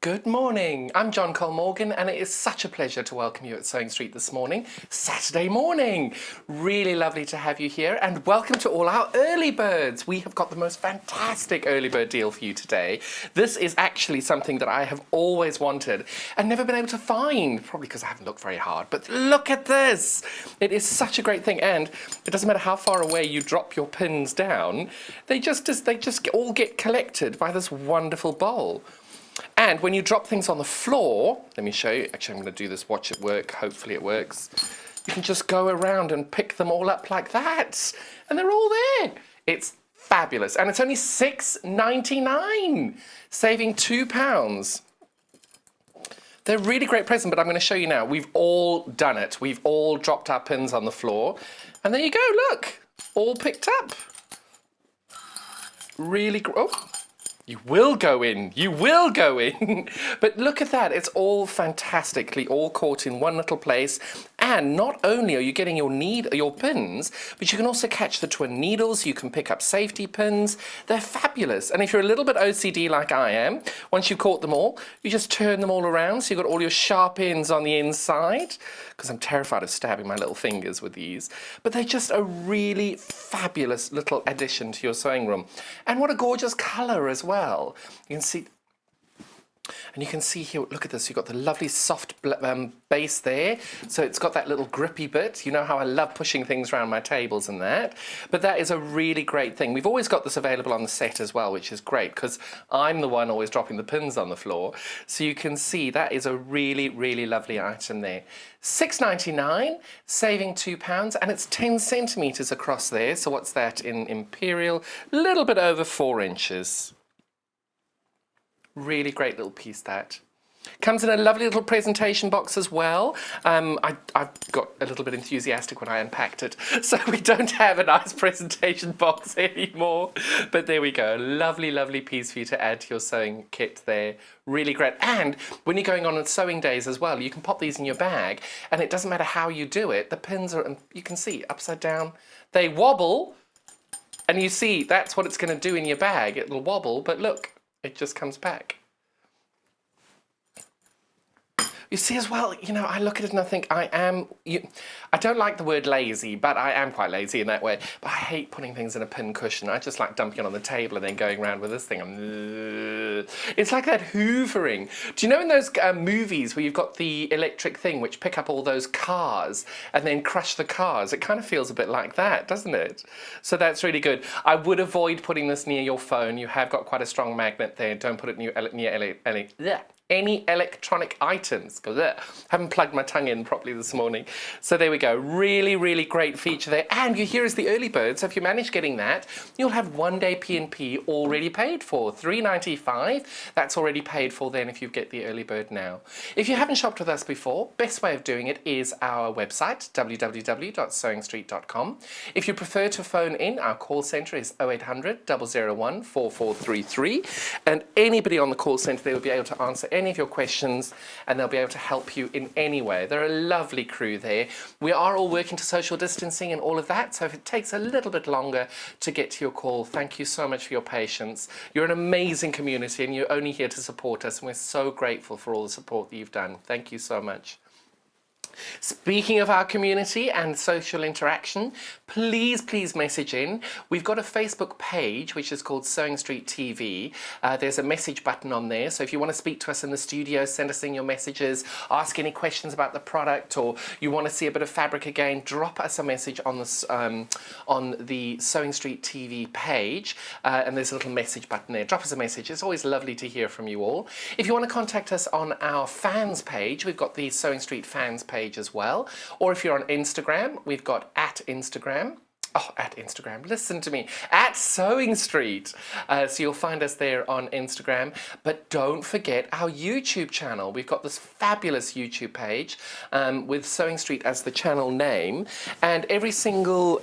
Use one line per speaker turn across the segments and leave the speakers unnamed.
Good morning, I'm John Cole Morgan and it is such a pleasure to welcome you at Sewing Street this morning, Saturday morning. Really lovely to have you here and welcome to all our early birds. We have got the most fantastic early bird deal for you today. This is actually something that I have always wanted and never been able to find, probably because I haven't looked very hard, but look at this. It is such a great thing and it doesn't matter how far away you drop your pins down, they just all get collected by this wonderful bowl. And when you drop things on the floor, let me show you, actually I'm going to do this, watch it work, hopefully it works. You can just go around and pick them all up like that, and they're all there. It's fabulous, and it's only $6.99, saving £2. They're a really great present, but I'm going to show you now. We've all done it. We've all dropped our pins on the floor, and there you go, look, all picked up. Really, oh. You will go in, you will go in. But look at that, it's all fantastically all caught in one little place. And not only are you getting your pins, but you can also catch the twin needles, you can pick up safety pins. They're fabulous. And if you're a little bit OCD like I am, once you've caught them all, you just turn them all around so you've got all your sharp ends on the inside, because I'm terrified of stabbing my little fingers with these. But they're just a really fabulous little addition to your sewing room. And what a gorgeous colour as well. You can see. And you can see here, look at this, you've got the lovely soft base there. So it's got that little grippy bit. You know how I love pushing things around my tables and that. But that is a really great thing. We've always got this available on the set as well, which is great because I'm the one always dropping the pins on the floor. So you can see that is a really, really lovely item there. $6.99, saving £2, and it's 10 centimetres across there. So what's that in imperial? A little bit over 4 inches. Really great little piece that. Comes in a lovely little presentation box as well. I got a little bit enthusiastic when I unpacked it, so we don't have a nice presentation box anymore. But there we go, lovely, lovely piece for you to add to your sewing kit there. Really great. And when you're going on sewing days as well, you can pop these in your bag, and it doesn't matter how you do it. The pins are, you can see, upside down. They wobble, and you see that's what it's going to do in your bag. It'll wobble, but look. It just comes back. You see as well, you know, I look at it and I think I don't like the word lazy, but I am quite lazy in that way. But I hate putting things in a pin cushion. I just like dumping it on the table and then going around with this thing. It's like that hoovering. Do you know in those movies where you've got the electric thing which pick up all those cars and then crush the cars? It kind of feels a bit like that, doesn't it? So that's really good. I would avoid putting this near your phone. You have got quite a strong magnet there. Don't put it near any electronic items, because I haven't plugged my tongue in properly this morning. So there we go, really, really great feature there. And here is the early bird, so if you manage getting that, you'll have 1 day P&P already paid for, $3.95. That's already paid for then if you get the early bird now. If you haven't shopped with us before, best way of doing it is our website, www.sewingstreet.com. If you prefer to phone in, our call centre is 0800 001 4433, and anybody on the call centre there will be able to answer any of your questions and they'll be able to help you in any way. They're a lovely crew there. We are all working to social distancing and all of that, so if it takes a little bit longer to get to your call, thank you so much for your patience. You're an amazing community and you're only here to support us, and we're so grateful for all the support that you've done. Thank you so much. Speaking of our community and social interaction, please message in. We've got a Facebook page which is called Sewing Street TV. There's a message button on there, so if you want to speak to us in the studio, send us in your messages, ask any questions about the product, or you want to see a bit of fabric again, drop us a message on the Sewing Street TV page, and there's a little message button there. Drop us a message. It's always lovely to hear from you all. If you want to contact us on our fans page, we've got the Sewing Street fans page as well, or if you're on Instagram, we've got @Instagram. Oh, @Instagram, listen to me, @Sewing Street. So you'll find us there on Instagram. But don't forget our YouTube channel. We've got this fabulous YouTube page with Sewing Street as the channel name. And every single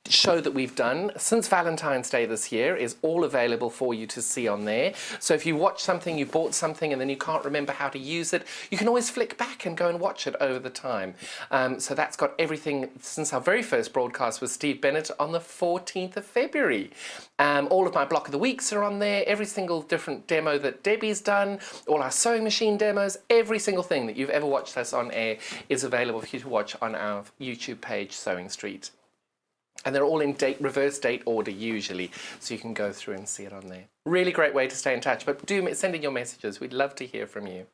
show that we've done since Valentine's Day this year is all available for you to see on there. So if you watch something, you bought something and then you can't remember how to use it, you can always flick back and go and watch it over the time. So that's got everything since our very first broadcast with Steve Bennett on the 14th of February. All of my Block of the Weeks are on there, every single different demo that Debbie's done, all our sewing machine demos, every single thing that you've ever watched us on air is available for you to watch on our YouTube page, Sewing Street. And they're all in reverse date order usually, so you can go through and see it on there. Really great way to stay in touch, but do send in your messages. We'd love to hear from you.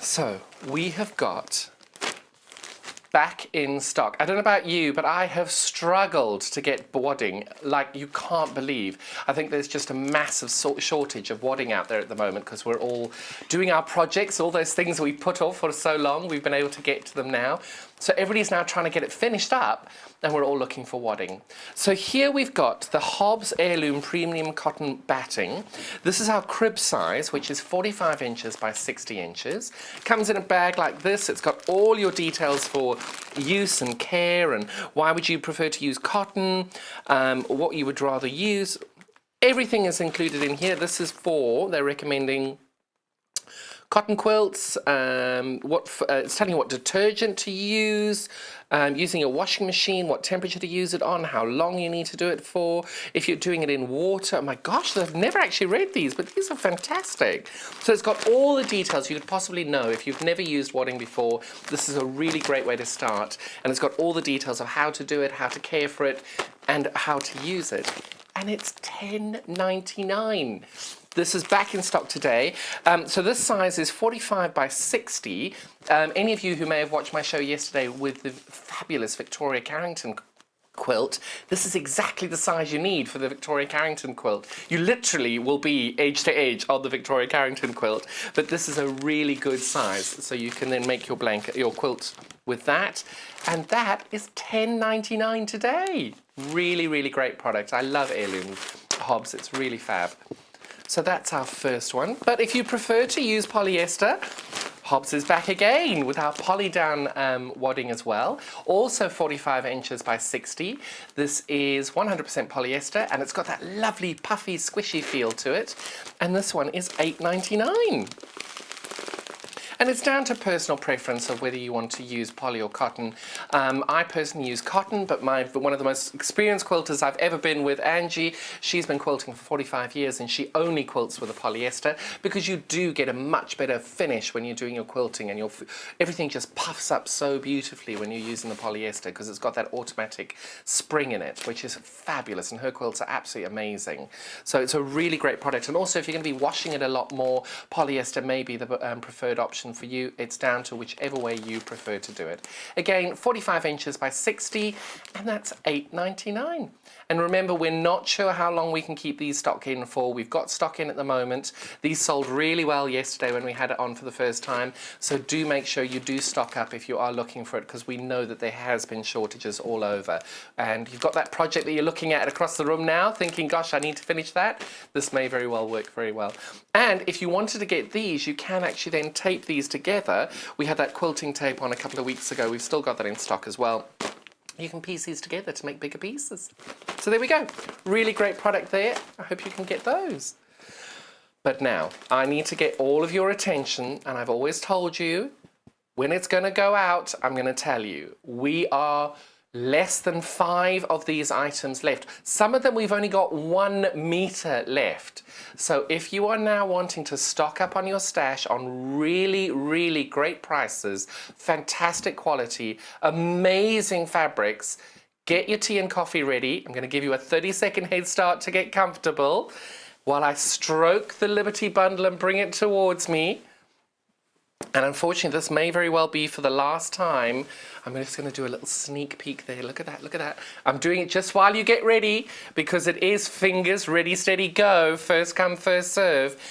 So we have got back in stock. I don't know about you, but I have struggled to get wadding like you can't believe. I think there's just a massive shortage of wadding out there at the moment because we're all doing our projects, all those things we put off for so long, we've been able to get to them now. So everybody's now trying to get it finished up and we're all looking for wadding. So here we've got the Hobbs Heirloom Premium Cotton Batting. This is our crib size, which is 45 inches by 60 inches. Comes in a bag like this. It's got all your details for use and care and why would you prefer to use cotton, what you would rather use. Everything is included in here. This is they're recommending cotton quilts, it's telling you what detergent to use, using a washing machine, what temperature to use it on, how long you need to do it for, if you're doing it in water. Oh my gosh, I've never actually read these, but these are fantastic. So it's got all the details you could possibly know. If you've never used wadding before, this is a really great way to start. And it's got all the details of how to do it, how to care for it, and how to use it. And it's $10.99. This is back in stock today. So this size is 45 by 60. Any of you who may have watched my show yesterday with the fabulous Victoria Carrington quilt, this is exactly the size you need for the Victoria Carrington quilt. You literally will be edge to edge on the Victoria Carrington quilt, but this is a really good size, so you can then make your quilt with that, and that is $10.99 today. Really, really great product. I love Heirloom Hobbs. It's really fab. So that's our first one. But if you prefer to use polyester, Hobbs is back again with our polydown wadding as well. Also 45 inches by 60. This is 100% polyester and it's got that lovely puffy squishy feel to it. And this one is $8.99. And it's down to personal preference of whether you want to use poly or cotton. I personally use cotton, but one of the most experienced quilters I've ever been with, Angie, she's been quilting for 45 years and she only quilts with a polyester because you do get a much better finish when you're doing your quilting and everything just puffs up so beautifully when you're using the polyester because it's got that automatic spring in it, which is fabulous, and her quilts are absolutely amazing. So it's a really great product. And also if you're going to be washing it a lot more, polyester may be the preferred option for you. It's down to whichever way you prefer to do it. Again, 45 inches by 60, and that's $8.99. And remember, we're not sure how long we can keep these stock in for. We've got stock in at the moment. These sold really well yesterday when we had it on for the first time. So do make sure you do stock up if you are looking for it, because we know that there has been shortages all over. And you've got that project that you're looking at across the room now, thinking, gosh, I need to finish that. This may very well work very well. And if you wanted to get these, you can actually then tape these together. We had that quilting tape on a couple of weeks ago. We've still got that in stock as well. You can piece these together to make bigger pieces. So there we go. Really great product there. I hope you can get those. But now, I need to get all of your attention, and I've always told you, when it's going to go out, I'm going to tell you. We are less than 5 of these items left. Some of them we've only got 1 meter left. So if you are now wanting to stock up on your stash on really, really great prices, fantastic quality, amazing fabrics, get your tea and coffee ready. I'm going to give you a 30-second head start to get comfortable while I stroke the Liberty bundle and bring it towards me. And unfortunately, this may very well be for the last time. I'm just going to do a little sneak peek there. Look at that, look at that. I'm doing it just while you get ready because it is fingers ready, steady, go. First come, first serve.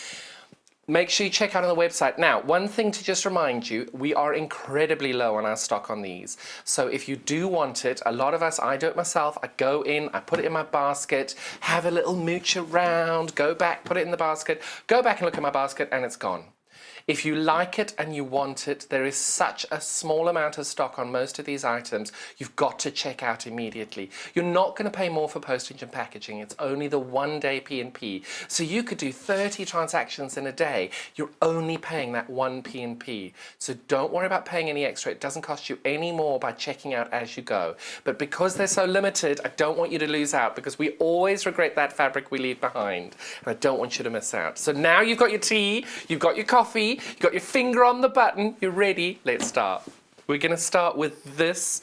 Make sure you check out on the website. Now, one thing to just remind you, we are incredibly low on our stock on these. So if you do want it, a lot of us, I do it myself, I go in, I put it in my basket, have a little mooch around, go back, put it in the basket, go back and look at my basket, and it's gone. If you like it and you want it, there is such a small amount of stock on most of these items, you've got to check out immediately. You're not going to pay more for postage and packaging. It's only the 1-day P&P. So you could do 30 transactions in a day. You're only paying that one P&P. So don't worry about paying any extra. It doesn't cost you any more by checking out as you go. But because they're so limited, I don't want you to lose out, because we always regret that fabric we leave behind. And I don't want you to miss out. So now you've got your tea, you've got your coffee, you've got your finger on the button, you're ready. Let's start. We're going to start with this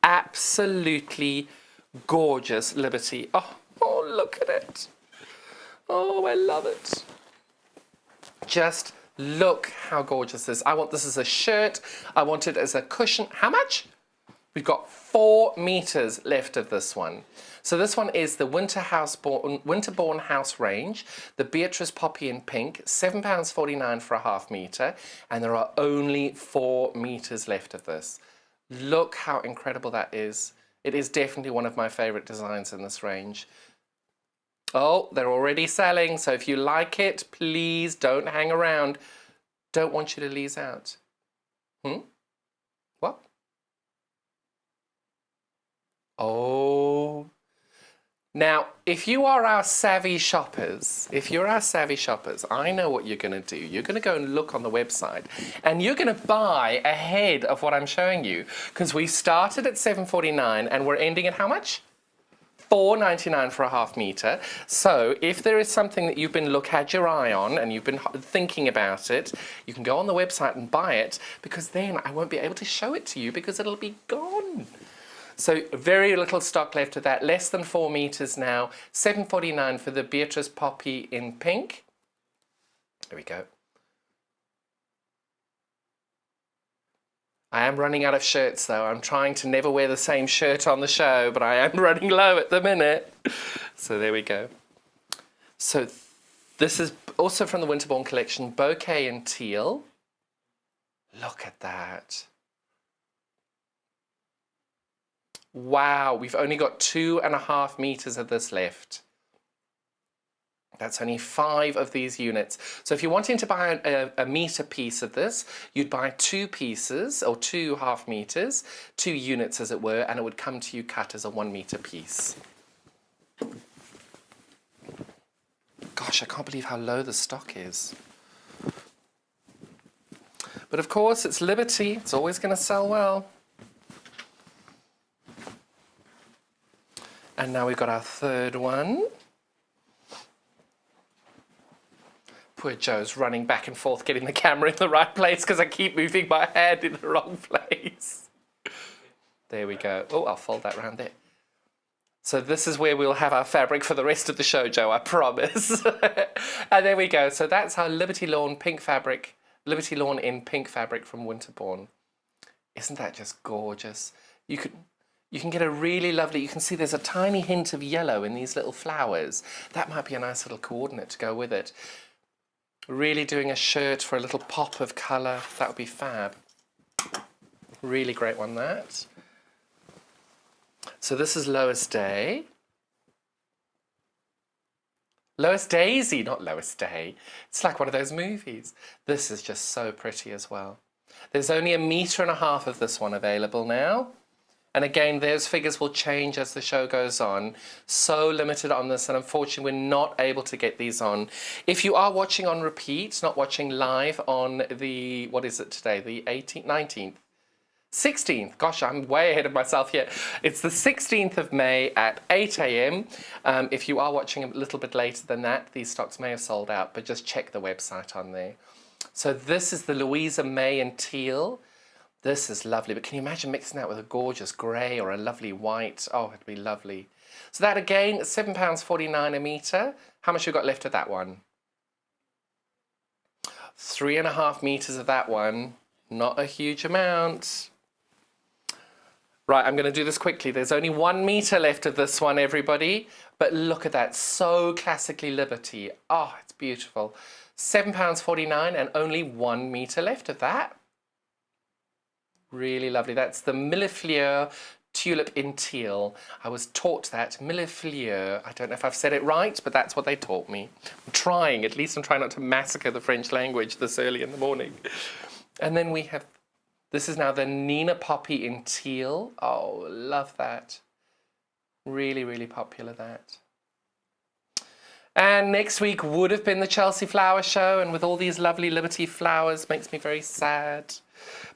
absolutely gorgeous Liberty. Oh, look at it. Oh, I love it. Just look how gorgeous this is. I want this as a shirt. I want it as a cushion. How much? We've got 4 meters left of this one. So this one is the Winterbourne House range, the Beatrice Poppy in pink, £7.49 for a half metre, and there are only 4 meters left of this. Look how incredible that is. It is definitely one of my favourite designs in this range. Oh, they're already selling, so if you like it, please don't hang around. Don't want you to lose out. What? Oh. Now, if you are our savvy shoppers, I know what you're going to do. You're going to go and look on the website, and you're going to buy ahead of what I'm showing you, because we started at $7.49 and we're ending at how much? $4.99 for a half metre. So if there is something that you've had your eye on and you've been thinking about it, you can go on the website and buy it, because then I won't be able to show it to you because it'll be gone. So very little stock left of that, less than 4 meters now. $7.49 for the Beatrice Poppy in pink. There we go. I am running out of shirts though. I'm trying to never wear the same shirt on the show, but I am running low at the minute. So there we go. So this is also from the Winterbourne collection, Bouquet in teal. Look at that. Wow, we've only got 2.5 meters of this left. That's only 5 of these units. So if you're wanting to buy a meter piece of this, you'd buy 2 pieces, or 2 half meters, 2 units as it were, and it would come to you cut as a 1 meter piece. Gosh, I can't believe how low the stock is. But of course, it's Liberty. It's always going to sell well. And now we've got our third one. Poor Joe's running back and forth, getting the camera in the right place because I keep moving my hand in the wrong place. There we go. Oh, I'll fold that round there. So this is where we'll have our fabric for the rest of the show, Joe, I promise. And there we go. So that's our Liberty Lawn pink fabric, Liberty Lawn in pink fabric from Winterbourne. Isn't that just gorgeous? You can get a really lovely, you can see there's a tiny hint of yellow in these little flowers. That might be a nice little coordinate to go with it. Really doing a shirt for a little pop of colour, that would be fab. Really great one, that. So this is Lois Day. Lois Daisy, not Lois Day. It's like one of those movies. This is just so pretty as well. There's only 1.5 meters of this one available now. And again, those figures will change as the show goes on. So limited on this, and unfortunately, we're not able to get these on. If you are watching on repeat, not watching live on the, what is it today? The 18th, 19th? 16th. Gosh, I'm way ahead of myself here. It's the 16th of May at 8 a.m. If you are watching a little bit later than that, these stocks may have sold out, but just check the website on there. So this is the Louisa May in teal. This is lovely, but can you imagine mixing that with a gorgeous grey or a lovely white? Oh, it'd be lovely. So that again, £7.49 a metre. How much have you got left of that one? 3.5 meters of that one. Not a huge amount. Right, I'm going to do this quickly. There's only 1 meter left of this one, everybody. But look at that, so classically Liberty. Oh, it's beautiful. £7.49 and only 1 meter left of that. Really lovely. That's the Millefleur tulip in teal. I was taught that, millefleur. I don't know if I've said it right, but that's what they taught me. I'm trying, at least I'm trying not to massacre the French language this early in the morning. And then we have, this is now the Nina Poppy in teal. Oh, love that. Really, really popular, that. And next week would have been the Chelsea Flower Show, and with all these lovely Liberty flowers, makes me very sad.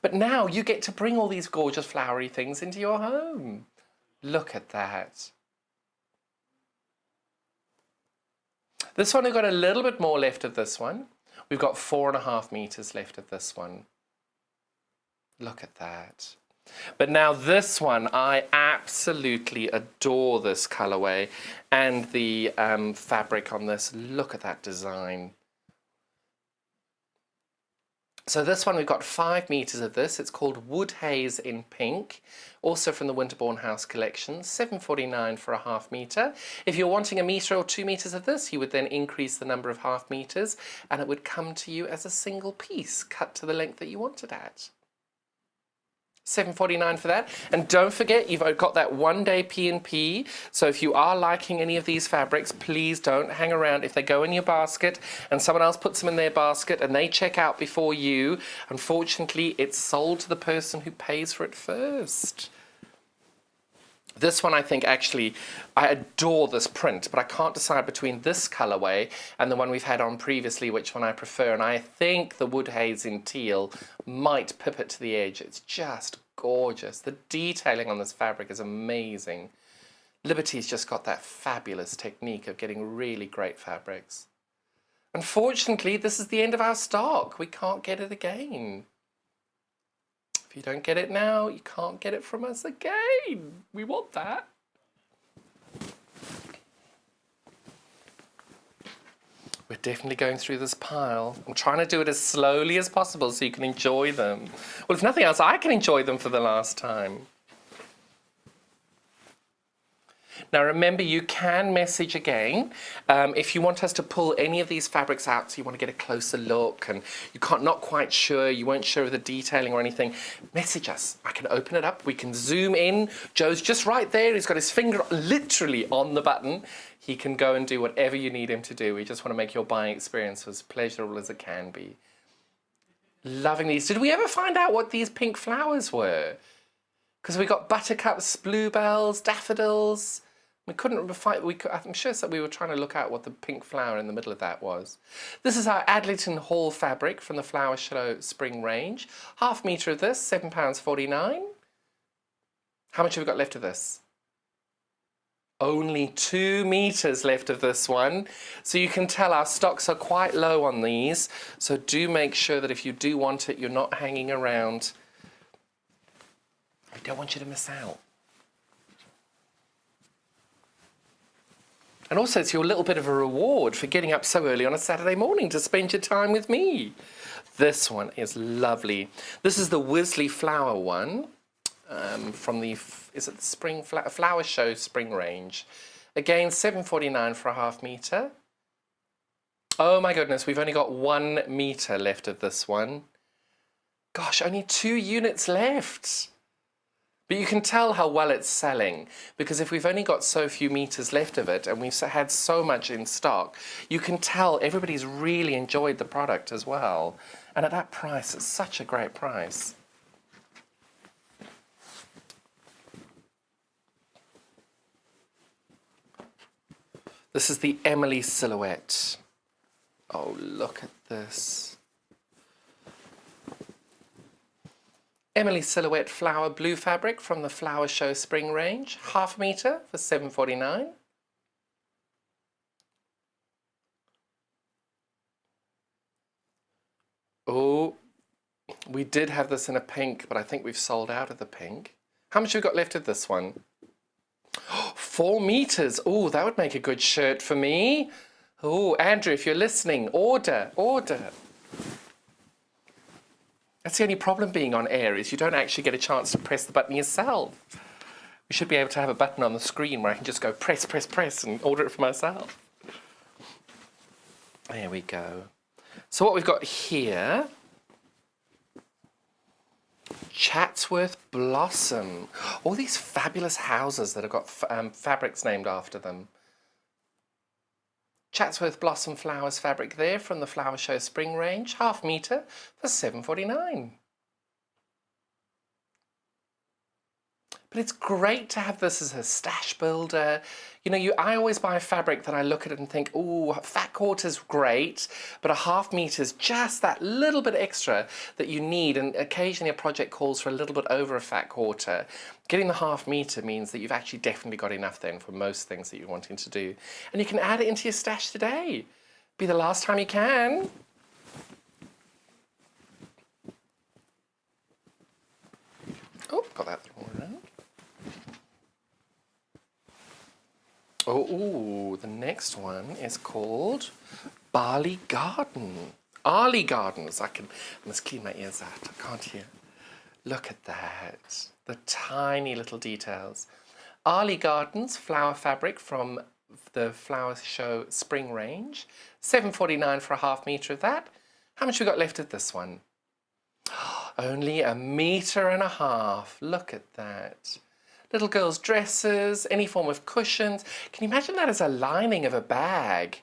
But now you get to bring all these gorgeous flowery things into your home. Look at that. This one, we've got a little bit more left of this one. We've got 4.5 meters left of this one. Look at that. But now this one, I absolutely adore this colorway and the fabric on this. Look at that design. So this one, we've got 5 meters of this. It's called Wood Haze in pink, also from the Winterbourne House collection, $7.49 for a 1/2 meter. If you're wanting 1 meter or 2 meters of this, you would then increase the number of 1/2 meters, and it would come to you as a single piece, cut to the length that you want it at. $7.49 for that. And don't forget, you've got that 1-day P&P. So if you are liking any of these fabrics, please don't hang around. If they go in your basket and someone else puts them in their basket and they check out before you, unfortunately, it's sold to the person who pays for it first. This one, I think, actually, I adore this print, but I can't decide between this colorway and the one we've had on previously, which one I prefer. And I think the Wood Haze in teal might pip it to the edge. It's just gorgeous. The detailing on this fabric is amazing. Liberty's just got that fabulous technique of getting really great fabrics. Unfortunately, this is the end of our stock. We can't get it again. If you don't get it now, you can't get it from us again. We want that. We're definitely going through this pile. I'm trying to do it as slowly as possible so you can enjoy them. Well, if nothing else, I can enjoy them for the last time. Now remember, you can message again if you want us to pull any of these fabrics out, so you want to get a closer look and you can't, not quite sure, you weren't sure of the detailing or anything, message us. I can open it up, we can zoom in. Joe's just right there, he's got his finger literally on the button. He can go and do whatever you need him to do. We just want to make your buying experience as pleasurable as it can be. Loving these. Did we ever find out what these pink flowers were? Because we got buttercups, bluebells, daffodils. We couldn't find, I'm sure that we were trying to look out what the pink flower in the middle of that was. This is our Adlington Hall fabric from the Flower Show Spring range. 1/2 meter of this, £7.49. How much have we got left of this? Only 2 meters left of this one. So you can tell our stocks are quite low on these. So do make sure that if you do want it, you're not hanging around. I don't want you to miss out. And also, it's your little bit of a reward for getting up so early on a Saturday morning to spend your time with me. This one is lovely. This is the Wisley Flower one from the, is it the Spring Flower Show Spring range. Again, $7.49 for a 1/2 meter. Oh my goodness, we've only got 1 meter left of this one. Gosh, only 2 units left. But you can tell how well it's selling, because if we've only got so few meters left of it and we've had so much in stock, you can tell everybody's really enjoyed the product as well. And at that price, it's such a great price. This is the Emily silhouette. Oh, look at this. Emily Silhouette Flower Blue fabric from the Flower Show Spring range. 1/2 meter for $7.49. Oh, we did have this in a pink, but I think we've sold out of the pink. How much have we got left of this one? 4 meters. Oh, that would make a good shirt for me. Oh, Andrew, if you're listening, order. That's the only problem being on air, is you don't actually get a chance to press the button yourself. We should be able to have a button on the screen where I can just go press, press, press and order it for myself. There we go. So what we've got here, Chatsworth Blossom. All these fabulous houses that have got fabrics named after them. Chatsworth Blossom Flowers fabric there from the Flower Show Spring range, 1/2 metre for $7.49. But it's great to have this as a stash builder. You know, I always buy a fabric that I look at it and think, oh, fat quarter's great, but a 1/2 metre is just that little bit extra that you need. And occasionally a project calls for a little bit over a fat quarter. Getting the 1/2 metre means that you've actually definitely got enough then for most things that you're wanting to do. And you can add it into your stash today. Be the last time you can. Oh, got that all around. Oh, the next one is called Barley Garden. Arley Gardens. I must clean my ears out. I can't hear. Look at that. The tiny little details. Arley Gardens flower fabric from the Flower Show Spring range. $7.49 for a 1/2 metre of that. How much we got left of this one? Only 1.5 meters. Look at that. Little girls' dresses, any form of cushions. Can you imagine that as a lining of a bag?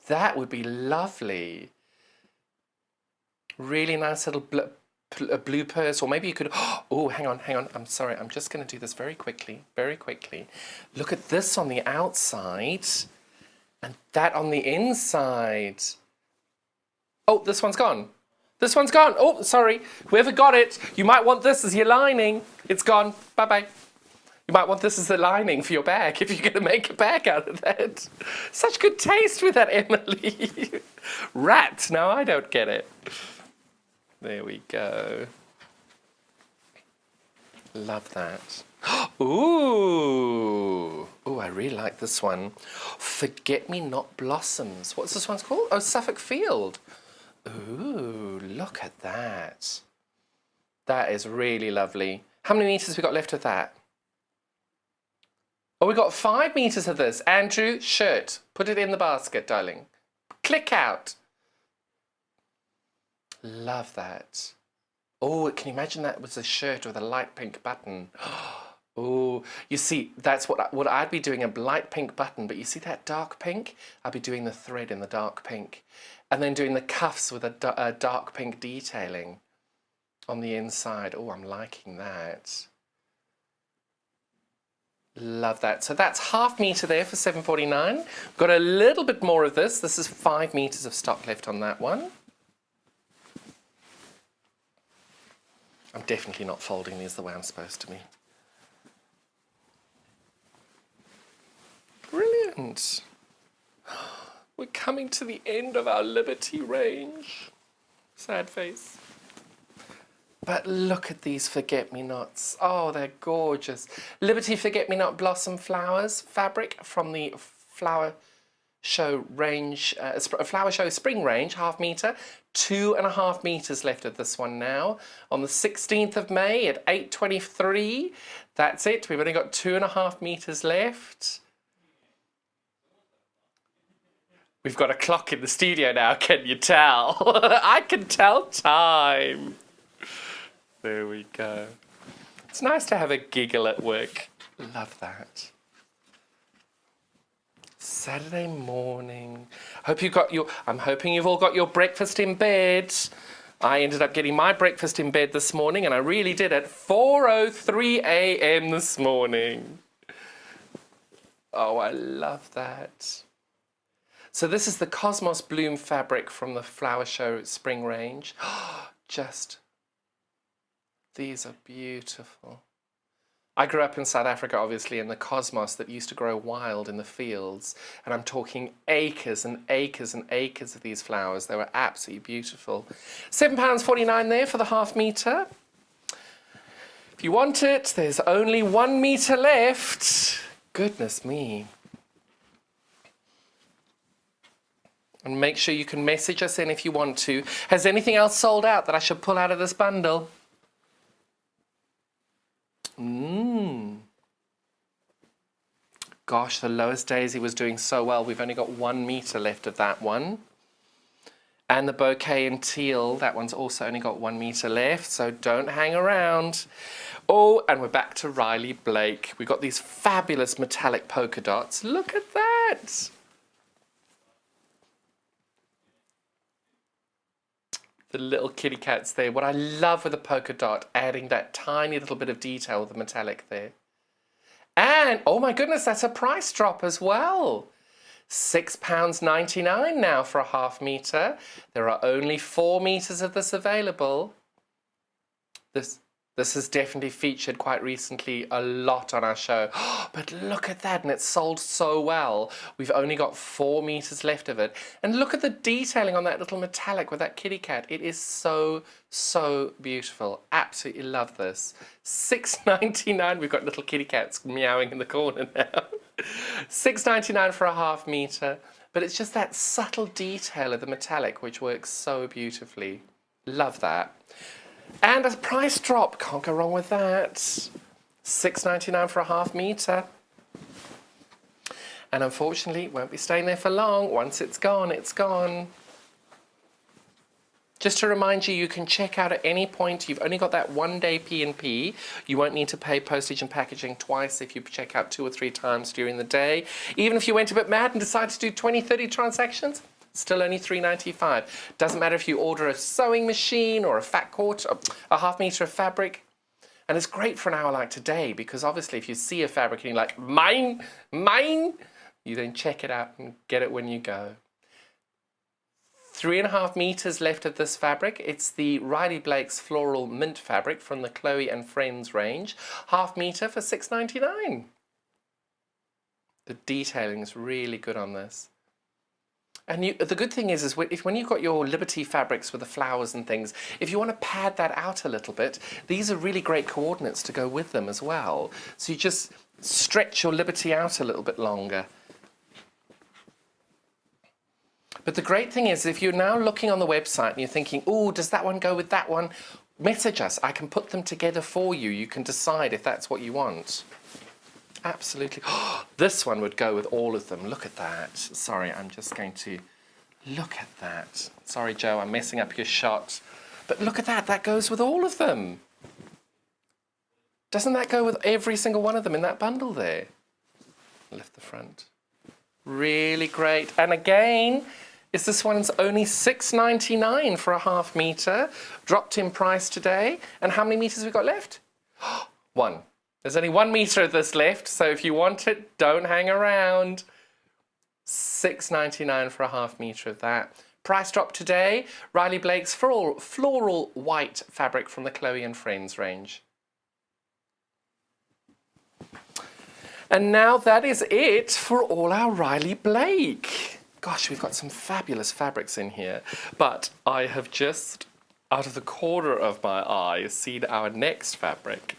That would be lovely. Really nice little blue purse, or maybe you could, oh, hang on. I'm sorry, I'm just going to do this very quickly. Look at this on the outside and that on the inside. Oh, this one's gone. Oh, sorry. Whoever got it, you might want this as your lining. It's gone. Bye-bye. You might want this as the lining for your bag if you're going to make a bag out of that. Such good taste with that, Emily. Rats. Now I don't get it. There we go. Love that. Ooh. Ooh, I really like this one. Forget-me-not blossoms. What's this one's called? Oh, Suffolk Field. Ooh, look at that. That is really lovely. How many meters have we got left of that? Oh, we got 5 meters of this. Andrew, shirt. Put it in the basket, darling. Click out. Love that. Oh, can you imagine that was a shirt with a light pink button? Oh, you see, that's what I'd be doing, a light pink button, but you see that dark pink? I'd be doing the thread in the dark pink. And then doing the cuffs with a dark pink detailing on the inside. Oh, I'm liking that. Love that. So that's 1/2 meter there for $7.49. Got a little bit more of this. This is 5 meters of stock left on that one. I'm definitely not folding these the way I'm supposed to be. Brilliant. We're coming to the end of our Liberty range. Sad face. But look at these forget-me-nots. Oh, they're gorgeous. Liberty Forget-me-not Blossom Flowers fabric from the Flower Show range, Flower Show Spring range, 1/2 meter. 2.5 meters left of this one now. On the 16th of May at 8:23. That's it. We've only got 2.5 meters left. We've got a clock in the studio now, can you tell? I can tell time. There we go. It's nice to have a giggle at work. Love that. Saturday morning. I'm hoping you've all got your breakfast in bed. I ended up getting my breakfast in bed this morning, and I really did at 4:03 a.m. this morning. Oh, I love that. So this is the Cosmos Bloom fabric from the Flower Show Spring range. These are beautiful. I grew up in South Africa, obviously, in the cosmos that used to grow wild in the fields. And I'm talking acres and acres and acres of these flowers. They were absolutely beautiful. £7.49 there for the 1/2 meter. If you want it, there's only 1 meter left. Goodness me. And make sure you can message us in if you want to. Has anything else sold out that I should pull out of this bundle? Gosh, the Lowest Daisy was doing so well. We've only got 1 meter left of that one. And the bouquet in teal, that one's also only got 1 meter left, so don't hang around. Oh, and we're back to Riley Blake. We've got these fabulous metallic polka dots. Look at that. The little kitty cats there. What I love with the polka dot, adding that tiny little bit of detail with the metallic there. And, oh my goodness, that's a price drop as well. £6.99 now for a half metre. There are only 4 metres of this available. This has definitely featured quite recently a lot on our show. But look at that, and it's sold so well. We've only got 4 metres left of it. And look at the detailing on that little metallic with that kitty cat. It is so, so beautiful. Absolutely love this. £6.99. We've got little kitty cats meowing in the corner now. £6.99 for a half metre. But it's just that subtle detail of the metallic which works so beautifully. Love that. And a price drop, can't go wrong with that. £6.99 for a half metre. And unfortunately, it won't be staying there for long. Once it's gone, it's gone. Just to remind you, you can check out at any point. You've only got that 1 day P&P. You won't need to pay postage and packaging twice if you check out 2 or 3 times during the day. Even if you went a bit mad and decided to do 20, 30 transactions, still only £3.95. Doesn't matter if you order a sewing machine or a fat quarter, a half metre of fabric. And it's great for an hour like today, because obviously if you see a fabric and you're like, mine, mine, you then check it out and get it when you go. 3.5 metres left of this fabric. It's the Riley Blake's Floral Mint fabric from the Chloe and Friends range. Half metre for £6.99. The detailing is really good on this. And the good thing is when you've got your Liberty fabrics with the flowers and things, if you want to pad that out a little bit, these are really great coordinates to go with them as well. So you just stretch your Liberty out a little bit longer. But the great thing is, if you're now looking on the website and you're thinking, oh, does that one go with that one? Message us. I can put them together for you. You can decide if that's what you want. Absolutely. Oh, this one would go with all of them. Look at that. Sorry, I'm just going to look at that. Sorry, Joe, I'm messing up your shot. But look at that. That goes with all of them. Doesn't that go with every single one of them in that bundle there? Lift the front. Really great. And again, this one's only £6.99 for a half metre. Dropped in price today. And how many metres have we got left? 1. There's only 1 metre of this left, so if you want it, don't hang around. £6.99 for a half metre of that. Price drop today, Riley Blake's floral white fabric from the Chloe and Friends range. And now that is it for all our Riley Blake. Gosh, we've got some fabulous fabrics in here, but I have just, out of the corner of my eye, seen our next fabric.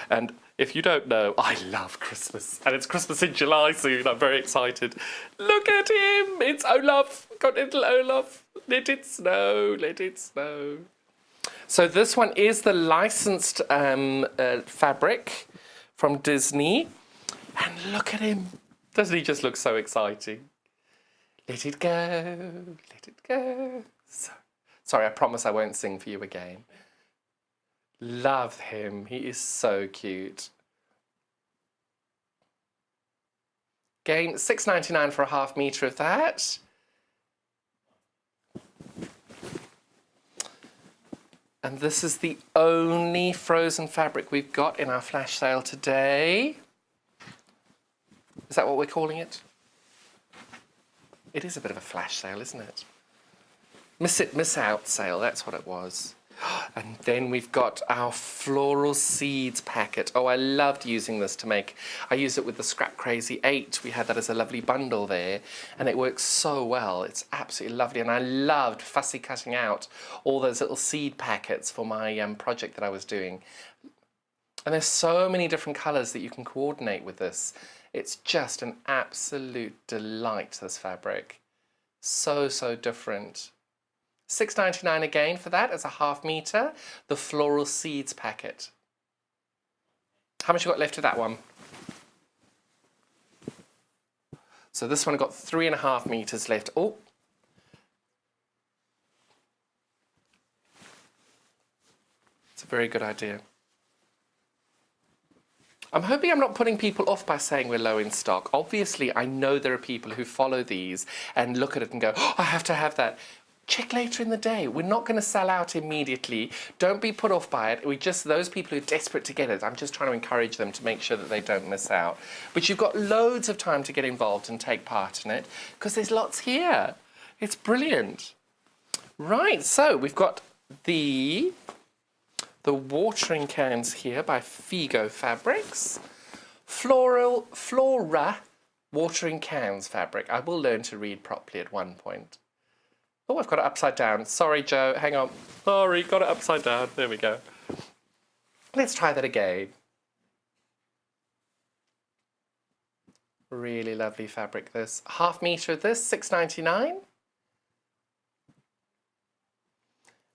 And if you don't know, I love Christmas. And it's Christmas in July soon. I'm very excited. Look at him. It's Olaf. Got little Olaf. Let it snow. Let it snow. So this one is the licensed fabric from Disney. And look at him. Doesn't he just look so exciting? Let it go. Let it go. Sorry, I promise I won't sing for you again. Love him. He is so cute. Again, £6.99 for a half metre of that. And this is the only frozen fabric we've got in our flash sale today. Is that what we're calling it? It is a bit of a flash sale, isn't it? Miss out sale, that's what it was. And then we've got our Floral Seeds packet. Oh, I loved using this to make, I used it with the Scrap Crazy 8. We had that as a lovely bundle there, and it works so well. It's absolutely lovely, and I loved fussy cutting out all those little seed packets for my project that I was doing. And there's so many different colours that you can coordinate with this. It's just an absolute delight, this fabric. So, so different. £6.99 again for that as a half metre. The Floral Seeds packet. How much you got left of that one? So this one got 3.5 metres left. Oh, very good idea. I'm hoping I'm not putting people off by saying we're low in stock. Obviously, I know there are people who follow these and look at it and go, oh, I have to have that. Check later in the day. We're not going to sell out immediately. Don't be put off by it. Those people who are desperate to get it, I'm just trying to encourage them to make sure that they don't miss out. But you've got loads of time to get involved and take part in it because there's lots here. It's brilliant. Right, so we've got the watering cans here by Figo Fabrics. Flora watering cans fabric. I will learn to read properly at one point. Oh, I've got it upside down. Sorry, Joe. Hang on. Sorry, got it upside down. There we go. Let's try that again. Really lovely fabric, this. Half metre of this, $6.99.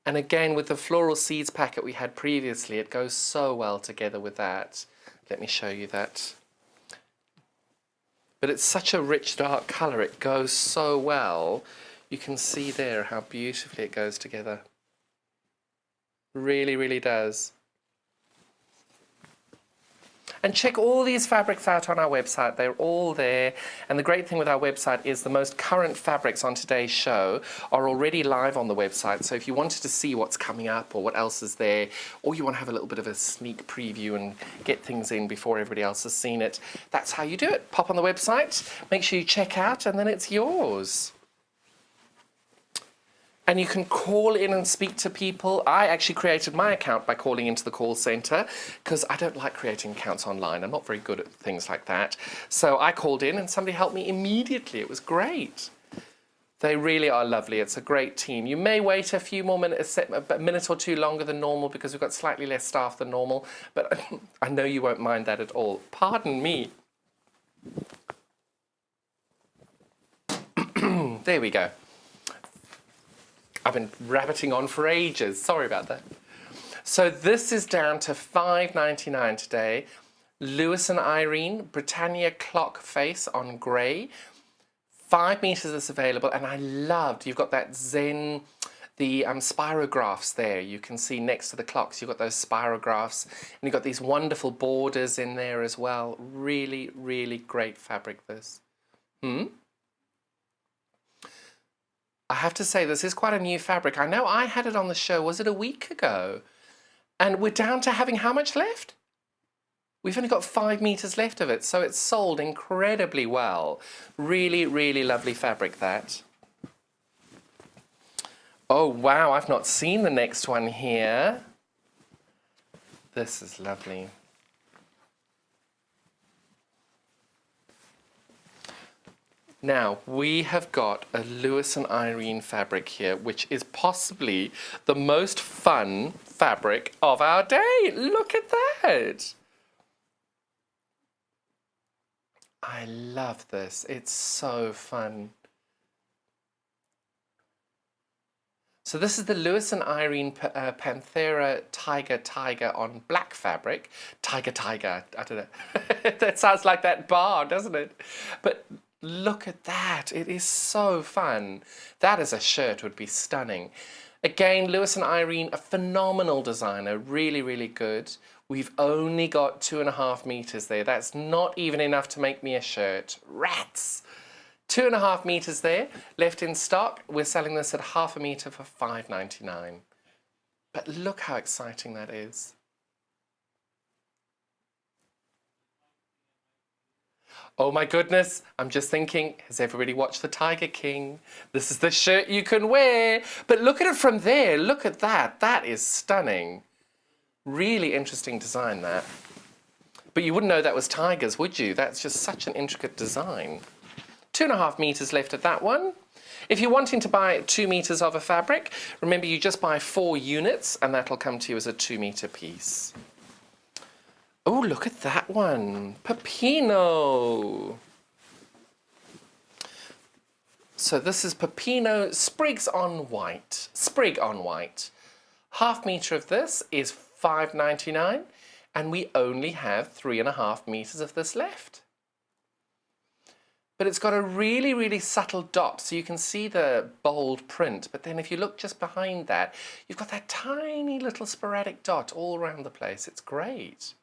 And again, with the Floral Seeds packet we had previously, it goes so well together with that. Let me show you that. But it's such a rich, dark colour. It goes so well. You can see there how beautifully it goes together. Really, really does. And check all these fabrics out on our website. They're all there. And the great thing with our website is the most current fabrics on today's show are already live on the website. So if you wanted to see what's coming up or what else is there, or you want to have a little bit of a sneak preview and get things in before everybody else has seen it, that's how you do it. Pop on the website, make sure you check out, and then it's yours. And you can call in and speak to people. I actually created my account by calling into the call centre because I don't like creating accounts online. I'm not very good at things like that. So I called in and somebody helped me immediately. It was great. They really are lovely. It's a great team. You may wait a few more minutes, a minute or two longer than normal because we've got slightly less staff than normal. But I know you won't mind that at all. Pardon me. There we go. I've been rabbiting on for ages. Sorry about that. So this is down to $5.99 today. Lewis and Irene, Britannia clock face on grey. 5 meters is available, and I loved, you've got that Zen, the spirographs there. You can see next to the clocks, you've got those spirographs, and you've got these wonderful borders in there as well. Really, really great fabric, this. I have to say, this is quite a new fabric. I know I had it on the show, was it a week ago? And we're down to having how much left? We've only got 5 meters left of it, so it's sold incredibly well. Really, really lovely fabric, that. Oh, wow, I've not seen the next one here. This is lovely. Now, we have got a Lewis and Irene fabric here, which is possibly the most fun fabric of our day. Look at that. I love this. It's so fun. So this is the Lewis and Irene Panthera Tiger on black fabric. Tiger, I don't know. That sounds like that bar, doesn't it? But look at that. It is so fun. That as a shirt would be stunning. Again, Lewis and Irene, a phenomenal designer. Really, really good. We've only got 2.5 meters there. That's not even enough to make me a shirt. Rats! 2.5 meters there, left in stock. We're selling this at half a meter for $5.99. But look how exciting that is. Oh my goodness, I'm just thinking, has everybody watched The Tiger King? This is the shirt you can wear. But look at it from there. Look at that. That is stunning. Really interesting design, that. But you wouldn't know that was tigers, would you? That's just such an intricate design. 2.5 meters left at that one. If you're wanting to buy 2 meters of a fabric, remember you just buy 4 units and that'll come to you as a 2 meter piece. Oh, look at that one. Pepino. So this is Pepino Sprigs on White. Sprig on White. Half meter of this is $5.99 and we only have 3.5 meters of this left. but it's got a really, really subtle dot, so you can see the bold print, but then if you look just behind that, you've got that tiny little sporadic dot all around the place. It's great.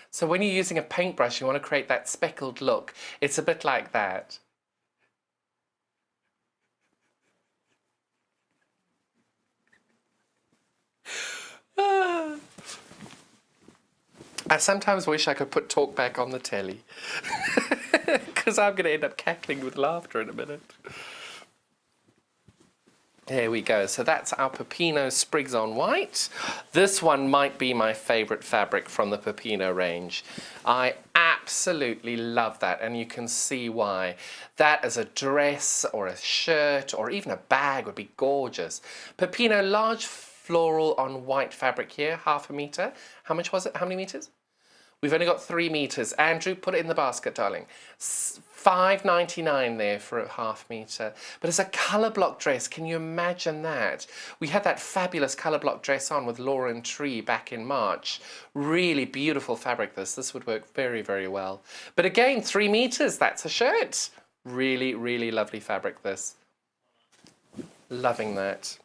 So when you're using a paintbrush, you want to create that speckled look. It's a bit like that. I sometimes wish I could put talk back on the telly, because I'm going to end up cackling with laughter in a minute. There we go. So that's our Pepino Sprigs on White. This one might be my favorite fabric from the Pepino range. I absolutely love that, and you can see why. That as a dress or a shirt or even a bag would be gorgeous. Pepino large floral on white fabric here, 1/2 meter. How much was it? How many meters? We've only got 3 meters. Andrew, put it in the basket, darling. $5.99 there for a 1/2 meter. But it's a colour block dress. Can you imagine that? We had that fabulous colour block dress on with Laura and Tree back in March. Really beautiful fabric this. This would work very, very well. But again, 3 meters, that's a shirt. Really, really lovely fabric this. Loving that.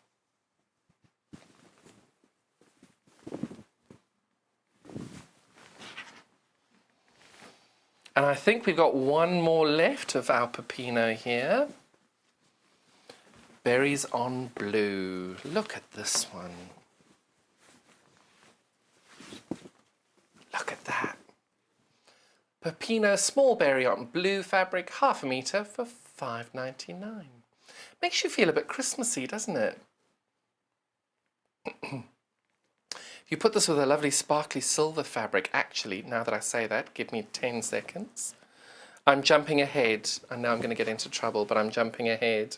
And I think we've got one more left of our Pepino here. Berries on Blue. Look at this one. Look at that. Pepino small berry on blue fabric, 1/2 meter for $5.99. Makes you feel a bit Christmassy, doesn't it? You put this with a lovely sparkly silver fabric. Actually, now that I say that, give me 10 seconds. I'm jumping ahead. I know I'm going to get into trouble, but I'm jumping ahead.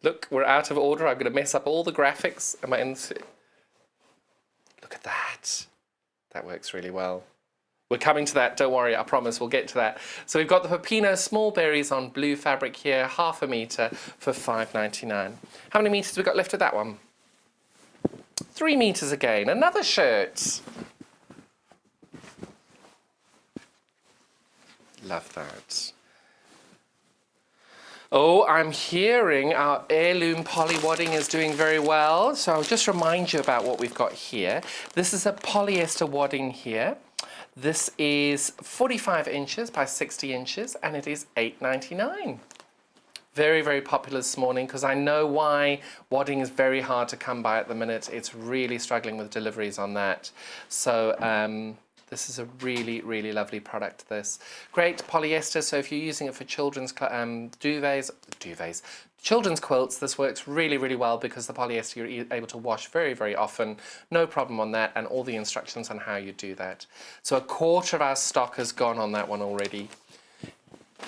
Look, we're out of order. I'm going to mess up all the graphics. Am I in? Look at that. That works really well. We're coming to that. Don't worry. I promise we'll get to that. So we've got the Pepino small berries on blue fabric here, 1/2 meter for $5.99. How many meters have we got left of that one? 3 meters again, another shirt. Love that. Oh, I'm hearing our heirloom poly wadding is doing very well. So I'll just remind you about what we've got here. This is a polyester wadding here. This is 45 inches by 60 inches, and it is $8.99. Very, very popular this morning, because I know why. Wadding is very hard to come by at the minute. It's really struggling with deliveries on that. So this is a really, really lovely product, this. Great polyester, so if you're using it for children's children's quilts, this works really, really well, because the polyester you're able to wash very, very often. No problem on that, and all the instructions on how you do that. So 1/4 of our stock has gone on that one already.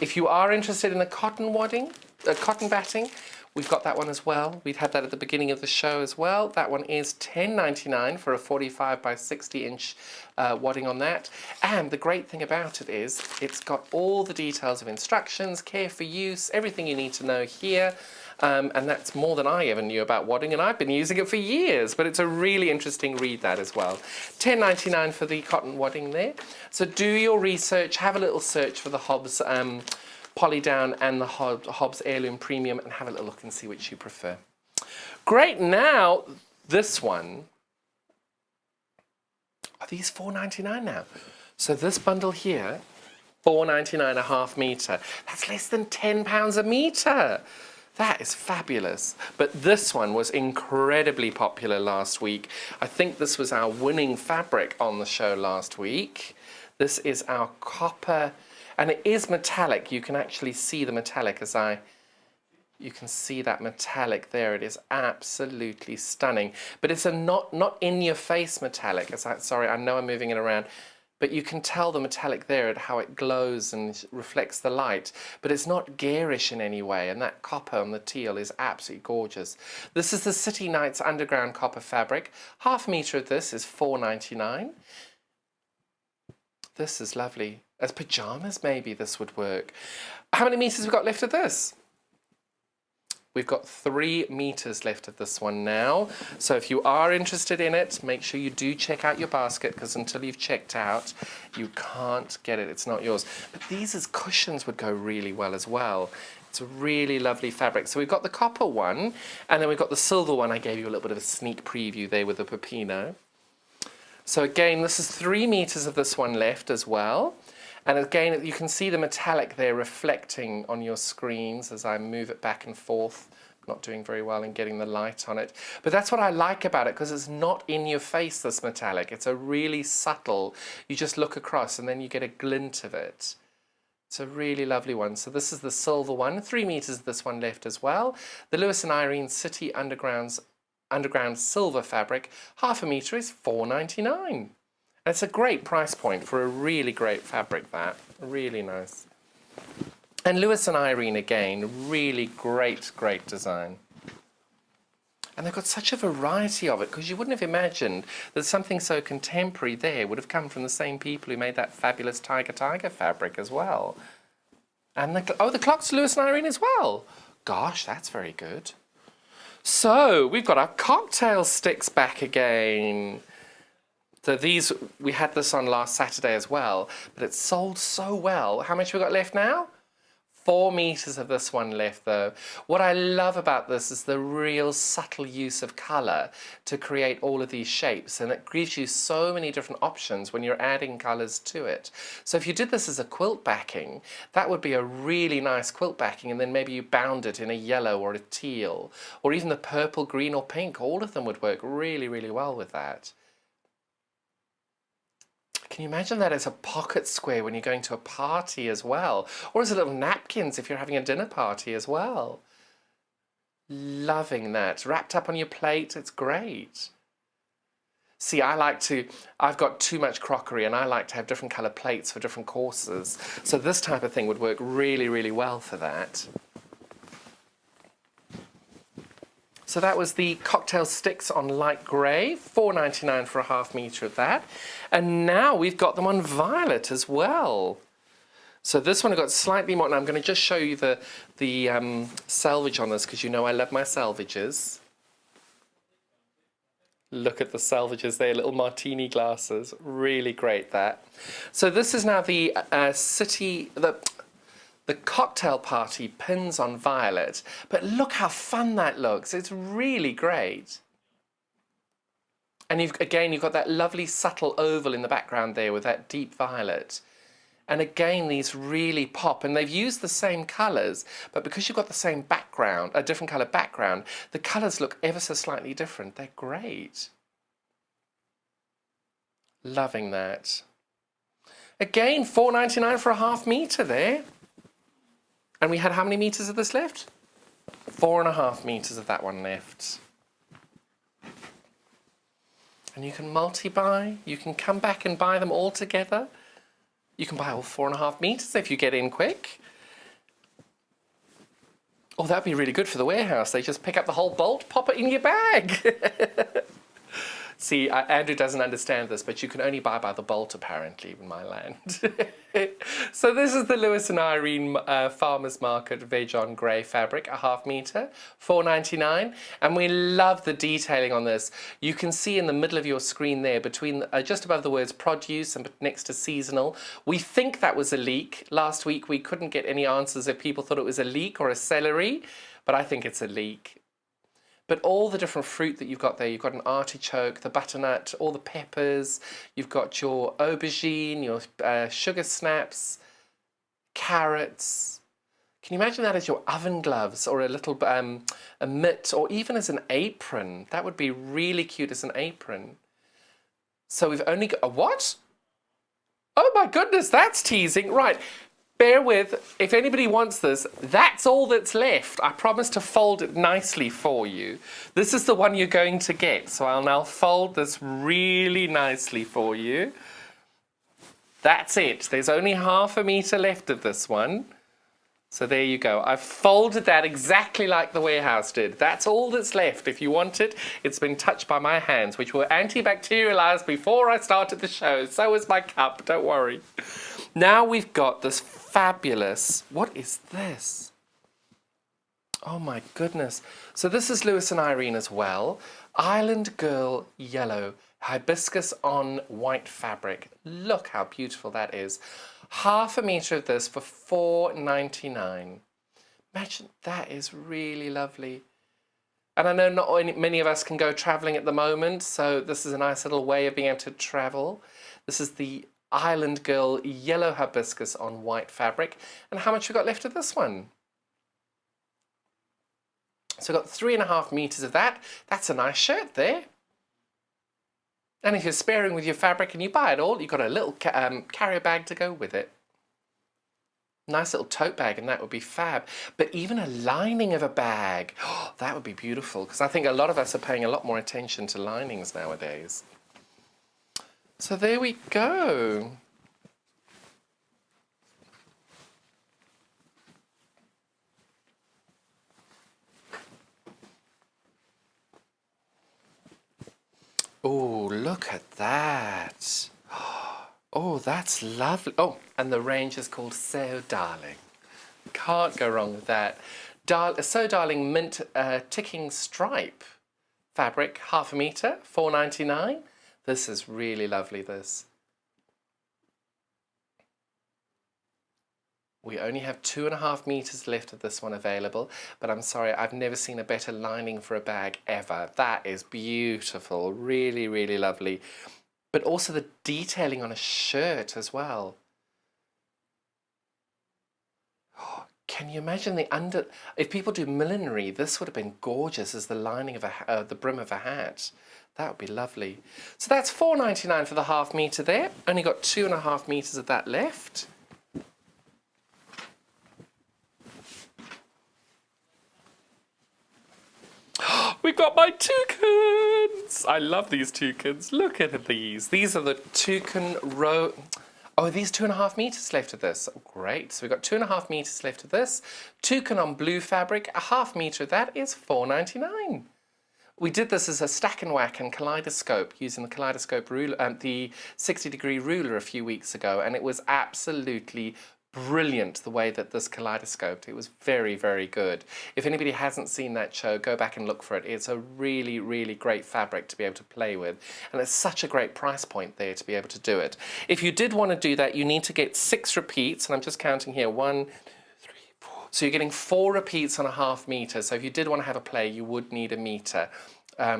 If you are interested in a cotton wadding, cotton batting, we've got that one as well. We'd had that at the beginning of the show as well. That one is $10.99 for a 45 by 60 inch wadding on that. And the great thing about it is it's got all the details of instructions, care for use, everything you need to know here. And that's more than I ever knew about wadding, and I've been using it for years, but it's a really interesting read, that as well. $10.99 for the cotton wadding there. So do your research, have a little search for the Hobbs Poly Down and the Hobbs Heirloom Premium, and have a little look and see which you prefer. Great, now this one. Are these $4.99 now? So this bundle here, $4.99 a 1/2 meter. That's less than £10 a meter. That is fabulous. But this one was incredibly popular last week. I think this was our winning fabric on the show last week. This is our copper, and it is metallic. You can actually see the metallic you can see that metallic there. It is absolutely stunning. But it's a not in your face metallic. Sorry, I know I'm moving it around. But you can tell the metallic there and how it glows and reflects the light. But it's not garish in any way, and that copper on the teal is absolutely gorgeous. This is the City Nights Underground Copper fabric. 1/2 meter of this is $4.99. This is lovely. As pyjamas, maybe this would work. How many meters have we got left of this? We've got 3 meters left of this one now. So if you are interested in it, make sure you do check out your basket, because until you've checked out, you can't get it. It's not yours. But these as cushions would go really well as well. It's a really lovely fabric. So we've got the copper one, and then we've got the silver one. I gave you a little bit of a sneak preview there with the Pepino. So again, this is 3 meters of this one left as well. And again, you can see the metallic there reflecting on your screens as I move it back and forth. Not doing very well in getting the light on it. But that's what I like about it, because it's not in your face, this metallic. It's a really subtle, you just look across and then you get a glint of it. It's a really lovely one. So this is the silver one, 3 meters of this one left as well. The Lewis and Irene City Underground silver fabric, 1/2 meter is $4.99. It's a great price point for a really great fabric, that. Really nice. And Lewis and Irene, again, really great, great design. And they've got such a variety of it, because you wouldn't have imagined that something so contemporary there would have come from the same people who made that fabulous Tiger fabric as well. And the clock's Lewis and Irene as well. Gosh, that's very good. So we've got our cocktail sticks back again. So these, we had this on last Saturday as well, but it sold so well. How much we got left now? 4 meters of this one left though. What I love about this is the real subtle use of color to create all of these shapes, and it gives you so many different options when you're adding colors to it. So if you did this as a quilt backing, that would be a really nice quilt backing, and then maybe you bound it in a yellow or a teal, or even the purple, green or pink. All of them would work really, really well with that. Can you imagine that as a pocket square when you're going to a party as well? Or as a little napkins if you're having a dinner party as well. Loving that. Wrapped up on your plate, it's great. See, I've got too much crockery and I like to have different colour plates for different courses. So this type of thing would work really, really well for that. So that was the cocktail sticks on light grey, $4.99 for a 1/2 meter of that. And now we've got them on violet as well. So this one I got slightly more, and I'm going to just show you the selvage on this, because you know I love my selvages. Look at the selvages there, little martini glasses. Really great, that. So this is now the the cocktail party pins on violet, but look how fun that looks. It's really great. And you've got that lovely subtle oval in the background there with that deep violet. And again, these really pop, and they've used the same colours, but because you've got the same background, a different colour background, the colours look ever so slightly different. They're great. Loving that. Again, $4.99 for a 1/2 meter there. And we had how many meters of this left? 4.5 meters of that one left. And you can multi-buy. You can come back and buy them all together. You can buy all 4.5 meters if you get in quick. Oh, that'd be really good for the warehouse. They just pick up the whole bolt, pop it in your bag. See, Andrew doesn't understand this, but you can only buy by the bolt, apparently, in my land. So this is the Lewis and Irene Farmers Market Veg on Grey fabric, a 1/2 meter, $4.99. And we love the detailing on this. You can see in the middle of your screen there, between just above the words produce and next to seasonal. We think that was a leek. Last week we couldn't get any answers if people thought it was a leek or a celery, but I think it's a leek. But all the different fruit that you've got there, you've got an artichoke, the butternut, all the peppers, you've got your aubergine, your sugar snaps, carrots. Can you imagine that as your oven gloves, or a little a mitt, or even as an apron? That would be really cute as an apron. So we've only got a what? Oh my goodness, that's teasing. Right. Bear with, if anybody wants this, that's all that's left. I promise to fold it nicely for you. This is the one you're going to get, so I'll now fold this really nicely for you. That's it. There's only 1/2 meter left of this one. So there you go. I've folded that exactly like the warehouse did. That's all that's left. If you want it, it's been touched by my hands, which were antibacterialized before I started the show. So is my cup, don't worry. Now we've got this fabulous, what is this? Oh my goodness. So this is Lewis and Irene as well. Island Girl Yellow, hibiscus on white fabric. Look how beautiful that is. Half a metre of this for $4.99. Imagine, that is really lovely. And I know not many of us can go travelling at the moment, so this is a nice little way of being able to travel. This is the Island Girl Yellow Hibiscus on white fabric. And how much we got left of this one? So we've got 3.5 metres of that. That's a nice shirt there. And if you're sparing with your fabric and you buy it all, you've got a little carrier bag to go with it. Nice little tote bag, and that would be fab. But even a lining of a bag, oh, that would be beautiful, because I think a lot of us are paying a lot more attention to linings nowadays. So there we go. Oh, look at that. Oh, that's lovely. Oh, and the range is called So Darling. Can't go wrong with that. So Darling mint ticking stripe fabric, half a metre, $4.99. This is really lovely, this. We only have 2.5 metres left of this one available, but I'm sorry, I've never seen a better lining for a bag ever. That is beautiful, really, really lovely. But also the detailing on a shirt as well. Oh, can you imagine if people do millinery, this would have been gorgeous as the lining of the brim of a hat. That would be lovely. So that's $4.99 for the half metre there. Only got 2.5 metres of that left. We got my toucans! I love these toucans. Look at these. These are the toucan row. Oh, these 2.5 metres left of this. Oh, great. So we've got 2.5 metres left of this. Toucan on blue fabric. A half metre of that is $4.99. We did this as a stack and whack and kaleidoscope using the kaleidoscope ruler, the 60-degree ruler a few weeks ago, and it was absolutely brilliant the way that this kaleidoscoped. It was very, very good. If anybody hasn't seen that show, go back and look for it. It's a really, really great fabric to be able to play with, and it's such a great price point there to be able to do it. If you did want to do that, you need to get 6 repeats, and I'm just counting here, 1, 2, 3, 4. So you're getting 4 repeats on a half metre. So if you did want to have a play, you would need a metre.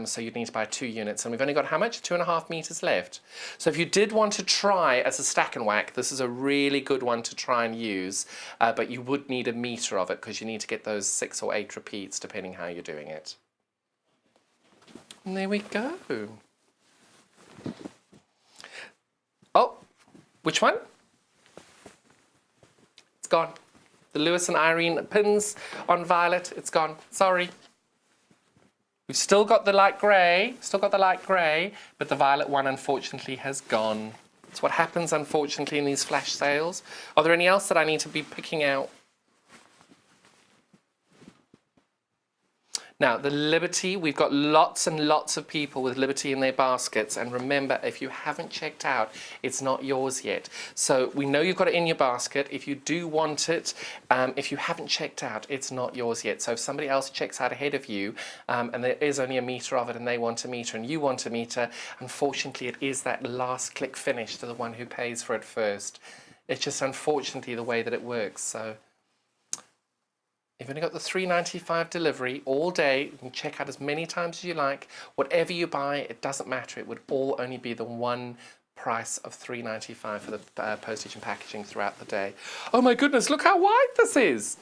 So you'd need to buy 2 units, and we've only got how much? 2.5 metres left. So if you did want to try as a stack and whack, this is a really good one to try and use, but you would need a metre of it because you need to get those 6 or 8 repeats depending how you're doing it. And there we go. Oh, which one? It's gone. The Lewis and Irene pins on violet, it's gone. Sorry. We've still got the light grey, but the violet one unfortunately has gone. It's what happens unfortunately in these flash sales. Are there any else that I need to be picking out? Now, the Liberty, we've got lots and lots of people with Liberty in their baskets. And remember, if you haven't checked out, it's not yours yet. So we know you've got it in your basket. If you do want it, if you haven't checked out, it's not yours yet. So if somebody else checks out ahead of you, and there is only a metre of it and they want a metre and you want a metre, unfortunately, it is that last click finish to the one who pays for it first. It's just unfortunately the way that it works. So you've only got the $3.95 delivery all day. You can check out as many times as you like. Whatever you buy, it doesn't matter. It would all only be the one price of $3.95 for the postage and packaging throughout the day. Oh my goodness, look how wide this is.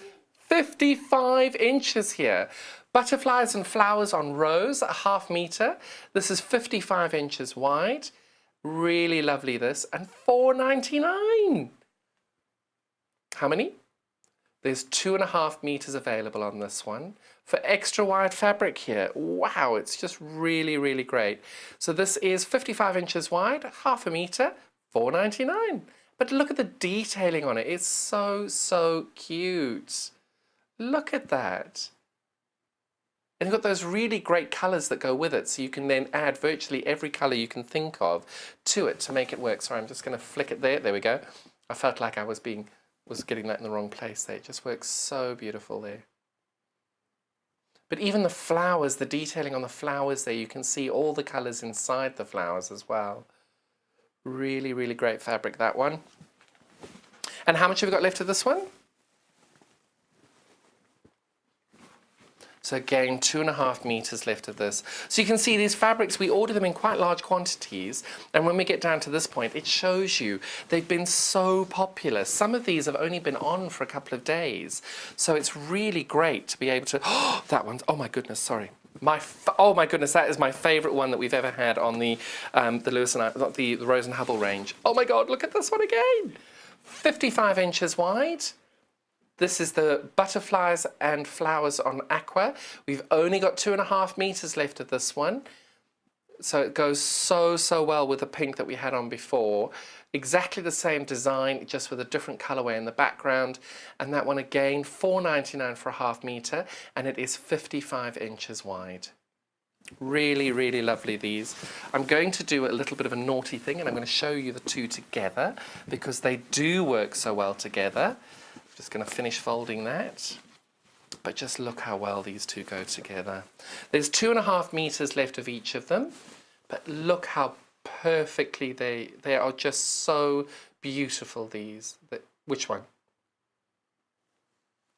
55 inches here. Butterflies and flowers on rose, a half metre. This is 55 inches wide. Really lovely this. And $4.99. How many? There's 2.5 metres available on this one. For extra wide fabric here, wow, it's just really, really great. So this is 55 inches wide, half a metre, $4.99. But look at the detailing on it. It's so, so cute. Look at that. And you've got those really great colours that go with it, so you can then add virtually every colour you can think of to it to make it work. Sorry, I'm just going to flick it there. There we go. I felt like I was getting that in the wrong place there. It just works so beautiful there. But even the flowers, the detailing on the flowers there, you can see all the colours inside the flowers as well. Really, really great fabric, that one. And how much have we got left of this one? So again, 2.5 meters left of this. So you can see these fabrics, we order them in quite large quantities. And when we get down to this point, it shows you they've been so popular. Some of these have only been on for a couple of days. So it's really great to be able to, oh, that one's, oh my goodness, sorry. Oh my goodness, that is my favourite one that we've ever had on the Lewis and I, not the Rose and Hubble range. Oh my God, look at this one again. 55 inches wide. This is the butterflies and flowers on aqua. We've only got 2.5 meters left of this one. So it goes so, so well with the pink that we had on before. Exactly the same design, just with a different colorway in the background. And that one again, $4.99 for a half meter, and it is 55 inches wide. Really, really lovely, these. I'm going to do a little bit of a naughty thing, and I'm going to show you the two together because they do work so well together. Just going to finish folding that, but just look how well these two go together. There's 2.5 meters left of each of them, but look how perfectly they are just so beautiful, these. Which one?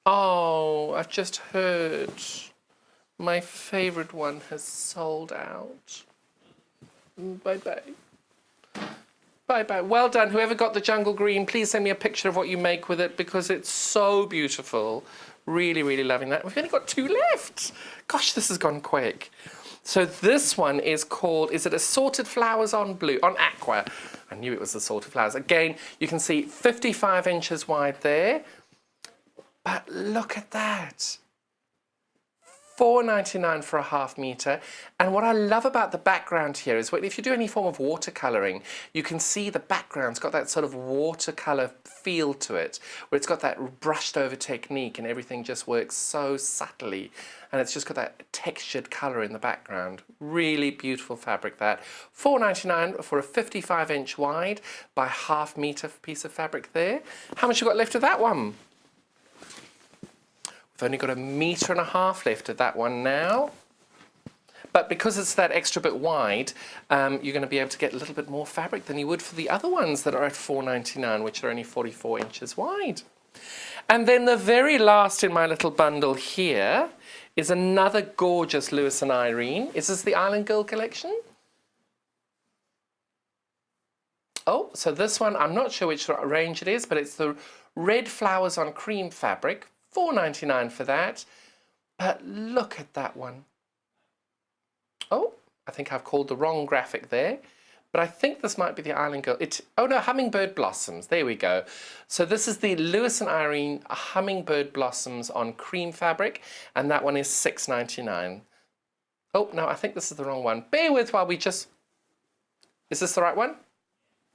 Oh, I've just heard my favorite one has sold out. Bye-bye. Bye-bye. Well done. Whoever got the jungle green, please send me a picture of what you make with it because it's so beautiful. Really, really loving that. We've only got 2 left. Gosh, this has gone quick. So this one is called, is it Assorted Flowers on Blue, on Aqua? I knew it was Assorted Flowers. Again, you can see 55 inches wide there. But look at that. $4.99 for a half meter. And what I love about the background here is if you do any form of watercolouring, you can see the background's got that sort of watercolour feel to it, where it's got that brushed over technique and everything just works so subtly. And it's just got that textured colour in the background. Really beautiful fabric, that. $4.99 for a 55-inch wide by half meter piece of fabric there. How much you got left of that one? We've only got 1.5 meters left of that one now. But because it's that extra bit wide, you're going to be able to get a little bit more fabric than you would for the other ones that are at $4.99, which are only 44 inches wide. And then the very last in my little bundle here is another gorgeous Lewis and Irene. Is this the Island Girl collection? Oh, so this one, I'm not sure which range it is, but it's the red flowers on cream fabric. $4.99 for that. But look at that one. Oh, I think I've called the wrong graphic there. But I think this might be the Island Girl. Oh no, Hummingbird Blossoms. There we go. So this is the Lewis and Irene Hummingbird Blossoms on cream fabric. And that one is $6.99. Oh, no, I think this is the wrong one. Bear with while we just... Is this the right one?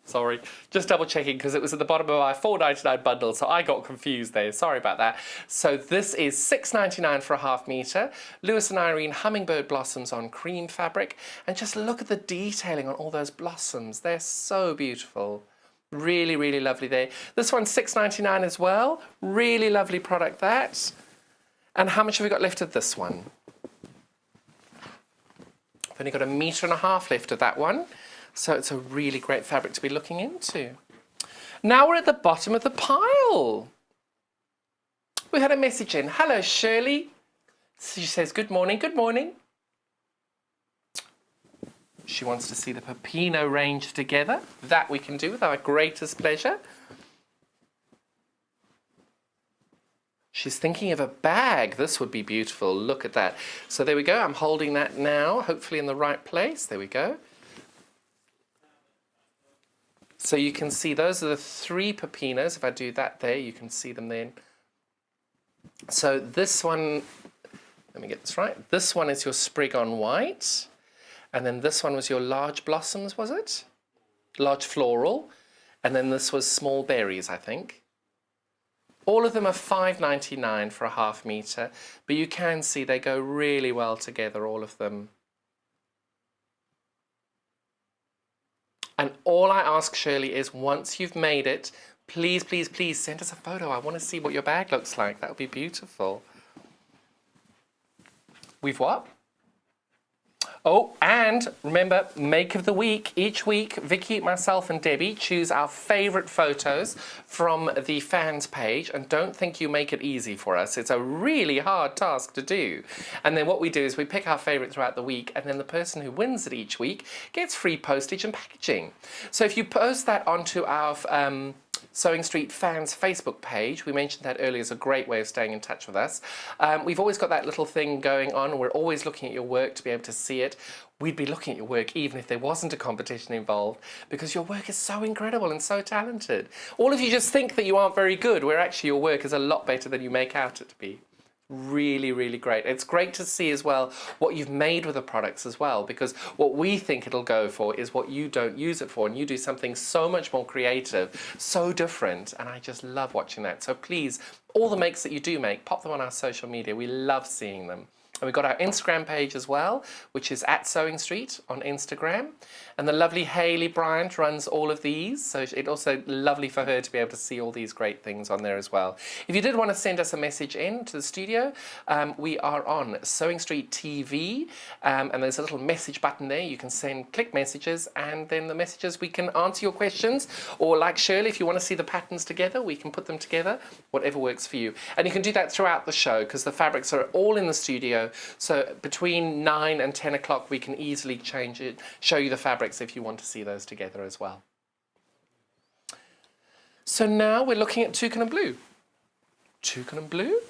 Sorry, just double checking because it was at the bottom of my $4.99 bundle, so I got confused there. Sorry about that. So this is $6.99 for a half meter. Lewis and Irene Hummingbird Blossoms on cream fabric. And just look at the detailing on all those blossoms. They're so beautiful. Really, really lovely there. This one's $6.99 as well. Really lovely product, that. And how much have we got left of this one? I've only got 1.5 meters left of that one. So it's a really great fabric to be looking into. Now we're at the bottom of the pile. We had a message in. Hello, Shirley. She says, good morning, good morning. She wants to see the Pepino range together. That we can do with our greatest pleasure. She's thinking of a bag. This would be beautiful. Look at that. So there we go. I'm holding that now, hopefully in the right place. There we go. So you can see those are the 3 pepinos. If I do that there, you can see them then. So this one, let me get this right. This one is your sprig on white. And then this one was your large blossoms, was it? Large floral. And then this was small berries, I think. All of them are $5.99 for a half meter. But you can see they go really well together, all of them. And all I ask, Shirley, is once you've made it, please, please, please send us a photo. I want to see what your bag looks like. That would be beautiful. We've what? Oh, and remember, make of the week. Each week, Vicky, myself and Debbie choose our favourite photos from the fans page, and don't think you make it easy for us. It's a really hard task to do. And then what we do is we pick our favourite throughout the week, and then the person who wins it each week gets free postage and packaging. So if you post that onto our Sewing Street fans Facebook page, we mentioned that earlier, is a great way of staying in touch with us. We've always got that little thing going on. We're always looking at your work to be able to see it. We'd be looking at your work even if there wasn't a competition involved, because your work is so incredible and so talented. All of you just think that you aren't very good, where actually your work is a lot better than you make out it to be. Really, really great. It's great to see as well what you've made with the products as well, because what we think it'll go for is what you don't use it for, and you do something so much more creative, so different, and I just love watching that. So please, all the makes that you do make, pop them on our social media. We love seeing them. And we've got our Instagram page as well, which is @SewingStreet on Instagram. And the lovely Hayley Bryant runs all of these, so it's also lovely for her to be able to see all these great things on there as well. If you did want to send us a message in to the studio, we are on Sewing Street TV, and there's a little message button there. You can click messages, and then the messages, we can answer your questions, or like Shirley, if you want to see the patterns together, we can put them together, whatever works for you. And you can do that throughout the show, because the fabrics are all in the studio. So between 9 and 10 o'clock, we can easily change it, show you the fabrics if you want to see those together as well. So now we're looking at toucan and blue. Toucan and blue.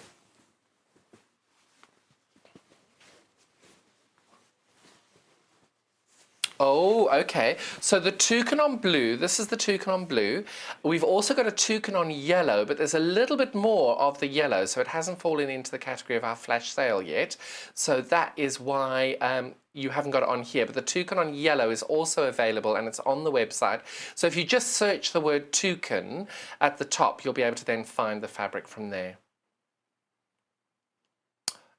Oh, okay. So the toucan on blue, this is the toucan on blue. We've also got a toucan on yellow, but there's a little bit more of the yellow, so it hasn't fallen into the category of our flash sale yet. So that is why you haven't got it on here. But the toucan on yellow is also available, and it's on the website. So if you just search the word toucan at the top, you'll be able to then find the fabric from there.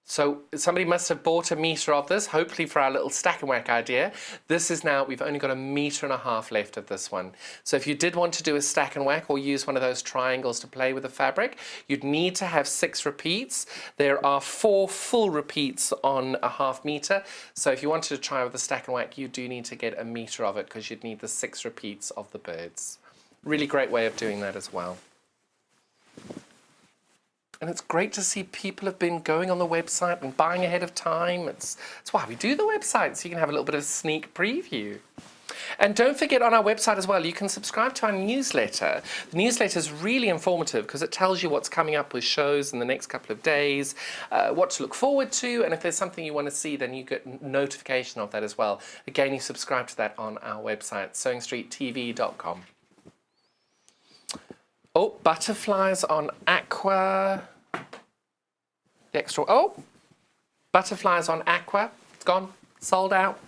So somebody must have bought a metre of this, hopefully for our little stack and whack idea. This is now, we've only got 1.5 meters left of this one. So if you did want to do a stack and whack or use one of those triangles to play with the fabric, you'd need to have 6 repeats. There are 4 full repeats on 1/2 metre. So if you wanted to try with a stack and whack, you do need to get 1 metre of it, because you'd need the 6 repeats of the birds. Really great way of doing that as well. And it's great to see people have been going on the website and buying ahead of time. It's why we do the website, so you can have a little bit of a sneak preview. And don't forget, on our website as well, you can subscribe to our newsletter. The newsletter is really informative because it tells you what's coming up with shows in the next couple of days, what to look forward to, and if there's something you want to see, then you get notification of that as well. Again, you subscribe to that on our website, sewingstreettv.com. Oh, butterflies on aqua. The extra, oh, butterflies on aqua. It's gone, sold out.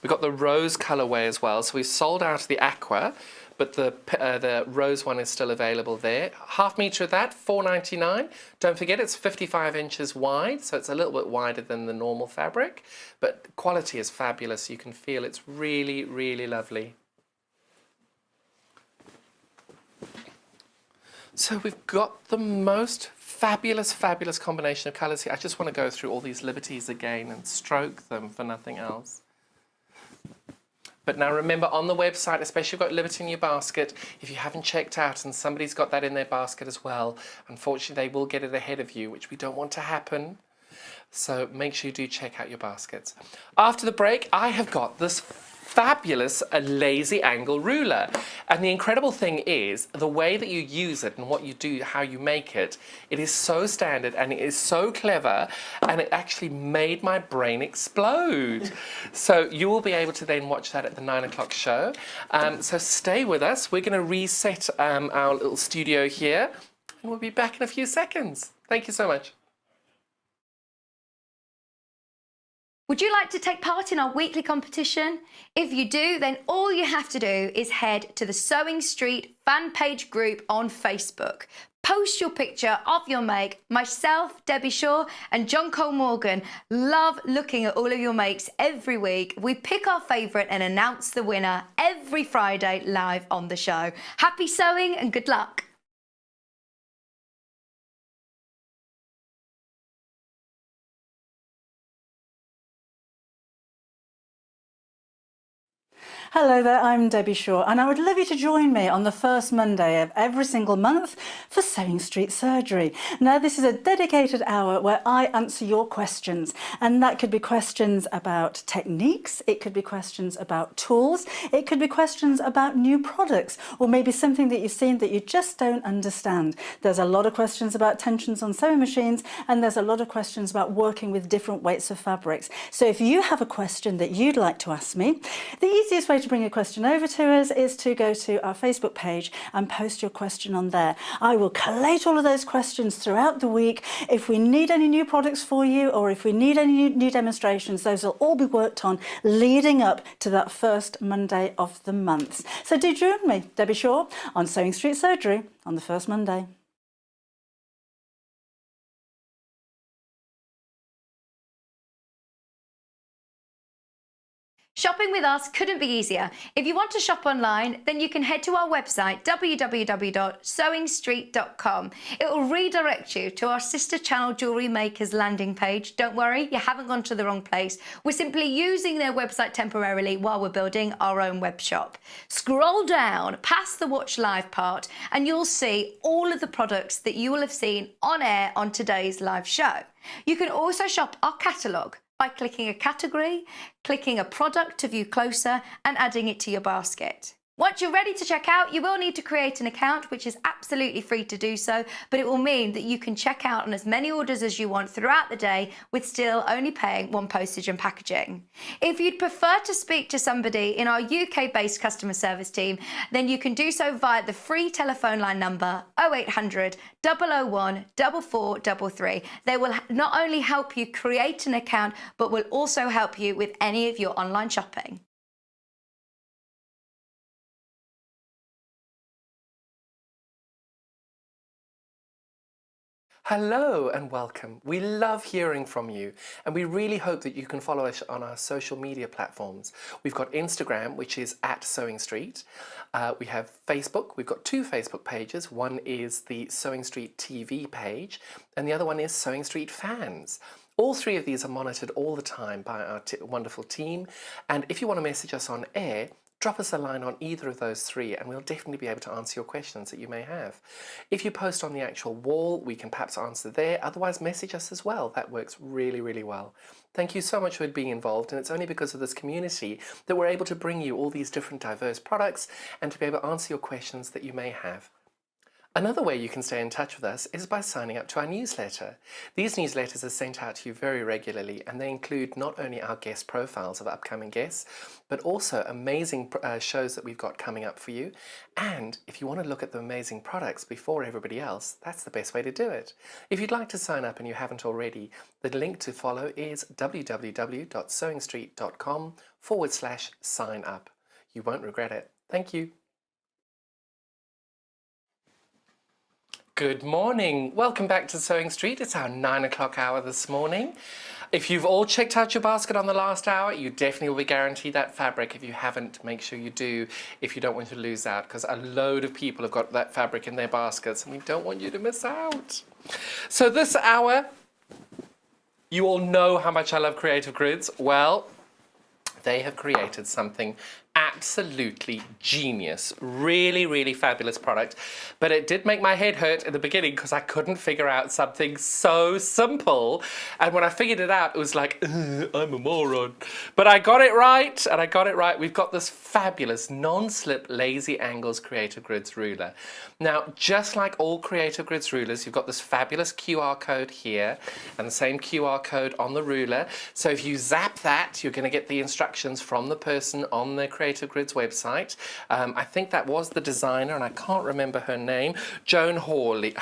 We've got the rose colourway as well. So we've sold out the aqua, but the rose one is still available there. 1/2 metre of that, $4.99. Don't forget, it's 55 inches wide, so it's a little bit wider than the normal fabric, but quality is fabulous. You can feel it's really, really lovely. So we've got the most fabulous, fabulous combination of colours here. I just want to go through all these liberties again and stroke them for nothing else. But now remember, on the website, especially if you've got Liberty in your basket, if you haven't checked out and somebody's got that in their basket as well, unfortunately they will get it ahead of you, which we don't want to happen. So make sure you do check out your baskets. After the break, I have got this fabulous lazy angle ruler, and the incredible thing is the way that you use it and what you do, how you make it, it is so standard and it is so clever, and it actually made my brain explode. So you will be able to then watch that at the 9 o'clock show. So stay with us. We're going to reset our little studio here, and we'll be back in a few seconds. Thank you so much.
Would you like to take part in our weekly competition? If you do, then all you have to do is head to the Sewing Street fan page group on Facebook. Post your picture of your make. Myself, Debbie Shaw and John Cole Morgan love looking at all of your makes every week. We pick our favourite and announce the winner every Friday live on the show. Happy sewing and good luck.
Hello there, I'm Debbie Shaw, and I would love you to join me on the first Monday of every single month for Sewing Street Surgery. Now, this is a dedicated hour where I answer your questions, and that could be questions about techniques, it could be questions about tools, it could be questions about new products, or maybe something that you've seen that you just don't understand. There's a lot of questions about tensions on sewing machines, and there's a lot of questions about working with different weights of fabrics. So if you have a question that you'd like to ask me, the easiest way to bring a question over to us is to go to our Facebook page and post your question on there. I will collate all of those questions throughout the week. If we need any new products for you, or if we need any new demonstrations, those will all be worked on leading up to that first Monday of the month. So do join me, Debbie Shaw, on Sewing Street Surgery on the first Monday.
Shopping with us couldn't be easier. If you want to shop online, then you can head to our website, www.sewingstreet.com. It will redirect you to our sister channel Jewellery Makers landing page. Don't worry, you haven't gone to the wrong place. We're simply using their website temporarily while we're building our own web shop. Scroll down past the Watch Live part and you'll see all of the products that you will have seen on air on today's live show. You can also shop our catalogue by clicking a category, clicking a product to view closer, and adding it to your basket. Once you're ready to check out, you will need to create an account, which is absolutely free to do so, but it will mean that you can check out on as many orders as you want throughout the day with still only paying one postage and packaging. If you'd prefer to speak to somebody in our UK-based customer service team, then you can do so via the free telephone line number 0800 001 4433. They will not only help you create an account, but will also help you with any of your online shopping.
Hello and welcome. We love hearing from you, and we really hope that you can follow us on our social media platforms. We've got Instagram, which is @Sewing Street. We have Facebook. We've got two Facebook pages. One is the Sewing Street TV page, and the other one is Sewing Street Fans. All three of these are monitored all the time by our wonderful team, and if you want to message us on air, drop us a line on either of those three and we'll definitely be able to answer your questions that you may have. If you post on the actual wall, we can perhaps answer there. Otherwise, message us as well. That works really, really well. Thank you so much for being involved, and it's only because of this community that we're able to bring you all these different diverse products and to be able to answer your questions that you may have. Another way you can stay in touch with us is by signing up to our newsletter. These newsletters are sent out to you very regularly, and they include not only our guest profiles of upcoming guests, but also amazing shows that we've got coming up for you. And if you want to look at the amazing products before everybody else, that's the best way to do it. If you'd like to sign up and you haven't already, the link to follow is www.sewingstreet.com/sign up. You won't regret it. Thank you. Good morning. Welcome back to Sewing Street. It's our 9 o'clock hour this morning. If you've all checked out your basket on the last hour, you definitely will be guaranteed that fabric. If you haven't, make sure you do if you don't want to lose out, because a load of people have got that fabric in their baskets and we don't want you to miss out. So this hour, you all know how much I love Creative Grids. Well, they have created something absolutely genius. Really, really fabulous product. But it did make my head hurt in the beginning because I couldn't figure out something so simple. And when I figured it out, it was like, I'm a moron. But I got it right, and I got it right. We've got this fabulous non-slip Lazy Angles Creative Grids ruler. Now, just like all Creative Grids rulers, you've got this fabulous QR code here and the same QR code on the ruler. So if you zap that, you're going to get the instructions from the person on the Creative Grids website. I think that was the designer, and I can't remember her name, Joan Hawley,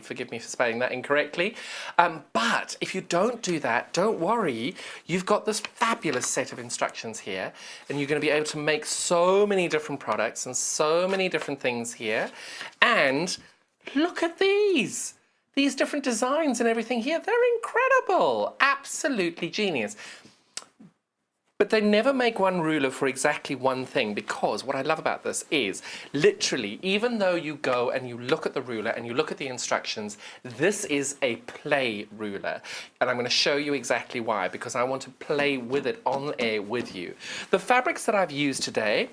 forgive me for spelling that incorrectly. But if you don't do that, don't worry, you've got this fabulous set of instructions here, and you're going to be able to make so many different products and so many different things here. And look at these different designs and everything here. They're incredible, absolutely genius. But they never make one ruler for exactly one thing, because what I love about this is literally, even though you go and you look at the ruler and you look at the instructions, this is a play ruler. And I'm going to show you exactly why, because I want to play with it on air with you. The fabrics that I've used today,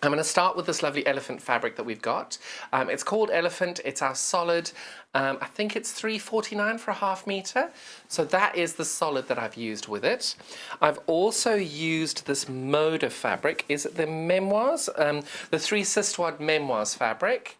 I'm going to start with this lovely elephant fabric that we've got. It's called Elephant. It's our solid. I think it's $3.49 for a half meter. So that is the solid that I've used with it. I've also used this mode of fabric. Is it the Memoirs? The 3 Sistwad Memoirs fabric.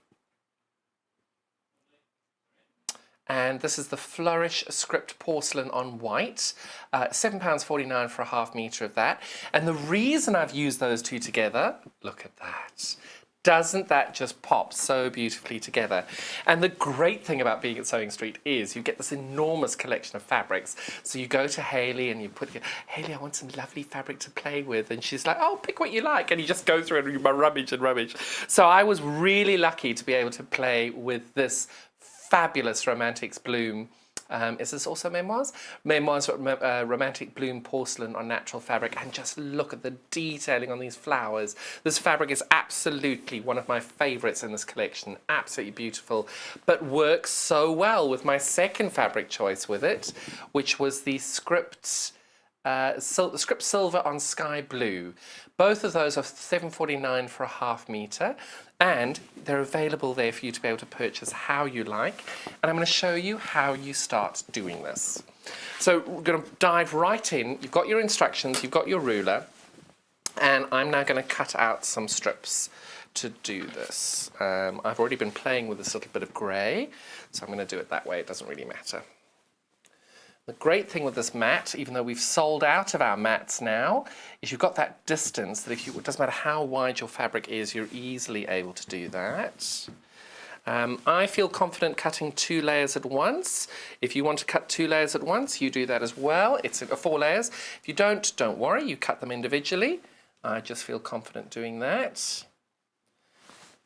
And this is the Flourish Script Porcelain on white, £7.49 for a half metre of that. And the reason I've used those two together, look at that. Doesn't that just pop so beautifully together? And the great thing about being at Sewing Street is you get this enormous collection of fabrics. So you go to Hayley and you put, Hayley, I want some lovely fabric to play with. And she's like, oh, pick what you like. And you just go through it and rubbish and rubbish. So I was really lucky to be able to play with this fabulous Romantics Bloom. Is this also Memoirs? Memoirs Romantic Bloom porcelain on natural fabric, and just look at the detailing on these flowers. This fabric is absolutely one of my favourites in this collection. Absolutely beautiful, but works so well with my second fabric choice with it, which was the Script Silver on Sky Blue. Both of those are $7.49 for a half metre, and they're available there for you to be able to purchase how you like. And I'm going to show you how you start doing this. So we're going to dive right in. You've got your instructions, you've got your ruler, and I'm now going to cut out some strips to do this. I've already been playing with this little bit of grey, so I'm going to do it that way. It doesn't really matter. The great thing with this mat, even though we've sold out of our mats now, is you've got that distance that it doesn't matter how wide your fabric is, you're easily able to do that. I feel confident cutting 2 layers at once. If you want to cut 2 layers at once, you do that as well. It's 4 layers. If you don't worry, you cut them individually. I just feel confident doing that.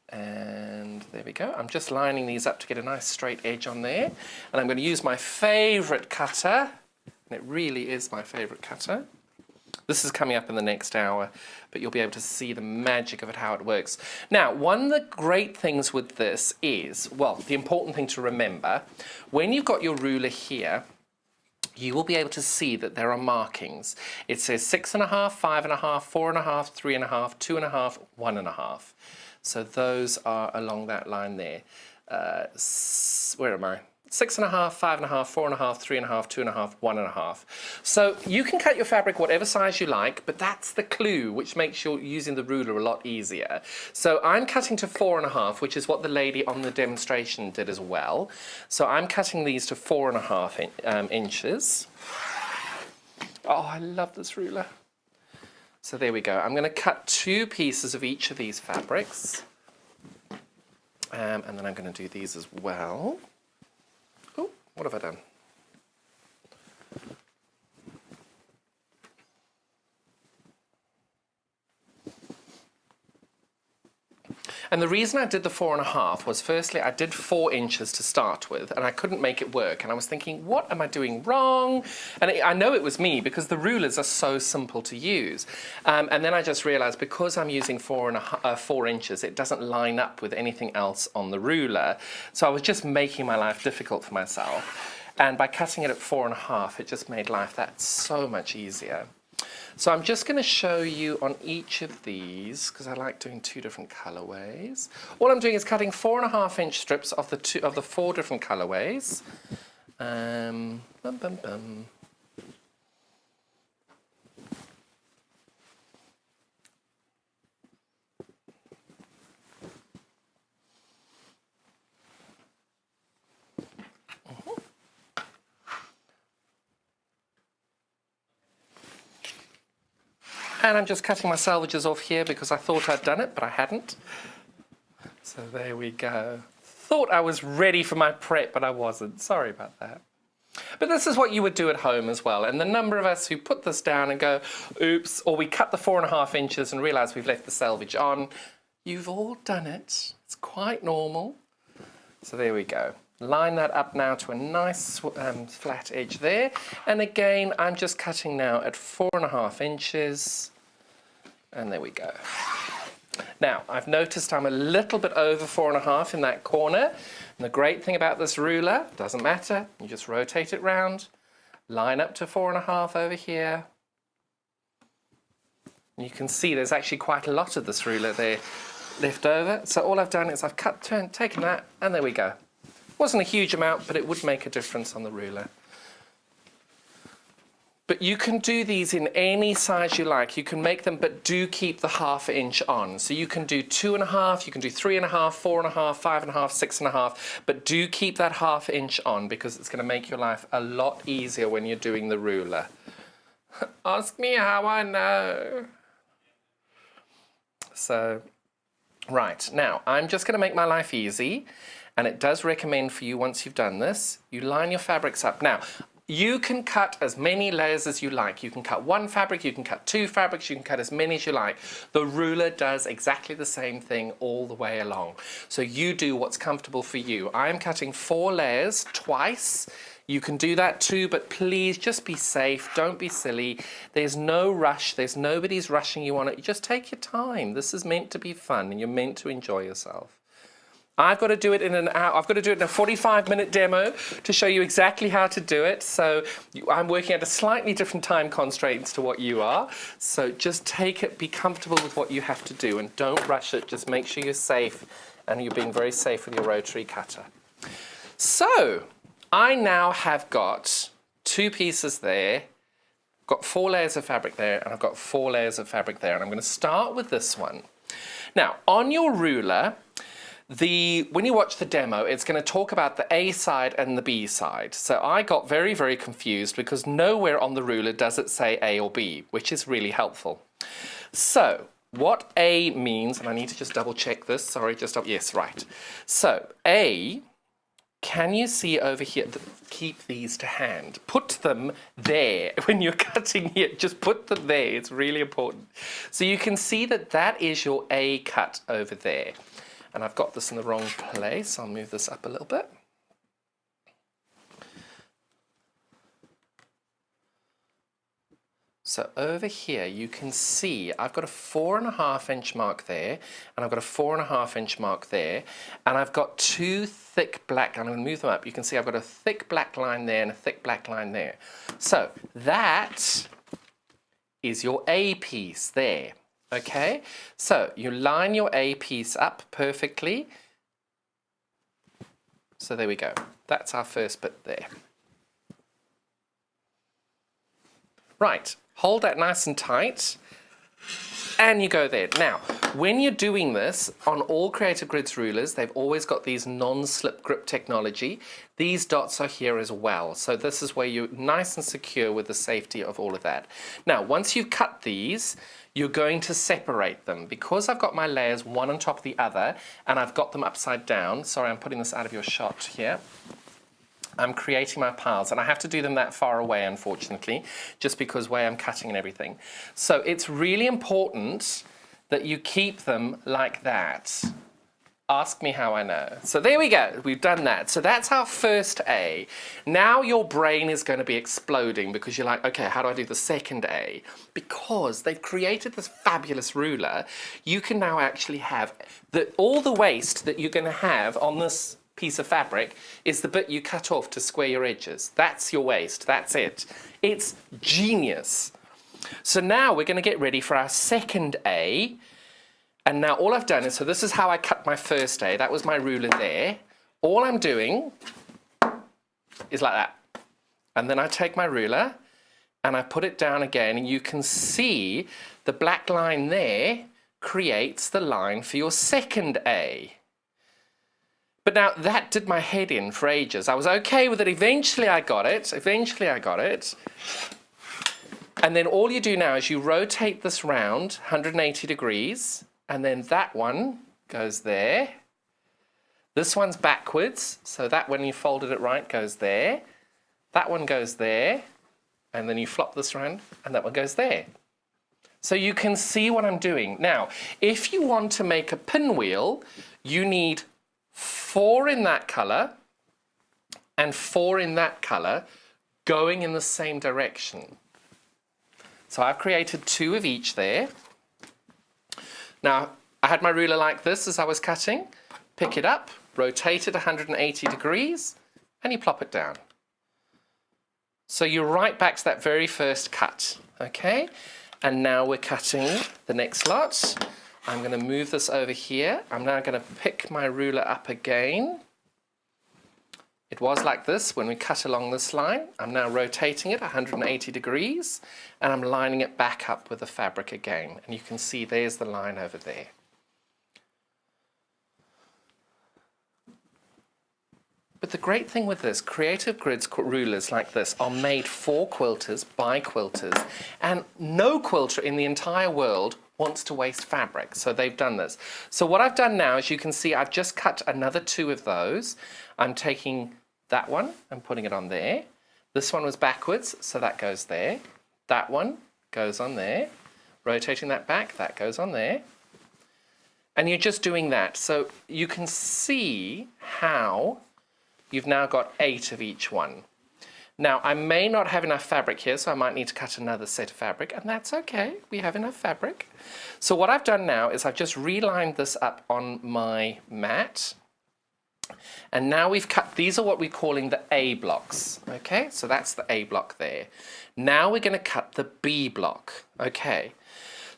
And there we go. I'm just lining these up to get a nice straight edge on there. And I'm going to use my favourite cutter. And it really is my favourite cutter. This is coming up in the next hour, but you'll be able to see the magic of it, how it works. Now, one of the great things with this is, well, the important thing to remember, when you've got your ruler here, you will be able to see that there are markings. It says 6.5, 5.5, 4.5, 3.5, 2.5, 1.5. So those are along that line there. Where am I? 6.5, 5.5, 4.5, 3.5, 2.5, 1.5. So you can cut your fabric whatever size you like, but that's the clue, which makes your using the ruler a lot easier. So I'm cutting to 4.5, which is what the lady on the demonstration did as well. So I'm cutting these to 4.5 inches. Oh, I love this ruler. So there we go. I'm going to cut 2 pieces of each of these fabrics. And then I'm going to do these as well. Oh, what have I done? And the reason I did the 4.5 was, firstly, I did 4 inches to start with, and I couldn't make it work. And I was thinking, what am I doing wrong? And I know it was me, because the rulers are so simple to use. And then I just realized, because I'm using 4 inches, it doesn't line up with anything else on the ruler. So I was just making my life difficult for myself. And by cutting it at 4.5, it just made life that so much easier. So I'm just going to show you on each of these, because I like doing 2 different colorways. All I'm doing is cutting 4.5-inch strips of the 4 different colorways. Bum, bum, bum. And I'm just cutting my salvages off here because I thought I'd done it, but I hadn't. So there we go. Thought I was ready for my prep, but I wasn't. Sorry about that. But this is what you would do at home as well. And the number of us who put this down and go, oops, or we cut the 4.5 inches and realise we've left the selvage on, you've all done it. It's quite normal. So there we go. Line that up now to a nice flat edge there. And again, I'm just cutting now at 4.5 inches. And there we go. Now, I've noticed I'm a little bit over 4.5 in that corner. And the great thing about this ruler, doesn't matter, you just rotate it round, line up to 4.5 over here. You can see there's actually quite a lot of this ruler there left over. So all I've done is I've taken that, and there we go. Wasn't a huge amount, but it would make a difference on the ruler. But you can do these in any size you like. You can make them, but do keep the 1/2 inch on. So you can do 2.5, you can do 3.5, 4.5, 5.5, 6.5, but do keep that 1/2 inch on because it's going to make your life a lot easier when you're doing the ruler. Ask me how I know. So, right, now I'm just going to make my life easy. And it does recommend for you, once you've done this, you line your fabrics up. Now, you can cut as many layers as you like. You can cut 1 fabric, you can cut 2 fabrics, you can cut as many as you like. The ruler does exactly the same thing all the way along. So you do what's comfortable for you. I'm cutting 4 layers twice. You can do that too, but please just be safe. Don't be silly. There's no rush. There's nobody's rushing you on it. You just take your time. This is meant to be fun and you're meant to enjoy yourself. I've got to do it in an hour. I've got to do it in a 45-minute demo to show you exactly how to do it. So I'm working at a slightly different time constraints to what you are. So just take it, be comfortable with what you have to do, and don't rush it. Just make sure you're safe, and you're being very safe with your rotary cutter. So I now have got 2 pieces there, got 4 layers of fabric there, and I've got 4 layers of fabric there. And I'm going to start with this one. Now, on your ruler, when you watch the demo, it's going to talk about the A side and the B side. So I got very, very confused because nowhere on the ruler does it say A or B, which is really helpful. So what A means, and I need to just double check this, sorry, yes, right. So A, can you see over here, keep these to hand, put them there when you're cutting here, just put them there, it's really important. So you can see that that is your A cut over there. And I've got this in the wrong place. I'll move this up a little bit. So over here, you can see I've got a 4.5 inch mark there, and I've got a 4.5 inch mark there, and I've got 2 thick black, I'm going to move them up. You can see I've got a thick black line there and a thick black line there. So that is your A piece there. Okay, so you line your A piece up perfectly. So there we go. That's our first bit there. Right, hold that nice and tight. And you go there. Now, when you're doing this, on all Creative Grids rulers, they've always got these non-slip grip technology. These dots are here as well. So this is where you're nice and secure with the safety of all of that. Now, once you've cut these, you're going to separate them. Because I've got my layers one on top of the other, and I've got them upside down. Sorry, I'm putting this out of your shot here. I'm creating my piles, and I have to do them that far away, unfortunately, just because way I'm cutting and everything. So it's really important that you keep them like that. Ask me how I know. So there we go, we've done that. So that's our first A. Now your brain is going to be exploding because you're like, okay, how do I do the second A? Because they've created this fabulous ruler, you can now actually have all the waste that you're going to have on this piece of fabric is the bit you cut off to square your edges. That's your waste, that's it. It's genius. So now we're going to get ready for our second A. And now all I've done is, so this is how I cut my first A. That was my ruler there. All I'm doing is like that. And then I take my ruler and I put it down again, and you can see the black line there creates the line for your second A. But now that did my head in for ages. I was okay with it. Eventually I got it. And then all you do now is you rotate this round 180 degrees, and then that one goes there. This one's backwards, so that when you folded it right goes there. That one goes there, and then you flop this around, and that one goes there. So you can see what I'm doing. Now, if you want to make a pinwheel, you need 4 in that color, and 4 in that colour going in the same direction. So I've created 2 of each there. Now, I had my ruler like this as I was cutting. Pick it up, rotate it 180 degrees, and you plop it down. So you're right back to that very first cut, okay? And now we're cutting the next lot. I'm going to move this over here. I'm now going to pick my ruler up again. It was like this when we cut along this line. I'm now rotating it 180 degrees, and I'm lining it back up with the fabric again. And you can see there's the line over there. But the great thing with this, Creative Grids rulers like this are made for quilters, by quilters, and no quilter in the entire world wants to waste fabric, so they've done this. So what I've done now, as you can see, I've just cut another 2 of those. I'm taking that one and putting it on there. This one was backwards, so that goes there. That one goes on there. Rotating that back, that goes on there. And you're just doing that. So you can see how you've now got 8 of each one. Now, I may not have enough fabric here, so I might need to cut another set of fabric, and that's okay. We have enough fabric. So what I've done now is I've just relined this up on my mat. And now we've cut, these are what we're calling the A blocks, okay? So that's the A block there. Now we're going to cut the B block, okay?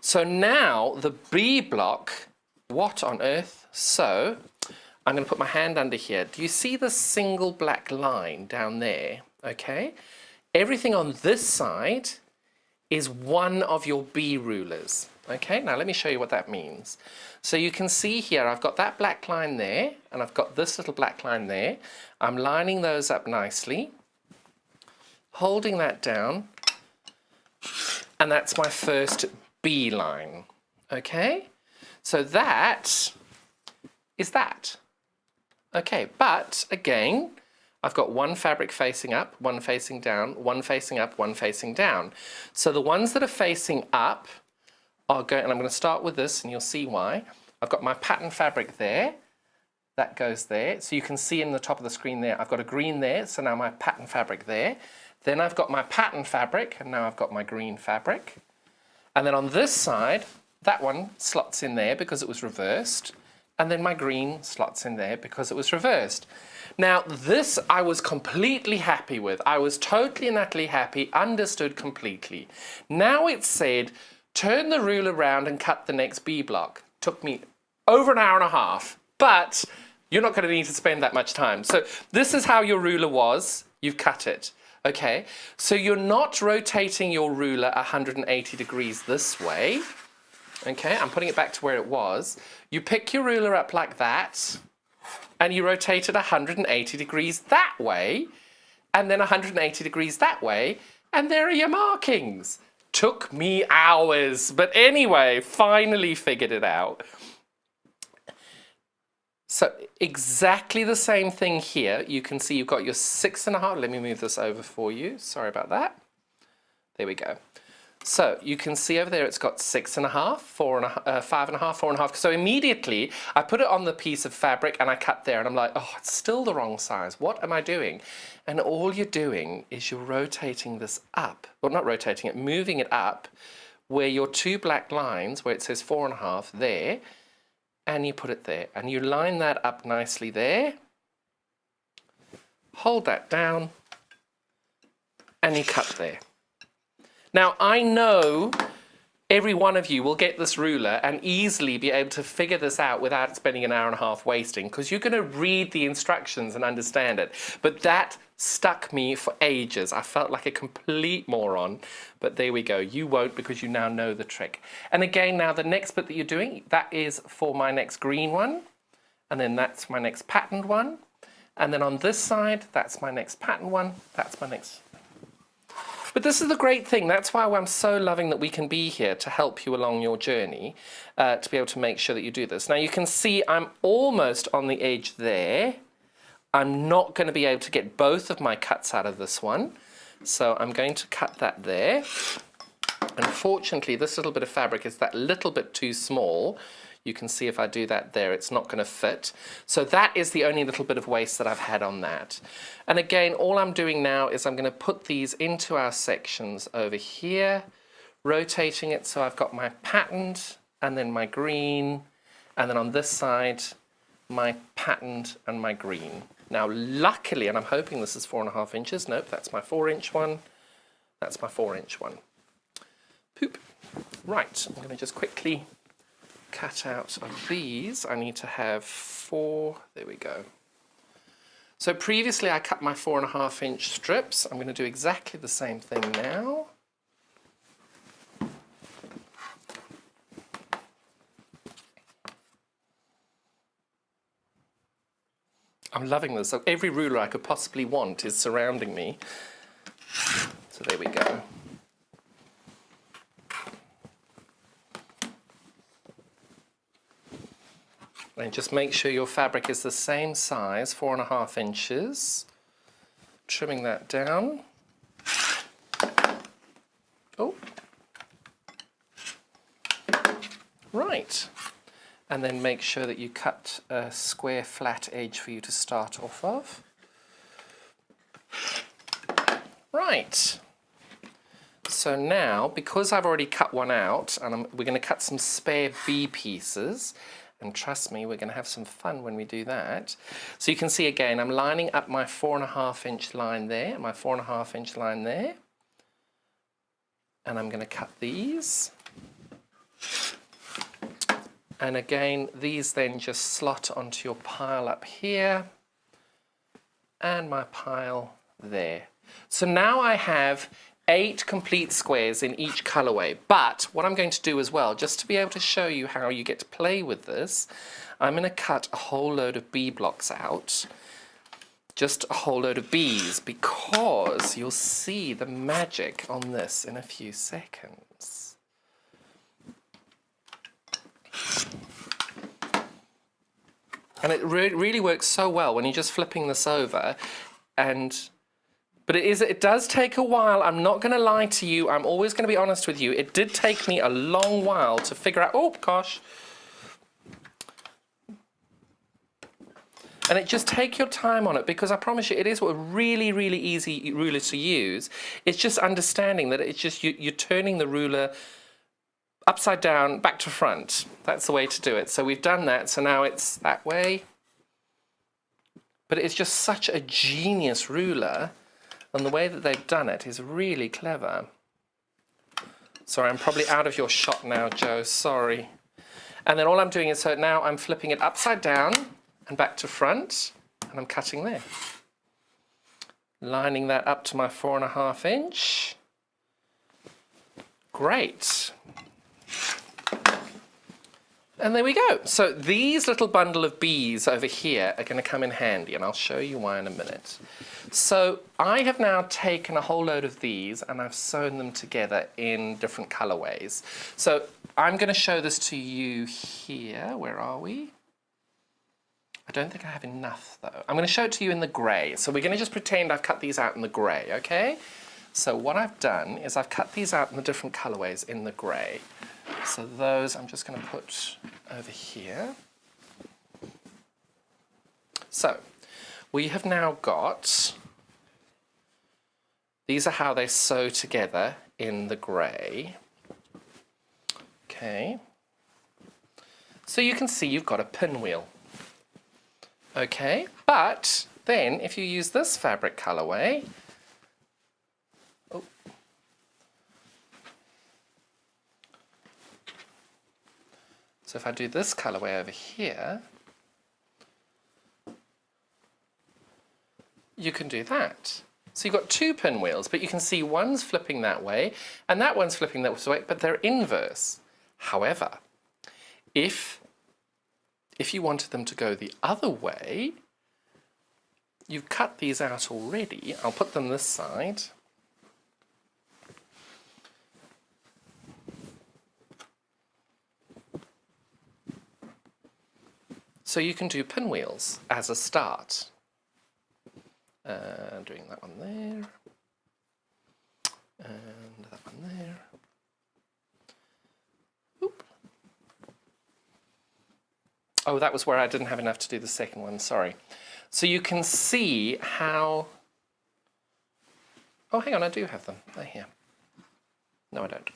So now the B block, what on earth? So I'm going to put my hand under here. Do you see the single black line down there? Okay, everything on this side is one of your B rulers. Okay, now let me show you what that means. So you can see here, I've got that black line there, and I've got this little black line there. I'm lining those up nicely, holding that down, and that's my first B line. Okay, so that is that. Okay, but again, I've got one fabric facing up, one facing down, one facing up, one facing down. So the ones that are facing up are going, and I'm going to start with this and you'll see why. I've got my pattern fabric there, that goes there. So you can see in the top of the screen there, I've got a green there, so now my pattern fabric there. Then I've got my pattern fabric, and now I've got my green fabric. And then on this side, that one slots in there because it was reversed. And then my green slots in there because it was reversed. Now this I was completely happy with. I was totally and utterly happy, understood completely. Now it said, turn the ruler around and cut the next B block. Took me over an hour and a half, but you're not going to need to spend that much time. So this is how your ruler was. You've cut it. Okay, so you're not rotating your ruler 180 degrees this way. Okay, I'm putting it back to where it was. You pick your ruler up like that, and you rotate it 180 degrees that way, and then 180 degrees that way, and there are your markings. Took me hours, but anyway, finally figured it out. So exactly the same thing here. You can see you've got your 6.5. Let me move this over for you. Sorry about that. There we go. So you can see over there it's got 6.5, 4.5, 5.5, 4.5. So immediately I put it on the piece of fabric and I cut there and I'm like, oh, it's still the wrong size. What am I doing? And all you're doing is you're rotating this up. Well, not rotating it, moving it up where your 2 black lines, where it says 4.5 there, and you put it there. And you line that up nicely there. Hold that down and you cut there. Now, I know every one of you will get this ruler and easily be able to figure this out without spending an hour and a half wasting, because you're going to read the instructions and understand it. But that stuck me for ages. I felt like a complete moron, but there we go. You won't, because you now know the trick. And again, now the next bit that you're doing, that is for my next green one, and then that's my next patterned one. And then on this side, that's my next patterned one, that's my next. But this is the great thing. That's why I'm so loving that we can be here to help you along your journey, to be able to make sure that you do this. Now you can see I'm almost on the edge there. I'm not going to be able to get both of my cuts out of this one. So I'm going to cut that there. Unfortunately, this little bit of fabric is that little bit too small. You can see if I do that there, it's not going to fit. So that is the only little bit of waste that I've had on that. And again, all I'm doing now is I'm going to put these into our sections over here, rotating it so I've got my patterned and then my green, and then on this side, my patterned and my green. Now, luckily, and I'm hoping this is 4.5 inches. Nope, that's my 4-inch one. That's my 4-inch one. Poop. Right, I'm going to just quickly cut out of these. I need to have 4. There we go. So previously I cut my 4.5-inch strips. I'm going to do exactly the same thing now. I'm loving this. So every ruler I could possibly want is surrounding me. So there we go. And just make sure your fabric is the same size, 4.5 inches. Trimming that down. Oh. Right. And then make sure that you cut a square flat edge for you to start off of. Right. So now, because I've already cut one out, and we're going to cut some spare bee pieces, and trust me, we're going to have some fun when we do that. So you can see again, I'm lining up my 4.5-inch line there, my 4.5-inch line there, and I'm going to cut these. And again, these then just slot onto your pile up here, and my pile there. So now I have 8 complete squares in each colorway. But what I'm going to do as well, just to be able to show you how you get to play with this, I'm going to cut a whole load of bee blocks out. Just a whole load of bees, because you'll see the magic on this in a few seconds. And it really works so well when you're just flipping this over. But it does take a while. I'm not going to lie to you. I'm always going to be honest with you. It did take me a long while to figure out, oh gosh. And just take your time on it, because I promise you it is a really, really easy ruler to use. It's just understanding that it's just you're turning the ruler upside down, back to front. That's the way to do it. So we've done that, so now it's that way. But it's just such a genius ruler, and the way that they've done it is really clever. Sorry, I'm probably out of your shot now, Joe, sorry. And then all I'm doing is, so now I'm flipping it upside down and back to front, and I'm cutting there. Lining that up to my 4.5 inch. Great. And there we go. So these little bundle of bees over here are going to come in handy, and I'll show you why in a minute. So I have now taken a whole load of these and I've sewn them together in different colorways. So I'm going to show this to you here. Where are we? I don't think I have enough though. I'm going to show it to you in the grey. So we're going to just pretend I've cut these out in the grey, okay? So what I've done is I've cut these out in the different colorways in the grey. So those I'm just going to put over here. So we have now got, these are how they sew together in the grey. Okay. So you can see you've got a pinwheel. Okay, but then if you use this fabric colorway, so if I do this colorway over here, you can do that. So you've got 2 pinwheels, but you can see one's flipping that way and that one's flipping that way, but they're inverse. However, if you wanted them to go the other way, you've cut these out already. I'll put them this side. So you can do pinwheels as a start. Doing that one there. And that one there. Oop. Oh, that was where I didn't have enough to do the second one, sorry. So you can see how... Oh, hang on, I do have them. They're here. No, I don't.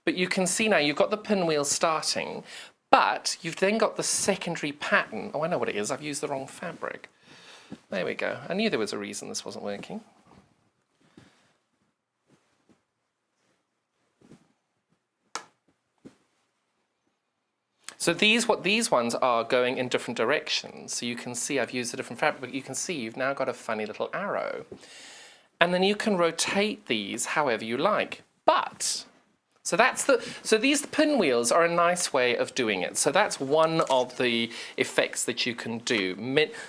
But you can see now you've got the pinwheel starting, but you've then got the secondary pattern. Oh, I know what it is. I've used the wrong fabric. There we go. I knew there was a reason this wasn't working. So what these ones are going in different directions. So you can see I've used a different fabric, but you can see you've now got a funny little arrow. And then you can rotate these however you like. But, so these pinwheels are a nice way of doing it. So that's one of the effects that you can do.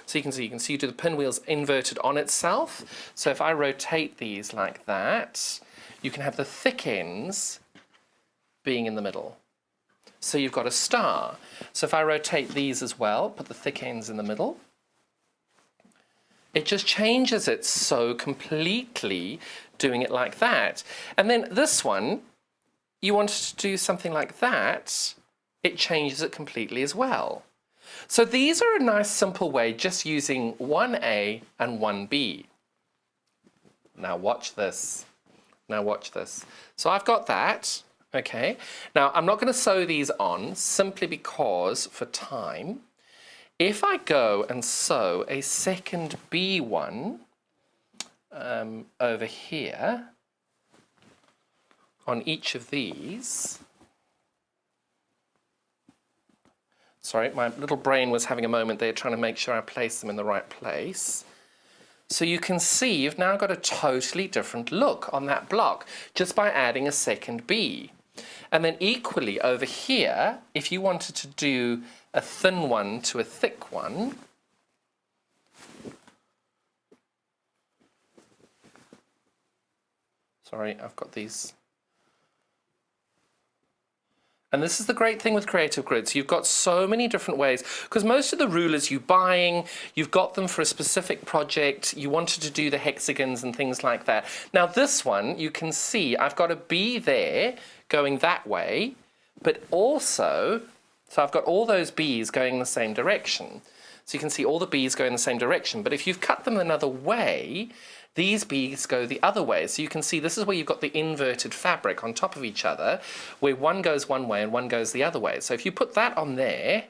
So you can see you do the pinwheels inverted on itself. So if I rotate these like that, you can have the thick ends being in the middle. So you've got a star. So if I rotate these as well, put the thick ends in the middle, it just changes it so completely doing it like that. And then this one, you want to do something like that, it changes it completely as well. So these are a nice simple way just using 1A and 1B. Now watch this. Now watch this. So I've got that. Okay, now I'm not going to sew these on simply because for time. If I go and sew a second B one over here on each of these, sorry, my little brain was having a moment there trying to make sure I place them in the right place. So you can see you've now got a totally different look on that block just by adding a second B. And then equally over here, if you wanted to do a thin one to a thick one, sorry, I've got these. And this is the great thing with creative grids. You've got so many different ways, because most of the rulers you're buying, you've got them for a specific project. You wanted to do the hexagons and things like that. Now this one, you can see I've got a B there going that way, but also, so I've got all those B's going in the same direction. So you can see all the B's go in the same direction. But if you've cut them another way, these B's go the other way. So you can see this is where you've got the inverted fabric on top of each other, where one goes one way and one goes the other way. So if you put that on there,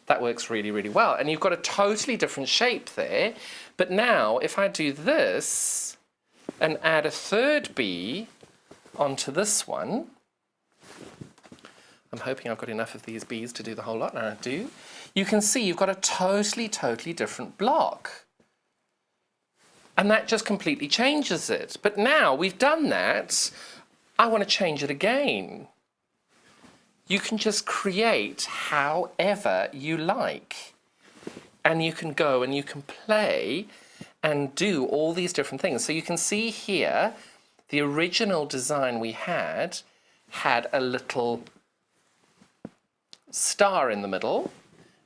that works really, really well. And you've got a totally different shape there. But now if I do this and add a third B onto this one, I'm hoping I've got enough of these B's to do the whole lot, and I do. You can see you've got a totally, totally different block. And that just completely changes it. But now we've done that, I want to change it again. You can just create however you like. And you can go and you can play and do all these different things. So you can see here, the original design we had a little star in the middle.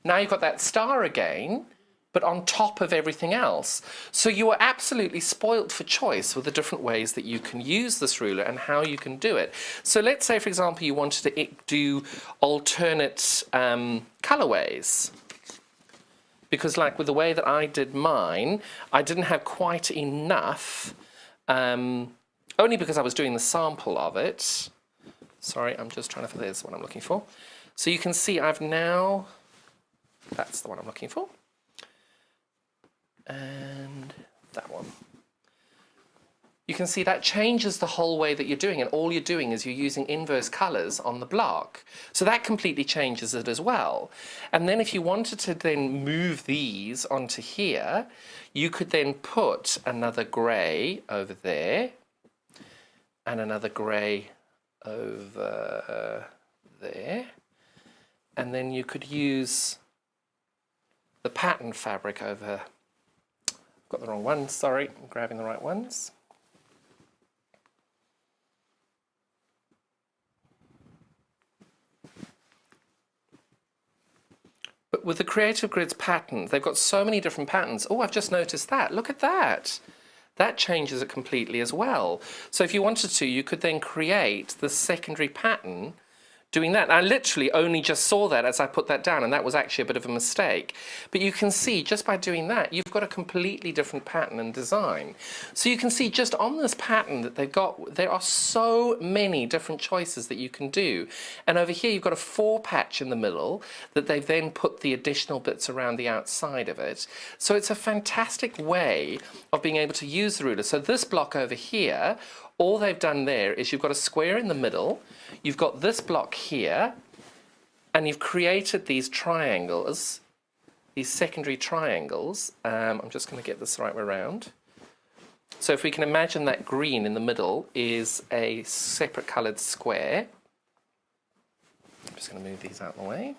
Now you've got that star again, but on top of everything else. So you are absolutely spoilt for choice with the different ways that you can use this ruler and how you can do it. So let's say, for example, you wanted to do alternate colorways. Because like with the way that I did mine, I didn't have quite enough, only because I was doing the sample of it. Sorry, I'm just trying to, there's what I'm looking for. So you can see I've now, that's the one I'm looking for. And that one. You can see that changes the whole way that you're doing it. All you're doing is you're using inverse colours on the block. So that completely changes it as well. And then if you wanted to then move these onto here, you could then put another grey over there and another grey over there. And then you could use the pattern fabric over. I've got the wrong ones, sorry, I'm grabbing the right ones. But with the Creative Grids patterns, they've got so many different patterns. Oh, I've just noticed that. Look at that. That changes it completely as well. So if you wanted to, you could then create the secondary pattern doing that. I literally only just saw that as I put that down, and that was actually a bit of a mistake. But you can see just by doing that, you've got a completely different pattern and design. So you can see just on this pattern that they've got, there are so many different choices that you can do. And over here, you've got a 4 patch in the middle that they've then put the additional bits around the outside of it. So it's a fantastic way of being able to use the ruler. So this block over here, all they've done there is you've got a square in the middle, you've got this block here, and you've created these triangles, these secondary triangles. I'm just going to get this the right way around. So if we can imagine that green in the middle is a separate coloured square. I'm just going to move these out of the way.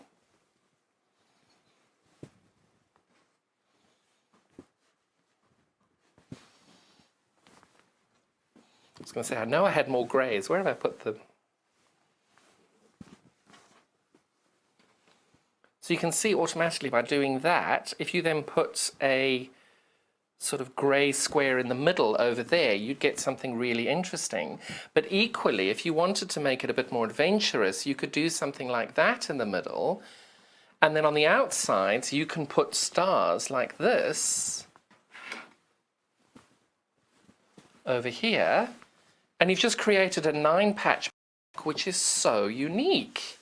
I was going to say, I know I had more greys. Where have I put them? So you can see automatically by doing that, if you then put a sort of grey square in the middle over there, you'd get something really interesting. But equally, if you wanted to make it a bit more adventurous, you could do something like that in the middle. And then on the outsides, you can put stars like this over here. And you've just created a 9-patch, which is so unique.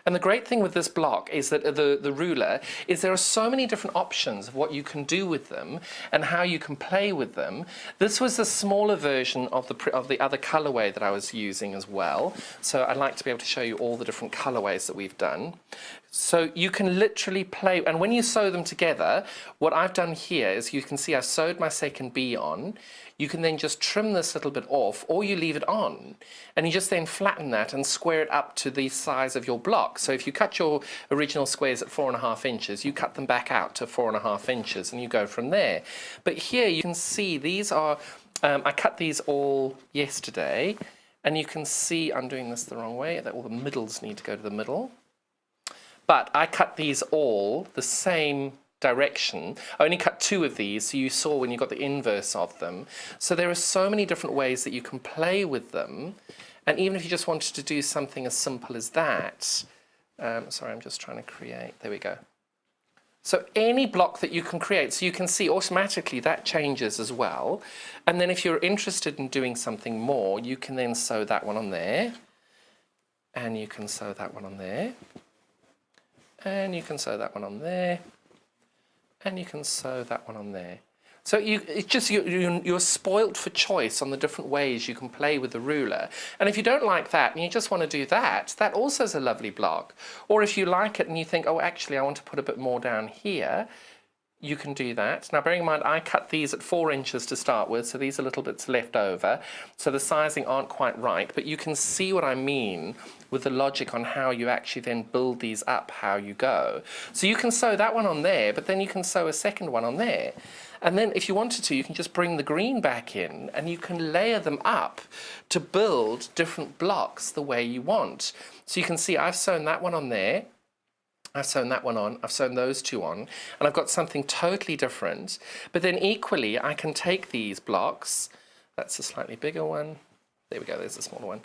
And the great thing with this block is that the ruler is there are so many different options of what you can do with them and how you can play with them. This was the smaller version of the other colorway that I was using as well. So I'd like to be able to show you all the different colorways that we've done. So you can literally play, and when you sew them together, what I've done here is you can see I've sewed my second bee on. You can then just trim this little bit off, or you leave it on, and you just then flatten that and square it up to the size of your block. So if you cut your original squares at 4.5 inches, you cut them back out to 4.5 inches, and you go from there. But here you can see these are, I cut these all yesterday, and you can see I'm doing this the wrong way, that all the middles need to go to the middle. But I cut these all the same direction. I only cut 2 of these, so you saw when you got the inverse of them. So there are so many different ways that you can play with them. And even if you just wanted to do something as simple as that, sorry, I'm just trying to create, there we go. So any block that you can create, so you can see automatically that changes as well. And then if you're interested in doing something more, you can then sew that one on there. And you can sew that one on there. And you can sew that one on there, and you can sew that one on there. So you're spoilt for choice on the different ways you can play with the ruler. And if you don't like that and you just want to do that, that also is a lovely block. Or if you like it and you think, oh, actually, I want to put a bit more down here, you can do that. Now, bearing in mind, I cut these at 4 inches to start with, so these are little bits left over. So the sizing aren't quite right, but you can see what I mean with the logic on how you actually then build these up, how you go. So you can sew that one on there, but then you can sew a second one on there. And then if you wanted to, you can just bring the green back in and you can layer them up to build different blocks the way you want. So you can see I've sewn that one on there. I've sewn that one on, I've sewn those 2 on, and I've got something totally different. But then equally, I can take these blocks, that's a slightly bigger one, there we go, there's a smaller one,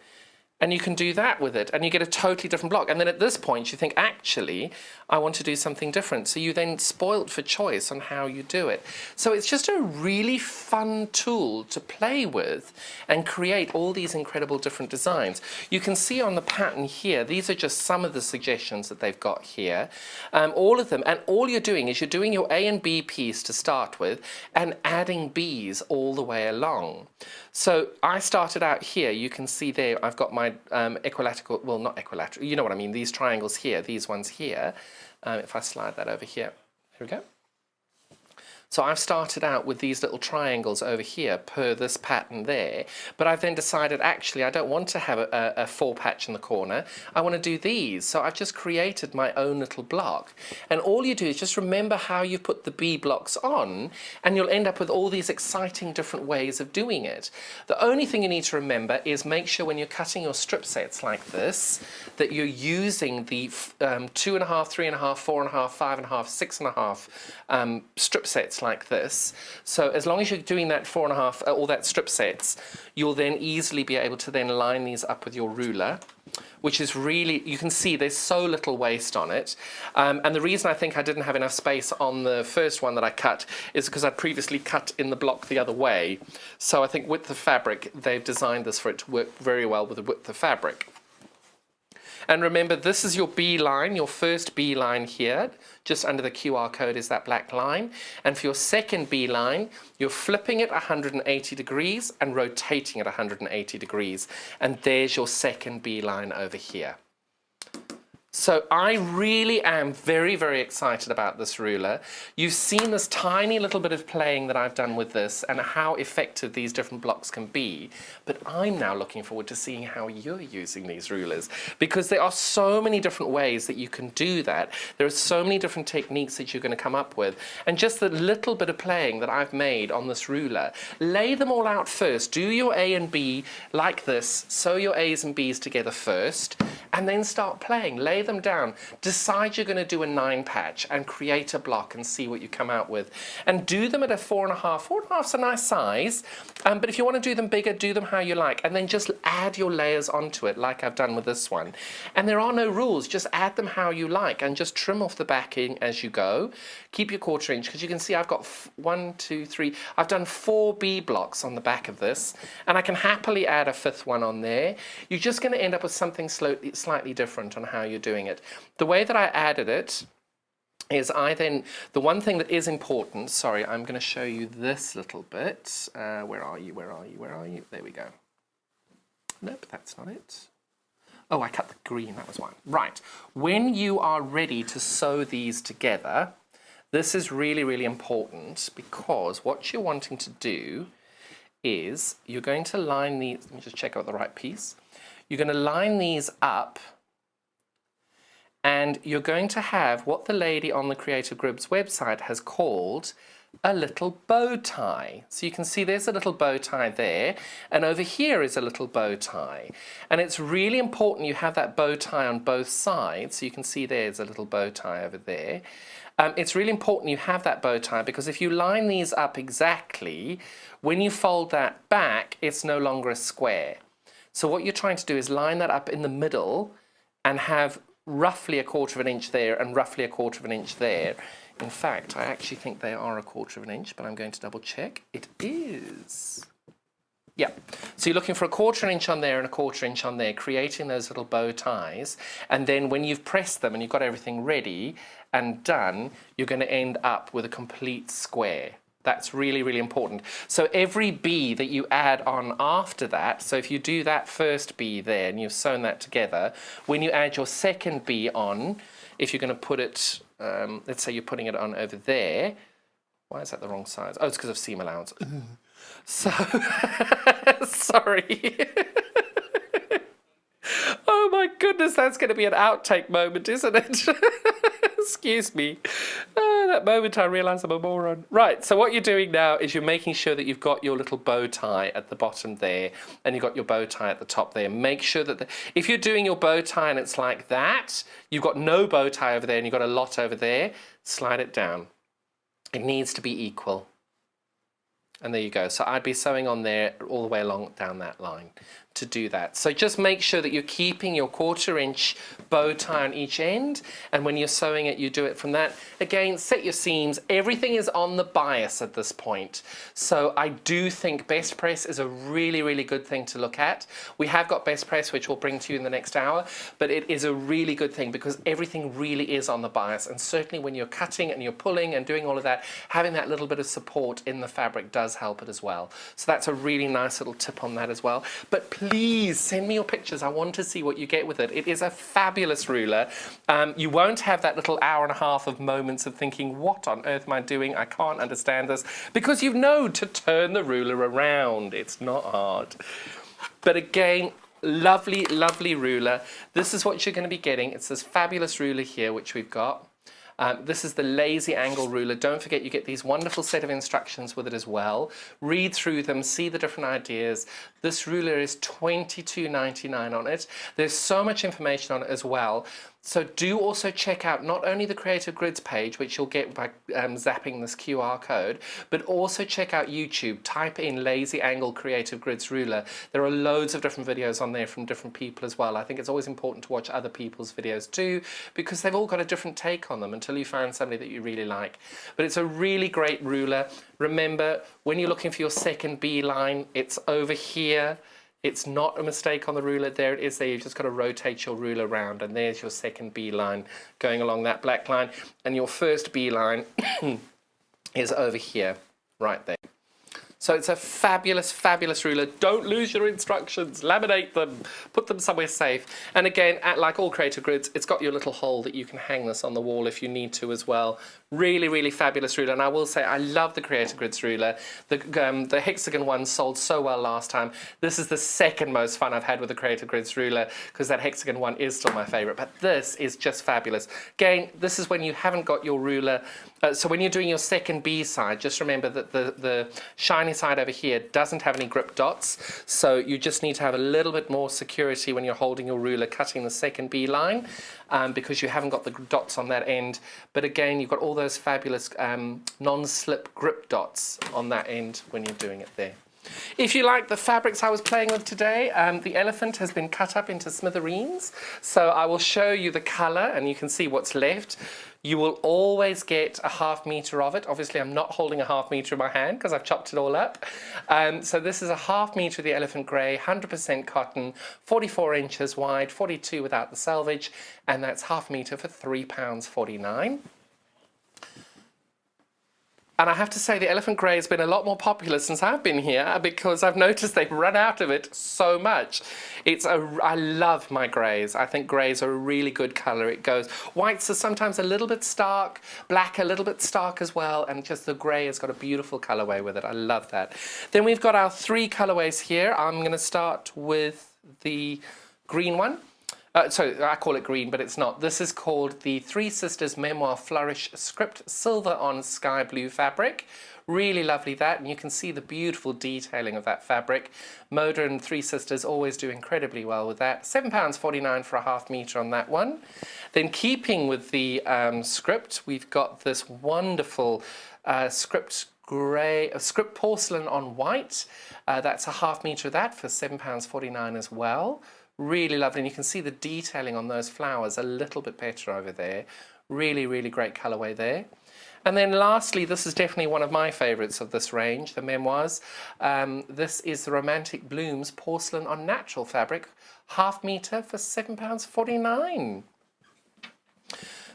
and you can do that with it, and you get a totally different block. And then at this point, you think, actually, I want to do something different. So you then spoilt for choice on how you do it. So it's just a really fun tool to play with and create all these incredible different designs. You can see on the pattern here, these are just some of the suggestions that they've got here. All of them, and all you're doing is you're doing your A and B piece to start with and adding Bs all the way along. So I started out here, you can see there, I've got my equilateral, well, not equilateral, you know what I mean, these triangles here, these ones here. If I slide that over here, here we go. So I've started out with these little triangles over here per this pattern there, but I've then decided actually I don't want to have a 4 patch in the corner, I want to do these. So I've just created my own little block. And all you do is just remember how you put the B blocks on and you'll end up with all these exciting different ways of doing it. The only thing you need to remember is make sure when you're cutting your strip sets like this that you're using the 2.5, 3.5, 4.5, 5.5, 6.5 strip sets blocks like this. So as long as you're doing that 4.5, all that strip sets, you'll then easily be able to then line these up with your ruler, which is really, you can see there's so little waste on it. And the reason I think I didn't have enough space on the first one that I cut is because I'd previously cut in the block the other way. So I think width of fabric, they've designed this for it to work very well with the width of fabric. And remember, this is your B line, your first B line here. Just under the QR code is that black line. And for your second B line, you're flipping it 180 degrees and rotating it 180 degrees. And there's your second B line over here. So I really am very, very excited about this ruler. You've seen this tiny little bit of playing that I've done with this and how effective these different blocks can be. But I'm now looking forward to seeing how you're using these rulers, because there are so many different ways that you can do that. There are so many different techniques that you're going to come up with. And just the little bit of playing that I've made on this ruler, lay them all out first. Do your A and B like this. Sew your A's and B's together first, and then start playing. Lay them down. Decide you're going to do a 9 patch and create a block and see what you come out with. And do them at a 4.5. 4.5's a nice size, but if you want to do them bigger, do them how you like. And then just add your layers onto it like I've done with this one. And there are no rules. Just add them how you like and just trim off the backing as you go. Keep your 1/4 inch, because you can see I've got 1, 2, 3. I've done 4 B blocks on the back of this, and I can happily add a 5th one on there. You're just going to end up with something slightly different on how you're doing it. The way that I added it is the one thing that is important, sorry, I'm going to show you this little bit. Where are you? There we go. Nope, that's not it. Oh, I cut the green, that was one. Right, when you are ready to sew these together, this is really, really important, because what you're wanting to do is you're going to line these, let me just check out the right piece. You're going to line these up, and you're going to have what the lady on the Creative Gribs website has called a little bow tie. So you can see there's a little bow tie there, and over here is a little bow tie. And it's really important you have that bow tie on both sides. So you can see there's a little bow tie over there. It's really important you have that bow tie, because if you line these up exactly, when you fold that back, it's no longer a square. So what you're trying to do is line that up in the middle and have roughly 1/4 inch there and roughly 1/4 inch there. In fact, I actually think they are 1/4 inch, but I'm going to double check. It is. Yeah, so you're looking for 1/4 inch on there and 1/4 inch on there, creating those little bow ties. And then when you've pressed them and you've got everything ready and done, you're going to end up with a complete square. That's really, really important. So every B that you add on after that, so if you do that first B there and you've sewn that together, when you add your second B on, if you're going to put it, let's say you're putting it on over there, why is that the wrong size? Oh, it's because of seam allowance. So, sorry. Oh my goodness, that's going to be an outtake moment, isn't it? Excuse me. That moment I realise I'm a moron. Right, so what you're doing now is you're making sure that you've got your little bow tie at the bottom there, and you've got your bow tie at the top there. Make sure that if you're doing your bow tie and it's like that, you've got no bow tie over there and you've got a lot over there, slide it down. It needs to be equal. And there you go. So I'd be sewing on there all the way along down that line to do that. So just make sure that you're keeping your 1/4 inch bow tie on each end, and when you're sewing it, you do it from that. Again, set your seams. Everything is on the bias at this point. So I do think best press is a really, really good thing to look at. We have got best press, which we'll bring to you in the next hour, but it is a really good thing because everything really is on the bias, and certainly when you're cutting and you're pulling and doing all of that, having that little bit of support in the fabric does help it as well. So that's a really nice little tip on that as well. But please send me your pictures. I want to see what you get with it. It is a fabulous ruler. You won't have that little hour and a half of moments of thinking, what on earth am I doing? I can't understand this, because you know to turn the ruler around. It's not hard. But again, lovely, lovely ruler. This is what you're going to be getting. It's this fabulous ruler here, which we've got. This is the lazy angle ruler. Don't forget you get these wonderful set of instructions with it as well. Read through them, see the different ideas. This ruler is $22.99 on it. There's so much information on it as well. So do also check out not only the Creative Grids page, which you'll get by zapping this QR code, but also check out YouTube. Type in Lazy Angle Creative Grids Ruler. There are loads of different videos on there from different people as well. I think it's always important to watch other people's videos too, because they've all got a different take on them until you find somebody that you really like. But it's a really great ruler. Remember, when you're looking for your second B line, it's over here. It's not a mistake on the ruler. There it is there. You've just got to rotate your ruler around, and there's your second B line going along that black line. And your first B line is over here, right there. So it's a fabulous, fabulous ruler. Don't lose your instructions. Laminate them. Put them somewhere safe. And again, like all Creative Grids, it's got your little hole that you can hang this on the wall if you need to as well. Really, really fabulous ruler. And I will say, I love the Creative Grids ruler. The hexagon one sold so well last time. This is the second most fun I've had with the Creative Grids ruler, because that hexagon one is still my favorite. But this is just fabulous. Again, this is when you haven't got your ruler. So when you're doing your second B side, just remember that the shiny side over here doesn't have any grip dots. So you just need to have a little bit more security when you're holding your ruler cutting the second B line, because you haven't got the dots on that end. But again, you've got all those fabulous non-slip grip dots on that end when you're doing it there. If you like the fabrics I was playing with today, the elephant has been cut up into smithereens. So I will show you the colour and you can see what's left. You will always get a ½ metre of it. Obviously, I'm not holding a ½ metre in my hand because I've chopped it all up. So this is a ½ metre of the elephant grey, 100% cotton, 44 inches wide, 42 without the selvage, and that's ½ metre for £3.49. And I have to say the elephant grey has been a lot more popular since I've been here, because I've noticed they've run out of it so much. I love my greys. I think greys are a really good colour. It goes, whites are sometimes a little bit stark, black a little bit stark as well, and just the grey has got a beautiful colourway with it. I love that. Then we've got our 3 colourways here. I'm going to start with the green one. So I call it green, but it's not. This is called the Three Sisters Memoir Flourish Script Silver on Sky Blue fabric. Really lovely that, and you can see the beautiful detailing of that fabric. Moda and Three Sisters always do incredibly well with that. £7.49 for a ½ metre on that one. Then keeping with the script, we've got this wonderful script porcelain on white. That's a ½ metre of that for £7.49 as well. Really lovely, and you can see the detailing on those flowers a little bit better over there. Really, really great colourway there. And then lastly, this is definitely one of my favourites of this range, the Memoirs. This is the Romantic Blooms Porcelain on Natural fabric, ½ metre for £7.49.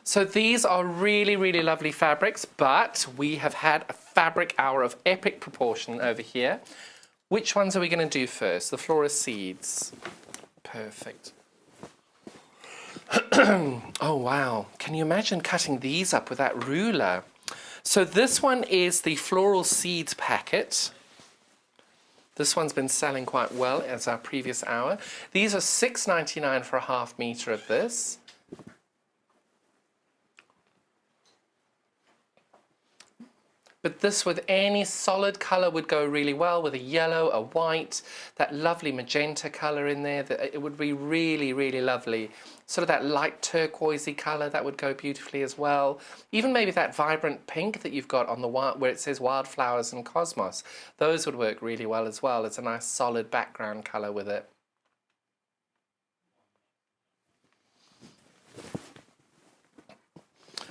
So these are really, really lovely fabrics, but we have had a fabric hour of epic proportion over here. Which ones are we going to do first? The Florist Seeds. Perfect. Oh wow, can you imagine cutting these up with that ruler? So this one is the Floral Seeds packet. This one's been selling quite well as our previous hour. These are £6.99 for a ½ metre of this. But this with any solid colour would go really well, with a yellow, a white, that lovely magenta colour in there. It would be really, really lovely. Sort of that light turquoisey colour, that would go beautifully as well. Even maybe that vibrant pink that you've got on the where it says Wildflowers and Cosmos. Those would work really well as well. It's a nice solid background colour with it.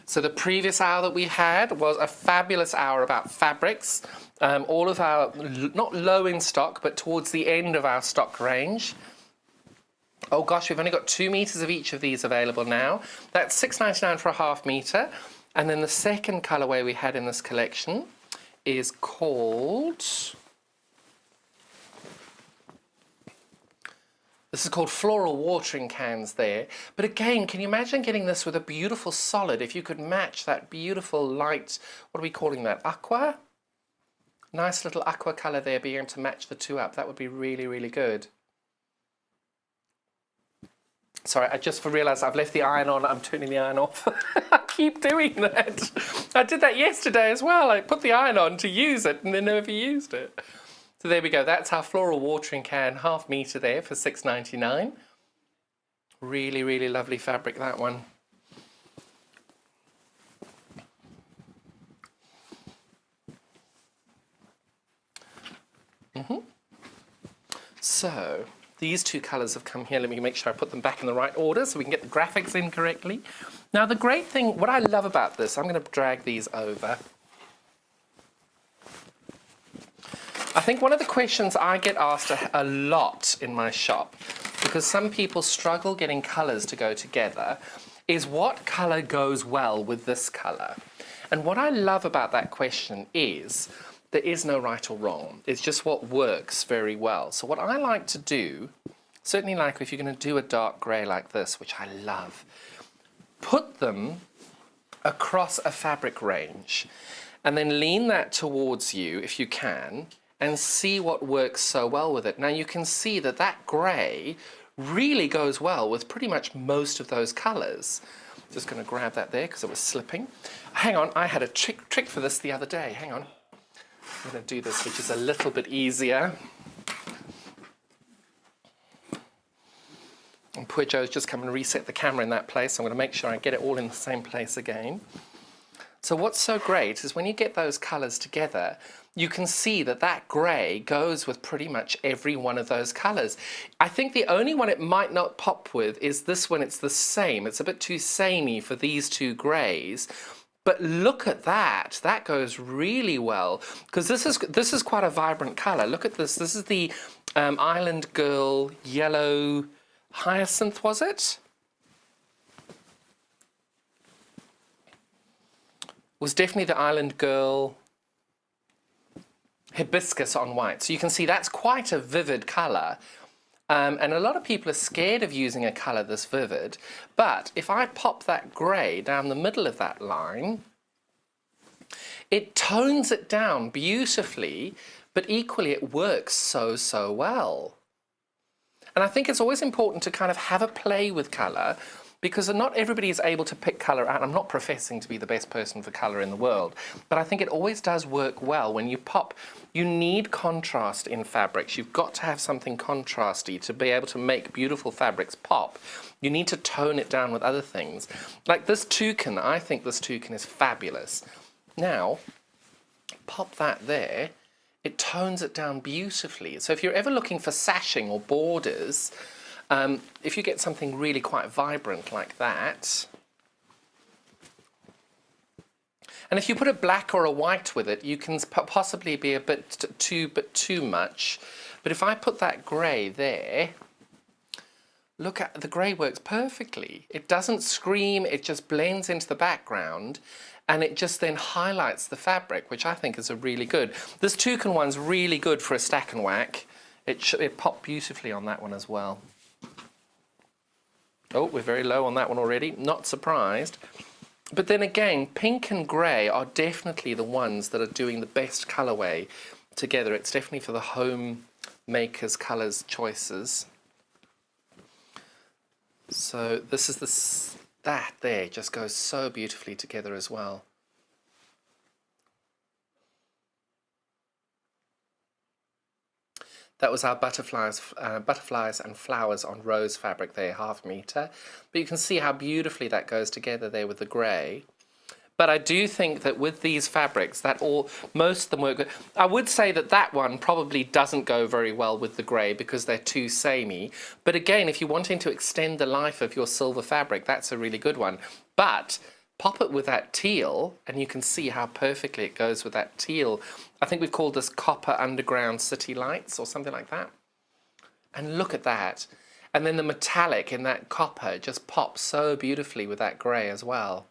So the previous hour that we had was a fabulous hour about fabrics. All of our, not low in stock, but towards the end of our stock range. Oh gosh, we've only got 2 metres of each of these available now. That's £6.99 for a ½ metre. And then the second colourway we had in this collection is called... This is called Floral Watering Cans there. But again, can you imagine getting this with a beautiful solid? If you could match that beautiful light, what are we calling that? Aqua? Nice little aqua colour there, being able to match the two up. That would be really, really good. Sorry, I just realised I've left the iron on. I'm turning the iron off. I keep doing that. I did that yesterday as well. I put the iron on to use it and then never used it. So there we go, that's our Floral Watering Can, ½ metre there for £6.99. Really, really lovely fabric, that one. So these two colours have come here. Let me make sure I put them back in the right order so we can get the graphics in correctly. Now the great thing, what I love about this, I'm going to drag these over. I think one of the questions I get asked a lot in my shop, because some people struggle getting colours to go together, is what colour goes well with this colour? And what I love about that question is there is no right or wrong. It's just what works very well. So what I like to do, certainly like if you're going to do a dark grey like this, which I love, put them across a fabric range and then lean that towards you if you can and see what works so well with it. Now you can see that that grey really goes well with pretty much most of those colours. Just going to grab that there because it was slipping. Hang on, I had a trick for this the other day. Hang on. I'm going to do this, which is a little bit easier. And poor Joe's just come and reset the camera in that place. I'm going to make sure I get it all in the same place again. So what's so great is when you get those colours together, you can see that that grey goes with pretty much every one of those colours. I think the only one it might not pop with is this one. It's the same. It's a bit too samey for these two greys. But look at that. That goes really well because this is quite a vibrant colour. Look at this. This is the Island Girl Yellow Hyacinth, was it? Was definitely the Island Girl Hibiscus on white. So you can see that's quite a vivid colour. And a lot of people are scared of using a colour this vivid. But if I pop that grey down the middle of that line, it tones it down beautifully, but equally it works so, so well. And I think it's always important to kind of have a play with colour because not everybody is able to pick colour out. I'm not professing to be the best person for colour in the world, but I think it always does work well when you pop. You need contrast in fabrics. You've got to have something contrasty to be able to make beautiful fabrics pop. You need to tone it down with other things. Like this toucan, I think this toucan is fabulous. Now, pop that there. It tones it down beautifully. So if you're ever looking for sashing or borders, if you get something really quite vibrant like that, and if you put a black or a white with it, you can possibly be a bit too much. But if I put that grey there, look at the grey works perfectly. It doesn't scream, it just blends into the background. And it just then highlights the fabric, which I think is a really good. This toucan one's really good for a stack and whack. It popped beautifully on that one as well. Oh, we're very low on that one already. Not surprised. But then again, pink and grey are definitely the ones that are doing the best colourway together. It's definitely for the homemakers' colours choices. So this is that there just goes so beautifully together as well. That was our butterflies and flowers on rose fabric there, 1/2 metre. But you can see how beautifully that goes together there with the grey. But I do think that with these fabrics, most of them work good. I would say that that one probably doesn't go very well with the grey because they're too samey. But again, if you're wanting to extend the life of your silver fabric, that's a really good one. But pop it with that teal, and you can see how perfectly it goes with that teal. I think we've called this Copper Underground City Lights or something like that. And look at that. And then the metallic in that copper just pops so beautifully with that grey as well.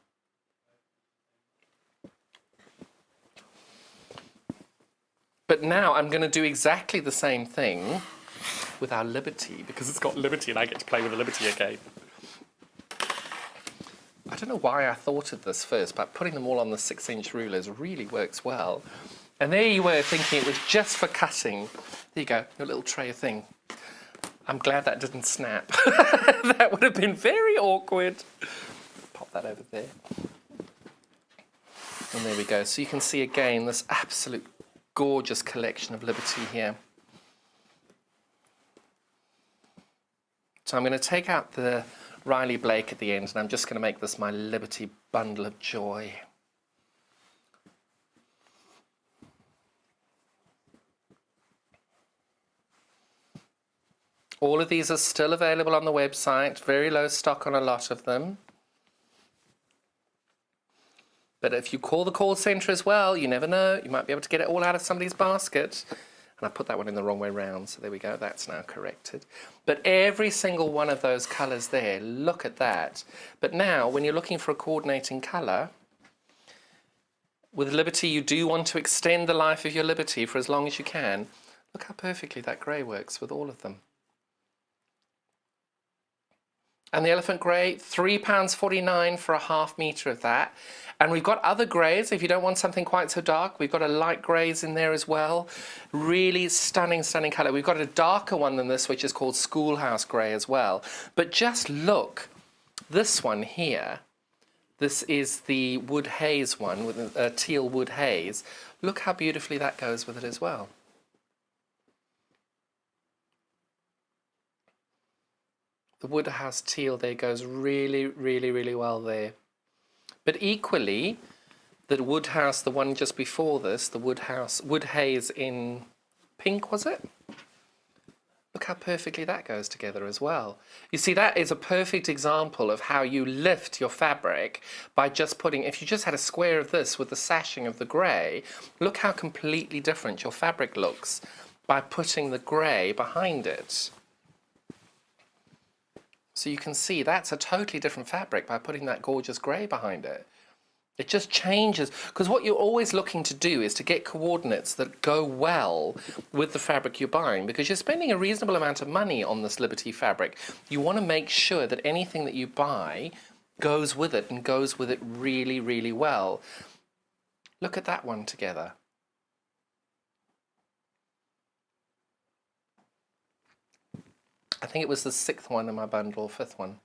But now I'm going to do exactly the same thing with our Liberty, because it's got Liberty and I get to play with the Liberty again. I don't know why I thought of this first, but putting them all on the 6-inch rulers really works well. And there you were thinking it was just for cutting. There you go, your little tray thing. I'm glad that didn't snap. That would have been very awkward. Pop that over there. And there we go. So you can see again this absolute gorgeous collection of Liberty here. So I'm going to take out the Riley Blake at the end, and I'm just going to make this my Liberty Bundle of Joy. All of these are still available on the website. Very low stock on a lot of them. But if you call the call centre as well, you never know. You might be able to get it all out of somebody's basket. And I put that one in the wrong way round, so there we go. That's now corrected. But every single one of those colours there, look at that. But now, when you're looking for a coordinating colour, with Liberty, you do want to extend the life of your Liberty for as long as you can. Look how perfectly that grey works with all of them. And the elephant grey, £3.49 for a half metre of that. And we've got other greys. If you don't want something quite so dark, we've got a light greys in there as well. Really stunning, stunning colour. We've got a darker one than this, which is called Schoolhouse Grey as well. But just look, this one here, this is the wood haze one, with a teal wood haze. Look how beautifully that goes with it as well. The Woodhouse teal there goes really, really, really well there. But equally, the Woodhouse, the one just before this, the wood haze in pink, was it? Look how perfectly that goes together as well. You see, that is a perfect example of how you lift your fabric by just putting, if you just had a square of this with the sashing of the grey, look how completely different your fabric looks by putting the grey behind it. So you can see that's a totally different fabric by putting that gorgeous grey behind it. It just changes, because what you're always looking to do is to get coordinates that go well with the fabric you're buying, because you're spending a reasonable amount of money on this Liberty fabric. You want to make sure that anything that you buy goes with it and goes with it really, really well. Look at that one together. I think it was the 6th one in my bundle, 5th one.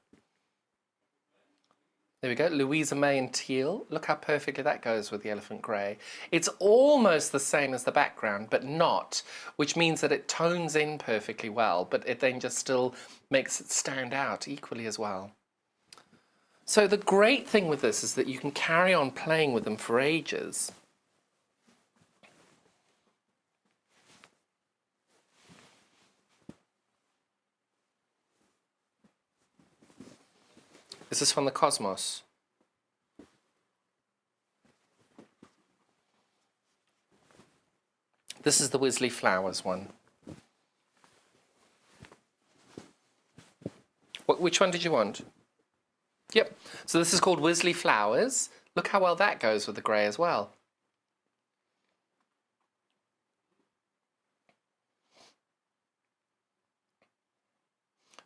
There we go, Louisa May in teal. Look how perfectly that goes with the elephant grey. It's almost the same as the background, but not, which means that it tones in perfectly well, but it then just still makes it stand out equally as well. So the great thing with this is that you can carry on playing with them for ages. Is this from the Cosmos? This is the Wisley Flowers one. Which one did you want? Yep. So this is called Wisley Flowers. Look how well that goes with the grey as well.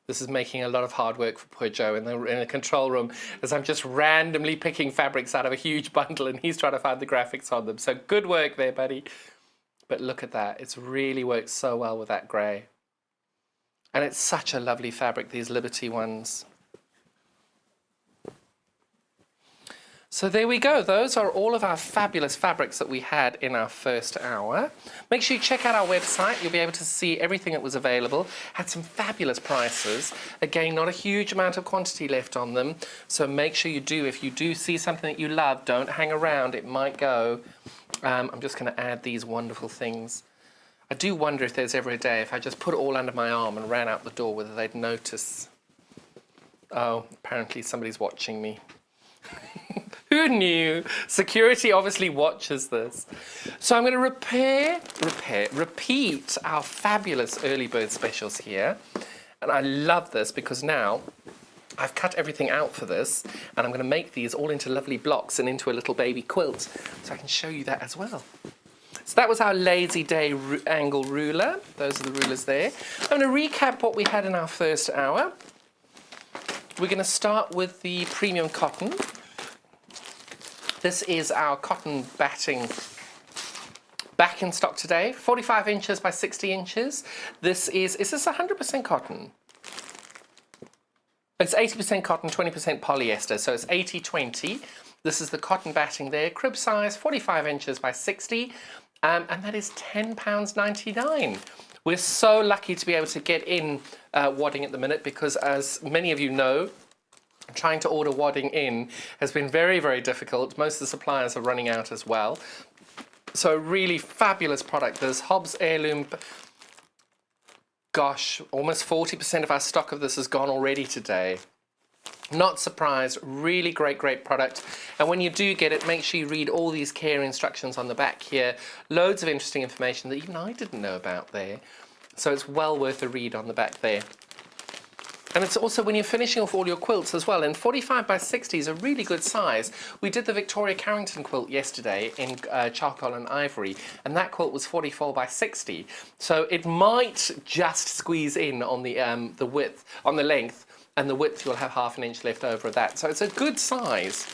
This is making a lot of hard work for poor Joe in the control room, as I'm just randomly picking fabrics out of a huge bundle and he's trying to find the graphics on them. So good work there, buddy. But look at that. It's really worked so well with that grey. And it's such a lovely fabric, these Liberty ones. So there we go. Those are all of our fabulous fabrics that we had in our first hour. Make sure you check out our website. You'll be able to see everything that was available. Had some fabulous prices. Again, not a huge amount of quantity left on them. So make sure you do. If you do see something that you love, don't hang around. It might go. I'm just going to add these wonderful things. I do wonder if there's ever a day if I just put it all under my arm and ran out the door, whether they'd notice. Oh, apparently somebody's watching me. Who knew? Security obviously watches this. So I'm going to repeat our fabulous early bird specials here. And I love this because now I've cut everything out for this and I'm going to make these all into lovely blocks and into a little baby quilt. So I can show you that as well. So that was our Lazy Day angle ruler. Those are the rulers there. I'm going to recap what we had in our first hour. We're going to start with the premium cotton. This is our cotton batting back in stock today, 45 inches by 60 inches. Is this 100% cotton? It's 80% cotton, 20% polyester, so it's 80-20. This is the cotton batting there, crib size, 45 inches by 60, and that is £10.99. We're so lucky to be able to get in Wadding at the minute because, as many of you know, Trying to order wadding in has been very, very difficult. Most of the suppliers are running out as well. So really fabulous product. There's Hobbs Heirloom. Gosh, almost 40% of our stock of this has gone already today. Not surprised, really great product. And when you do get it, make sure you read all these care instructions on the back here. Loads of interesting information that even I didn't know about there. So it's well worth a read on the back there. And it's also when you're finishing off all your quilts as well, and 45 by 60 is a really good size. We did the Victoria Carrington quilt yesterday in charcoal and ivory, and that quilt was 44 by 60. So it might just squeeze in on the width, on the length, and the width you'll have ½ inch left over of that. So it's a good size.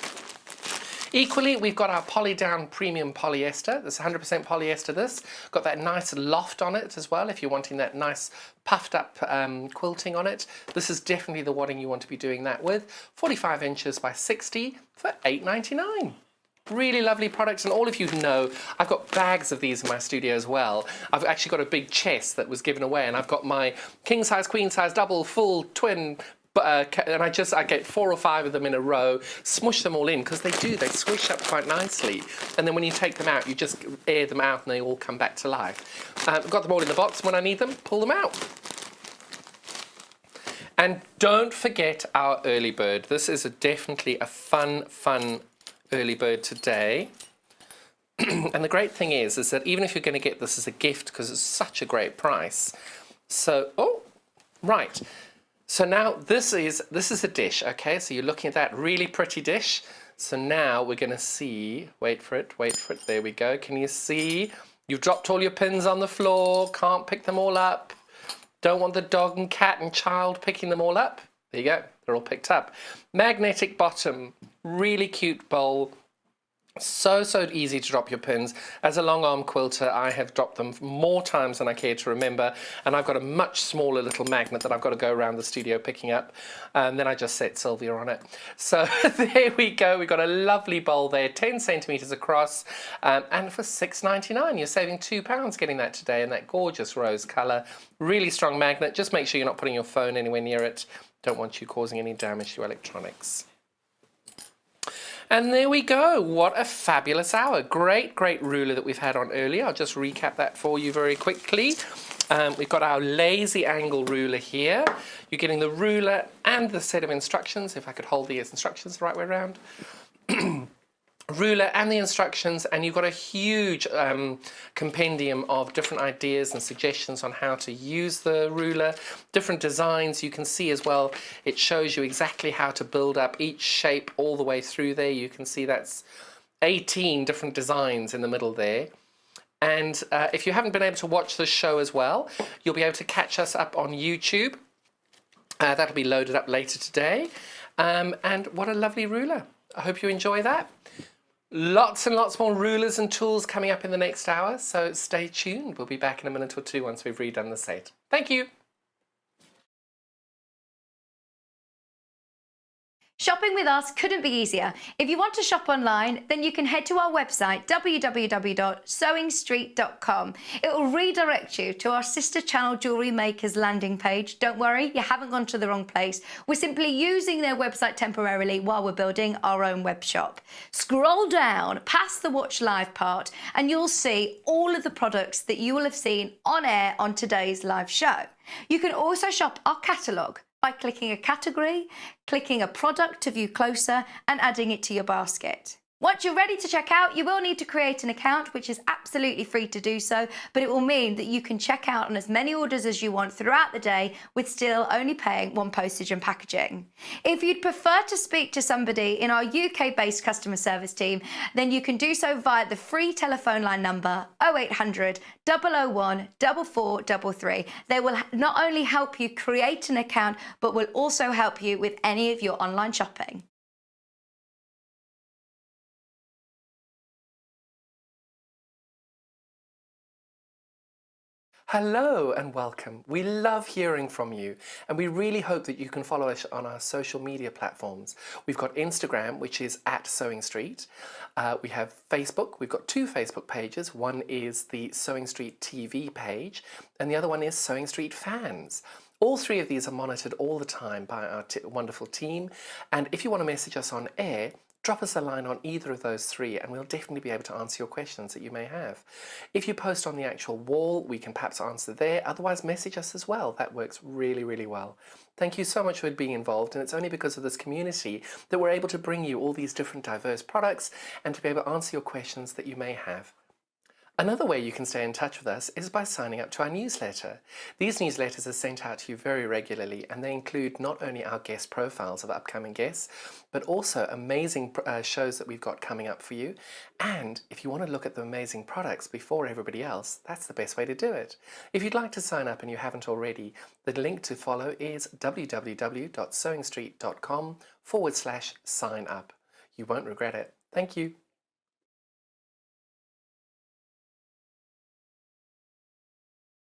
Equally, we've got our Polydown Premium Polyester. That's 100% polyester this. Got that nice loft on it as well if you're wanting that nice puffed up quilting on it. This is definitely the wadding you want to be doing that with. 45 inches by 60 for $8.99. Really lovely products, and all of you know I've got bags of these in my studio as well. I've actually got a big chest that was given away, and I've got my king size, queen size, double, full, twin, and I get 4 or 5 of them in a row, smush them all in, because they squish up quite nicely. And then when you take them out, you just air them out and they all come back to life. I've got them all in the box. When I need them, pull them out. And don't forget our early bird. This is definitely a fun early bird today. And the great thing is that even if you're going to get this as a gift, because it's such a great price. So, right. So now this is a dish, okay? So you're looking at that really pretty dish. So now we're going to see, wait for it, there we go. Can you see? You've dropped all your pins on the floor, can't pick them all up. Don't want the dog and cat and child picking them all up. There you go, they're all picked up. Magnetic bottom, really cute bowl. So easy to drop your pins. As a long arm quilter, I have dropped them more times than I care to remember, and I've got a much smaller little magnet that I've got to go around the studio picking up, and then I just set Sylvia on it. So there we go, we've got a lovely bowl there, 10 centimeters across, and for $6.99. You're saving £2 getting that today in that gorgeous rose color. Really strong magnet. Just make sure you're not putting your phone anywhere near it. Don't want you causing any damage to your electronics. And there we go. What a fabulous hour. Great ruler that we've had on earlier. I'll just recap that for you very quickly. We've got our lazy angle ruler here. You're getting the ruler and the set of instructions, if I could hold the instructions the right way around. Ruler and the instructions, and you've got a huge compendium of different ideas and suggestions on how to use the ruler, different designs. You can see as well, it shows you exactly how to build up each shape all the way through there. You can see that's 18 different designs in the middle there. And if you haven't been able to watch this show as well, you'll be able to catch us up on YouTube. That'll be loaded up later today. And what a lovely ruler. I hope you enjoy that. Lots and lots more rulers and tools coming up in the next hour, so stay tuned. We'll be back in a minute or two once we've redone the set. Thank you.
Shopping with us couldn't be easier. If you want to shop online, then you can head to our website, www.sewingstreet.com. It will redirect you to our sister channel Jewellery Makers landing page. Don't worry, you haven't gone to the wrong place. We're simply using their website temporarily while we're building our own web shop. Scroll down past the Watch Live part and you'll see all of the products that you will have seen on air on today's live show. You can also shop our catalogue by clicking a category, clicking a product to view closer, and adding it to your basket. Once you're ready to check out, you will need to create an account, which is absolutely free to do so, but it will mean that you can check out on as many orders as you want throughout the day with still only paying one postage and packaging. If you'd prefer to speak to somebody in our UK-based customer service team, then you can do so via the free telephone line number 0800 001 4433. They will not only help you create an account, but will also help you with any of your online shopping.
Hello and welcome. We love hearing from you, and we really hope that you can follow us on our social media platforms. We've got Instagram, which is @SewingStreet. We have Facebook. We've got 2 Facebook pages. One is the Sewing Street TV page, and the other one is Sewing Street Fans. All three of these are monitored all the time by our wonderful team, and if you want to message us on air, drop us a line on either of those three and we'll definitely be able to answer your questions that you may have. If you post on the actual wall, we can perhaps answer there, otherwise message us as well. That works really, really well. Thank you so much for being involved, and it's only because of this community that we're able to bring you all these different diverse products and to be able to answer your questions that you may have. Another way you can stay in touch with us is by signing up to our newsletter. These newsletters are sent out to you very regularly, and they include not only our guest profiles of upcoming guests, but also amazing shows that we've got coming up for you. And if you want to look at the amazing products before everybody else, that's the best way to do it. If you'd like to sign up and you haven't already, the link to follow is www.sewingstreet.com/sign up. You won't regret it. Thank you.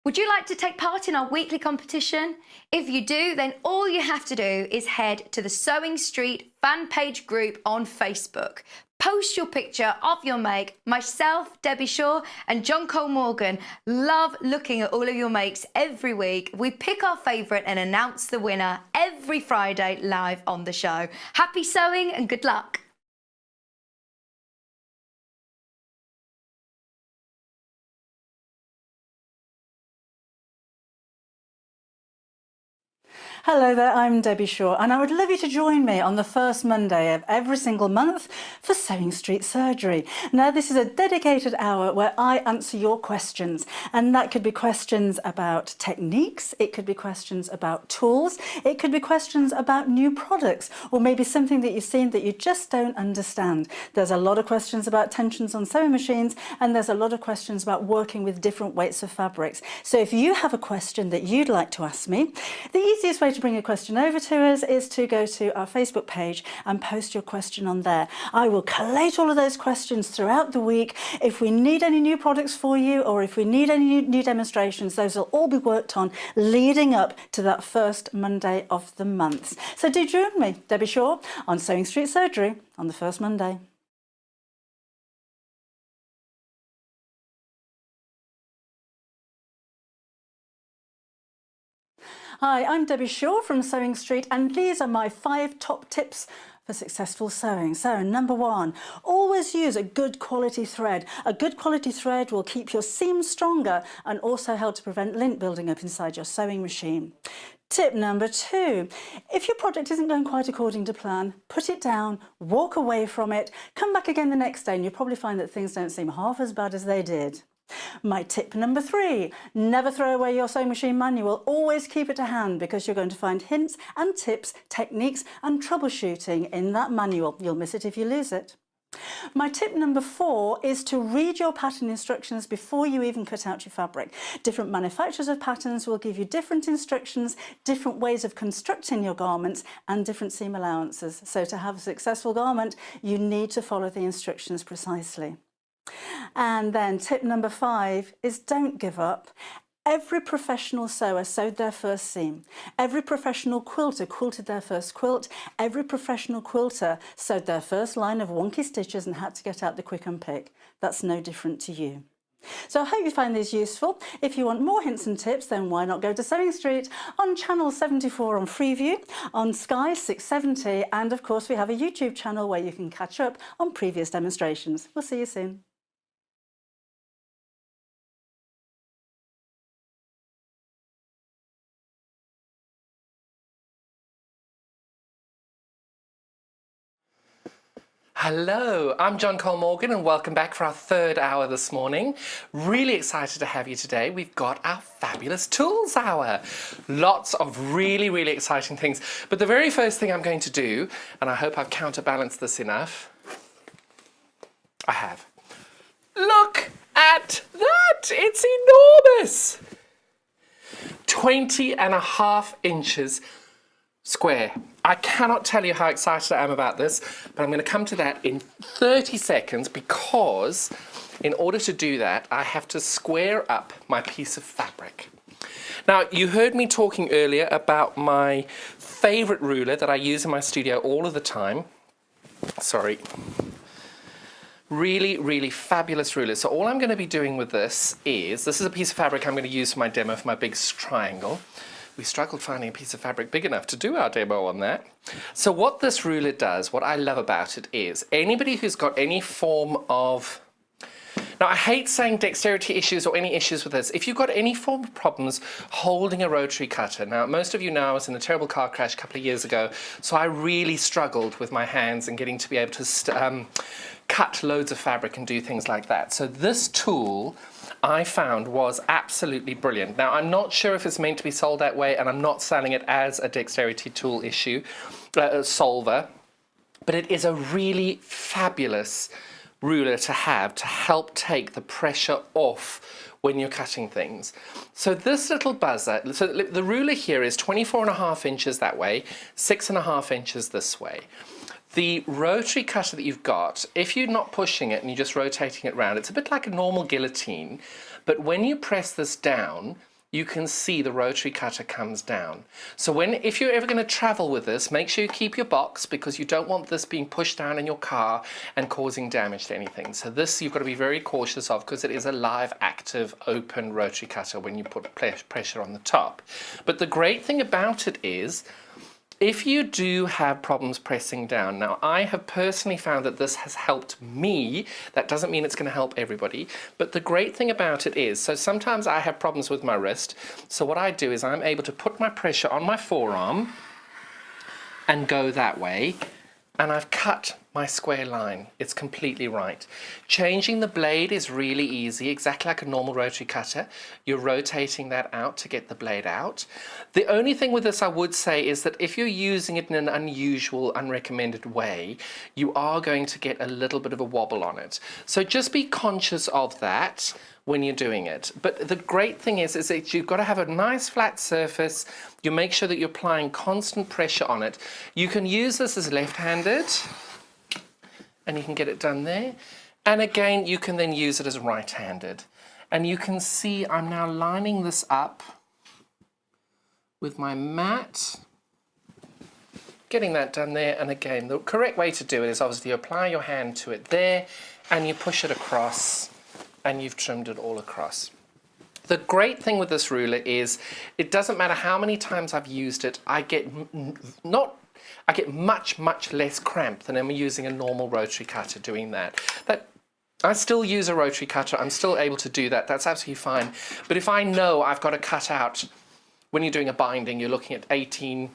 Would you like to take part in our weekly competition? If you do, then all you have to do is head to the Sewing Street fan page group on Facebook. Post your picture of your make. Myself, Debbie Shaw, and John Cole Morgan love looking at all of your makes every week. We pick our favourite and announce the winner every Friday live on the show. Happy sewing and good luck.
Hello there, I'm Debbie Shaw, and I would love you to join me on the first Monday of every single month for Sewing Street Surgery. Now, this is a dedicated hour where I answer your questions, and that could be questions about techniques, it could be questions about tools, it could be questions about new products, or maybe something that you've seen that you just don't understand. There's a lot of questions about tensions on sewing machines, and there's a lot of questions about working with different weights of fabrics. So if you have a question that you'd like to ask me, the easiest way to bring a question over to us is to go to our Facebook page and post your question on there. I will collate all of those questions throughout the week. If we need any new products for you, or if we need any new demonstrations, those will all be worked on leading up to that first Monday of the month. So do join me, Debbie Shaw, on Sewing Street Surgery on the first Monday. Hi, I'm Debbie Shaw from Sewing Street, and these are my 5 top tips for successful sewing. So, number 1, always use a good quality thread. A good quality thread will keep your seams stronger and also help to prevent lint building up inside your sewing machine. Tip number 2, if your project isn't going quite according to plan, put it down, walk away from it, come back again the next day, and you'll probably find that things don't seem half as bad as they did. My tip number 3, never throw away your sewing machine manual, always keep it to hand, because you're going to find hints and tips, techniques and troubleshooting in that manual. You'll miss it if you lose it. My tip number 4 is to read your pattern instructions before you even cut out your fabric. Different manufacturers of patterns will give you different instructions, different ways of constructing your garments and different seam allowances. So to have a successful garment, you need to follow the instructions precisely. And then tip number 5 is don't give up. Every professional sewer sewed their first seam. Every professional quilter quilted their first quilt. Every professional quilter sewed their first line of wonky stitches and had to get out the quick unpick. That's no different to you. So I hope you find these useful. If you want more hints and tips, then why not go to Sewing Street on channel 74 on Freeview, on Sky 670, and of course we have a YouTube channel where you can catch up on previous demonstrations. We'll see you soon.
Hello, I'm John Cole Morgan and welcome back for our 3rd hour this morning. Really excited to have you today. We've got our fabulous tools hour. Lots of really, really exciting things. But the very first thing I'm going to do, and I hope I've counterbalanced this enough, I have. Look at that! It's enormous! 20.5 inches square. I cannot tell you how excited I am about this, but I'm going to come to that in 30 seconds because in order to do that, I have to square up my piece of fabric. Now, you heard me talking earlier about my favorite ruler that I use in my studio all of the time. Sorry. Really, really fabulous ruler. So all I'm going to be doing with this is a piece of fabric I'm going to use for my demo for my big triangle. we struggled finding a piece of fabric big enough to do our demo on that. So what this ruler does, what I love about it is, anybody who's got any form of, now I hate saying dexterity issues or any issues with this, if you've got any form of problems holding a rotary cutter, now most of you know I was in a terrible car crash a couple of years ago, so I really struggled with my hands and getting to be able to cut loads of fabric and do things like that. So this tool I found was absolutely brilliant. Now, I'm not sure if it's meant to be sold that way, and I'm not selling it as a dexterity tool issue, solver, but it is a really fabulous ruler to have to help take the pressure off when you're cutting things. So this little buzzer, so the ruler here is 24.5 inches that way, 6.5 inches this way. The rotary cutter that you've got, if you're not pushing it and you're just rotating it around, it's a bit like a normal guillotine, but when you press this down, you can see the rotary cutter comes down. So if you're ever going to travel with this, make sure you keep your box, because you don't want this being pushed down in your car and causing damage to anything. So this you've got to be very cautious of, because it is a live, active, open rotary cutter when you put pressure on the top. But the great thing about it is, if you do have problems pressing down, now I have personally found that this has helped me. That doesn't mean it's going to help everybody, but the great thing about it is, so sometimes I have problems with my wrist, so what I do is I'm able to put my pressure on my forearm and go that way, and I've cut my square line. It's completely right. Changing the blade is really easy, exactly like a normal rotary cutter. You're rotating that out to get the blade out. The only thing with this I would say is that if you're using it in an unusual, unrecommended way, you are going to get a little bit of a wobble on it. So just be conscious of that when you're doing it. But the great thing is that you've got to have a nice flat surface. You make sure that you're applying constant pressure on it. You can use this as left-handed, and you can get it done there. And again, you can then use it as right-handed. And you can see I'm now lining this up with my mat, getting that done there. And again, the correct way to do it is obviously you apply your hand to it there, and you push it across, and you've trimmed it all across. The great thing with this ruler is it doesn't matter how many times I've used it, I get much, much less cramp than I'm using a normal rotary cutter doing that. I still use a rotary cutter, I'm still able to do that, that's absolutely fine. But if I know I've got to cut out, when you're doing a binding, you're looking at 18,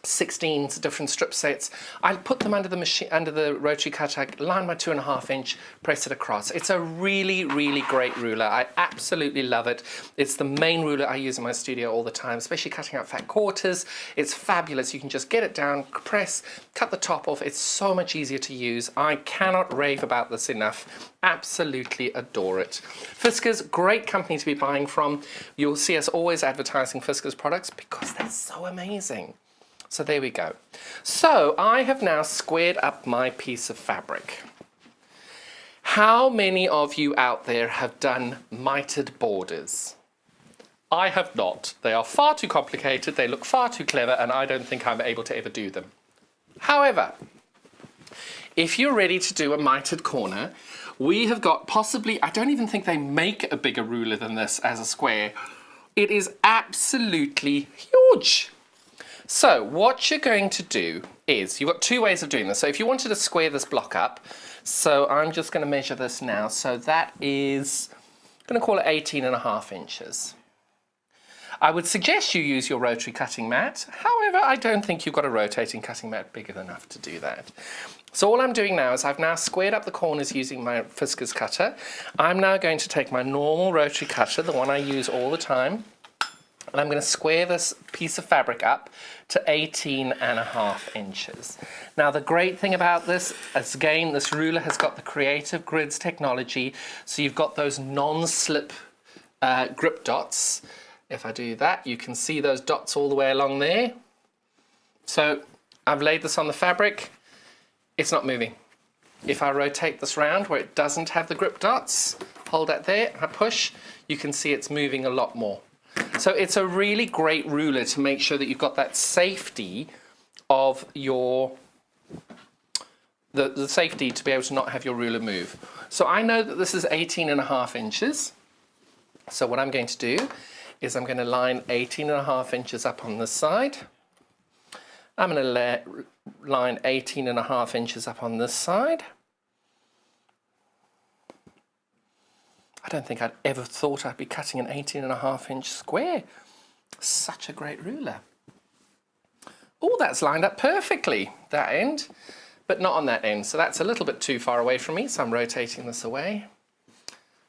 16 different strip sets, I put them under the machine, under the rotary cutter, line my 2.5 inch, press it across. It's a really, really great ruler. I absolutely love it. It's the main ruler I use in my studio all the time, especially cutting out fat quarters. It's fabulous. You can just get it down, press, cut the top off. It's so much easier to use. I cannot rave about this enough. Absolutely adore it. Fiskars, great company to be buying from. You'll see us always advertising Fiskars products because they're so amazing. So there we go. So I have now squared up my piece of fabric. How many of you out there have done mitered borders? I have not. They are far too complicated, they look far too clever, and I don't think I'm able to ever do them. However, if you're ready to do a mitered corner, we have got possibly, I don't even think they make a bigger ruler than this as a square. It is absolutely huge. So what you're going to do is, you've got two ways of doing this. So if you wanted to square this block up, so I'm just going to measure this now. So that is, I'm going to call it 18.5 inches. I would suggest you use your rotary cutting mat. However, I don't think you've got a rotating cutting mat big enough to do that. So all I'm doing now is I've now squared up the corners using my Fiskars cutter. I'm now going to take my normal rotary cutter, the one I use all the time, and I'm going to square this piece of fabric up to 18.5 inches. Now the great thing about this is, again, this ruler has got the Creative Grids technology, so you've got those non-slip grip dots. If I do that, you can see those dots all the way along there. So I've laid this on the fabric, it's not moving. If I rotate this round where it doesn't have the grip dots, hold that there, I push, you can see it's moving a lot more. So it's a really great ruler to make sure that you've got that safety of your, the safety to be able to not have your ruler move. So I know that this is 18.5 inches. So what I'm going to do is I'm going to line 18.5 inches up on this side. I'm going to line 18.5 inches up on this side. I don't think I'd ever thought I'd be cutting an 18.5 inch square. Such a great ruler. Oh, that's lined up perfectly, that end, but not on that end. So that's a little bit too far away from me, so I'm rotating this away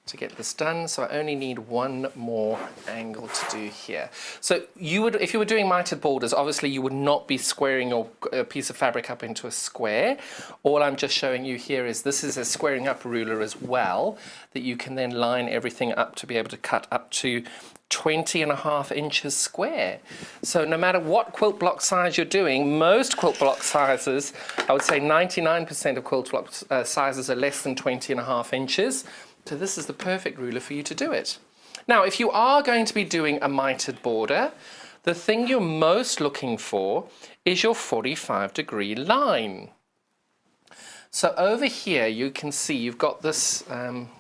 to get this done. So I only need one more angle to do here. So you would, if you were doing mitered borders, obviously you would not be squaring your piece of fabric up into a square. All I'm just showing you here is this is a squaring up ruler as well, that you can then line everything up to be able to cut up to 20.5 inches square. So no matter what quilt block size you're doing, most quilt block sizes, I would say 99% of quilt block sizes are less than 20.5 inches. So this is the perfect ruler for you to do it. Now, if you are going to be doing a mitered border, the thing you're most looking for is your 45-degree line. So over here, you can see you've got this, I'm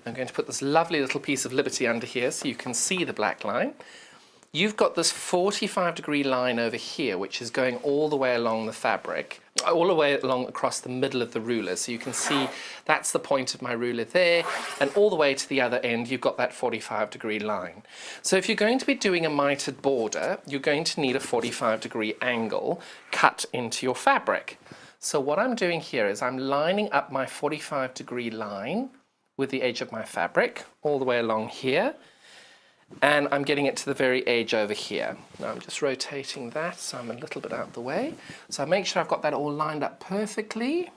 going to put this lovely little piece of Liberty under here so you can see the black line. You've got this 45-degree line over here, which is going all the way along the fabric, all the way along across the middle of the ruler. So you can see that's the point of my ruler there, and all the way to the other end, you've got that 45-degree line. So if you're going to be doing a mitered border, you're going to need a 45-degree angle cut into your fabric. So what I'm doing here is I'm lining up my 45-degree line with the edge of my fabric all the way along here, and I'm getting it to the very edge over here. Now I'm just rotating that so I'm a little bit out of the way. So I make sure I've got that all lined up perfectly,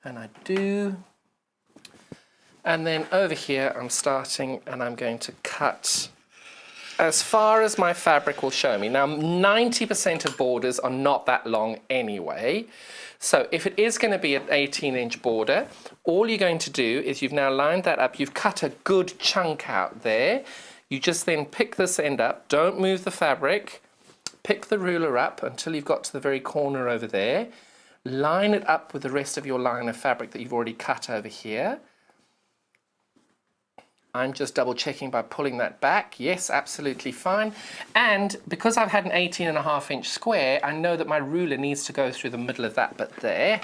and I do. And then over here I'm starting and I'm going to cut as far as my fabric will show me. Now 90% of borders are not that long anyway. So if it is going to be an 18-inch border, all you're going to do is you've now lined that up, you've cut a good chunk out there. You just then pick this end up, don't move the fabric, pick the ruler up until you've got to the very corner over there, line it up with the rest of your line of fabric that you've already cut over here. I'm just double checking by pulling that back. Yes, absolutely fine. And because I've had an 18.5 inch square, I know that my ruler needs to go through the middle of that bit there.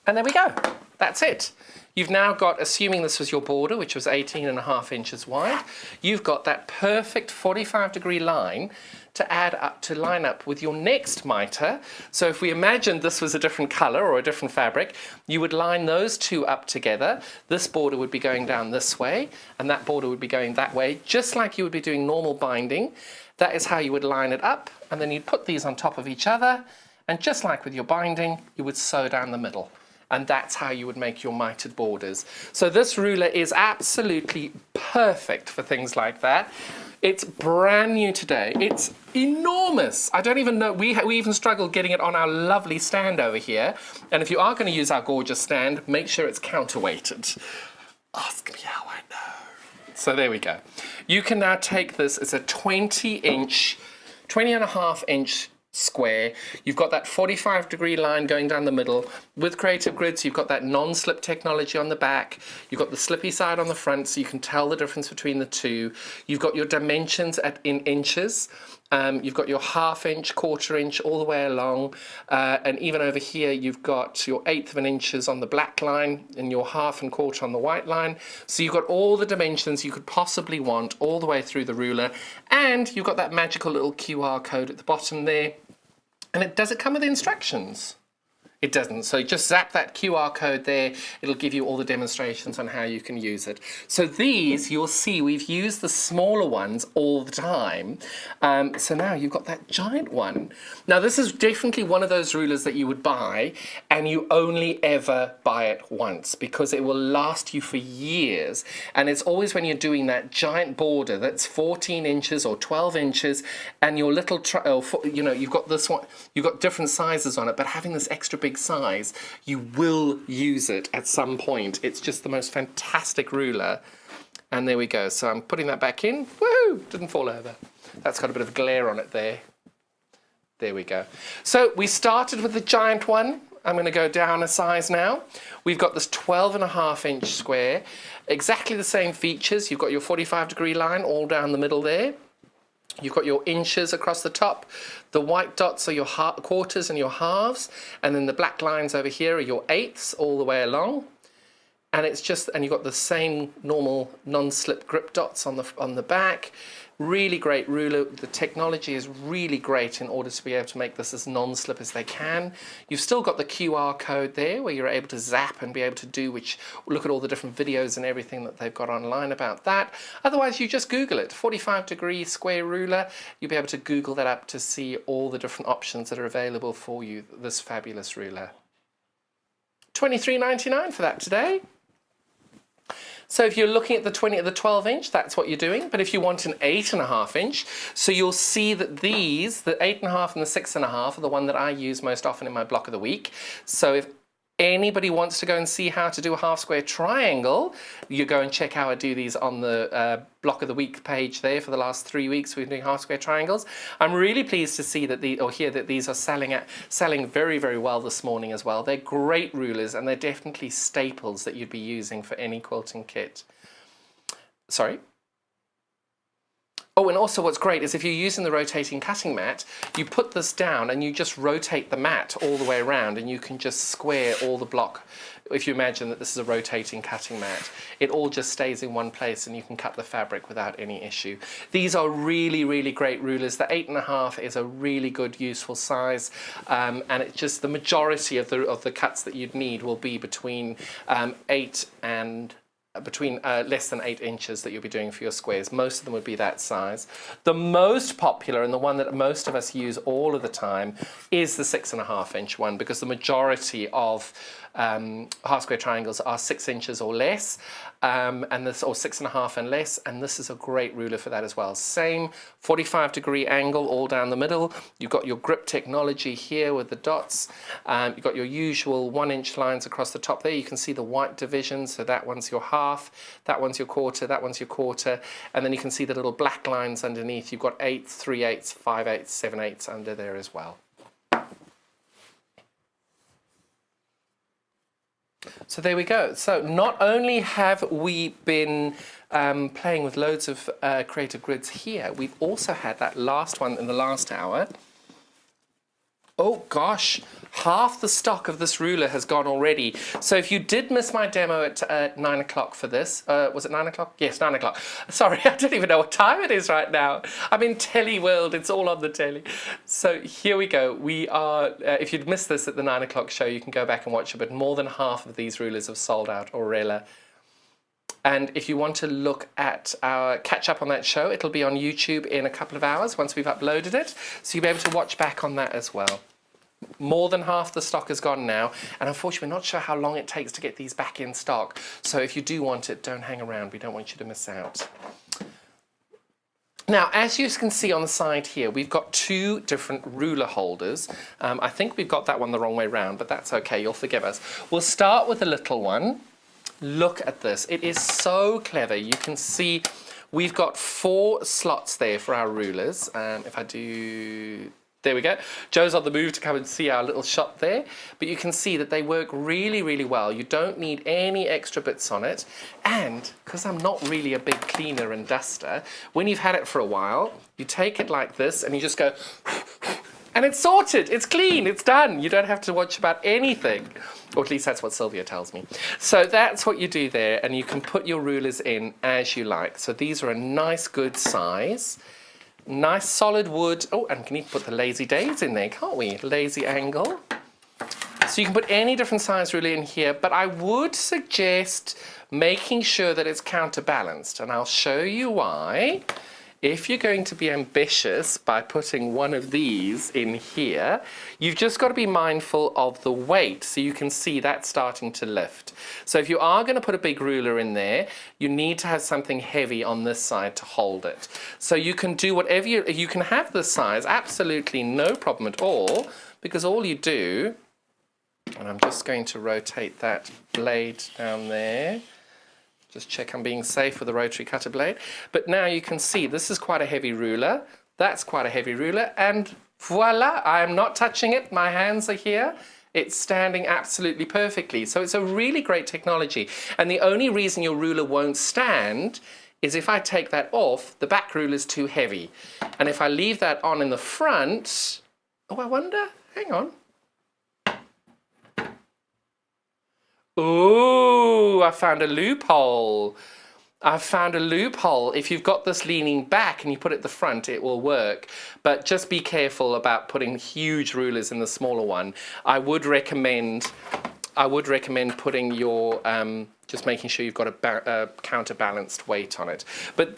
And there we go. That's it. You've now got, assuming this was your border, which was 18.5 inches wide, you've got that perfect 45-degree line to add up, to line up with your next miter. So if we imagined this was a different color or a different fabric, you would line those two up together. This border would be going down this way, and that border would be going that way, just like you would be doing normal binding. That is how you would line it up, and then you'd put these on top of each other, and just like with your binding, you would sew down the middle. And that's how you would make your mitered borders. So this ruler is absolutely perfect for things like that. It's brand new today. It's enormous. I don't even know, we even struggled getting it on our lovely stand over here. And if you are going to use our gorgeous stand, make sure it's counterweighted. Ask me how I know. So there we go. You can now take this, it's a 20.5 inch square. You've got that 45-degree line going down the middle. With Creative Grids, you've got that non-slip technology on the back. You've got the slippy side on the front, so you can tell the difference between the two. You've got your dimensions in inches. You've got your 1/2 inch, 1/4 inch, all the way along. And even over here, you've got your 1/8 of an inches on the black line and your 1/2 and 1/4 on the white line. So you've got all the dimensions you could possibly want all the way through the ruler. And you've got that magical little QR code at the bottom there. And does it come with instructions? It doesn't. So just zap that QR code there. It'll give you all the demonstrations on how you can use it. So these, you'll see, we've used the smaller ones all the time. So now you've got that giant one. Now this is definitely one of those rulers that you would buy and you only ever buy it once because it will last you for years. And it's always when you're doing that giant border that's 14 inches or 12 inches and your little, you know, you've got this one, you've got different sizes on it, but having this extra big size, you will use it at some point. It's just the most fantastic ruler. And there we go. So I'm putting that back in. Woohoo! Didn't fall over. That's got a bit of glare on it there. There we go. So we started with the giant one. I'm going to go down a size now. We've got this 12.5-inch square, exactly the same features. You've got your 45-degree line all down the middle there. You've got your inches across the top. The white dots are your quarters and your halves, and then the black lines over here are your eighths all the way along. And it's just, and you've got the same normal non-slip grip dots on the back. Really great ruler. The technology is really great in order to be able to make this as non-slip as they can. You've still got the QR code there where you're able to zap and be able to do, look at all the different videos and everything that they've got online about that. Otherwise, you just Google it, 45-degree square ruler. You'll be able to Google that up to see all the different options that are available for you, this fabulous ruler. $23.99 for that today. So if you're looking at the 12-inch, that's what you're doing. But if you want an 8.5-inch, so you'll see that these, the 8.5 and the 6.5, are the one that I use most often in my block of the week. So if anybody wants to go and see how to do a half square triangle, you go and check how I do these on the block of the week page there. For the last 3 weeks we've been doing half square triangles. I'm really pleased to see that hear that these are selling very, very well this morning as well. They're great rulers, and they're definitely staples that you'd be using for any quilting kit. Sorry. Oh, and also what's great is if you're using the rotating cutting mat, you put this down and you just rotate the mat all the way around, and you can just square all the block. If you imagine that this is a rotating cutting mat, it all just stays in one place and you can cut the fabric without any issue. These are really, really great rulers. The 8.5 is a really good, useful size, and it's just the majority of the cuts that you'd need will be between less than 8 inches that you'll be doing for your squares. Most of them would be that size. The most popular, and the one that most of us use all of the time, is the 6.5-inch one, because the majority of half square triangles are 6 inches or less, and this, or 6.5 and less, and this is a great ruler for that as well. Same 45-degree angle all down the middle. You've got your grip technology here with the dots. You've got your usual 1-inch lines across the top there. You can see the white divisions, so that one's your half, that one's your quarter, that one's your quarter, and then you can see the little black lines underneath. You've got 8ths, 3/8, 5/8, 7/8 under there as well. So there we go. So not only have we been playing with loads of creative grids here, we've also had that last one in the last hour. Oh gosh, half the stock of this ruler has gone already. So if you did miss my demo at 9 o'clock for this, was it 9 o'clock? Yes, 9 o'clock. Sorry, I don't even know what time it is right now. I'm in telly world, it's all on the telly. So here we go. We are, if you'd missed this at the 9 o'clock show, you can go back and watch it, but more than half of these rulers have sold out already. And if you want to look at our catch up on that show, it'll be on YouTube in a couple of hours once we've uploaded it. So you'll be able to watch back on that as well. More than half the stock is gone now, and unfortunately we're not sure how long it takes to get these back in stock. So if you do want it, don't hang around. We don't want you to miss out. Now, as you can see on the side here, we've got 2 different ruler holders. I think we've got that one the wrong way round, but that's okay. You'll forgive us. We'll start with the little one. Look at this. It is so clever. You can see we've got 4 slots there for our rulers. If I do... There we go. Joe's on the move to come and see our little shot there. But you can see that they work really, really well. You don't need any extra bits on it. And, because I'm not really a big cleaner and duster, when you've had it for a while, you take it like this and you just go... And it's sorted, it's clean, it's done. You don't have to watch about anything. Or at least that's what Sylvia tells me. So that's what you do there, and you can put your rulers in as you like. So these are a nice, good size. Nice solid wood. Oh, and can even put the lazy days in there, can't we? Lazy angle. So you can put any different size ruler in here, but I would suggest making sure that it's counterbalanced, and I'll show you why. If you're going to be ambitious by putting one of these in here, you've just got to be mindful of the weight. So you can see that starting to lift. So if you are going to put a big ruler in there, you need to have something heavy on this side to hold it. So you can do whatever you can have this size, absolutely no problem at all, because all you do, and I'm just going to rotate that blade down there. Just check I'm being safe with the rotary cutter blade. But now you can see this is quite a heavy ruler. That's quite a heavy ruler. And voila, I am not touching it. My hands are here. It's standing absolutely perfectly. So it's a really great technology. And the only reason your ruler won't stand is if I take that off, the back ruler is too heavy. And if I leave that on in the front, oh, I wonder, hang on. Ooh, I found a loophole. I've found a loophole. If you've got this leaning back and you put it at the front, it will work. But just be careful about putting huge rulers in the smaller one. I would recommend putting your, just making sure you've got a counterbalanced weight on it. But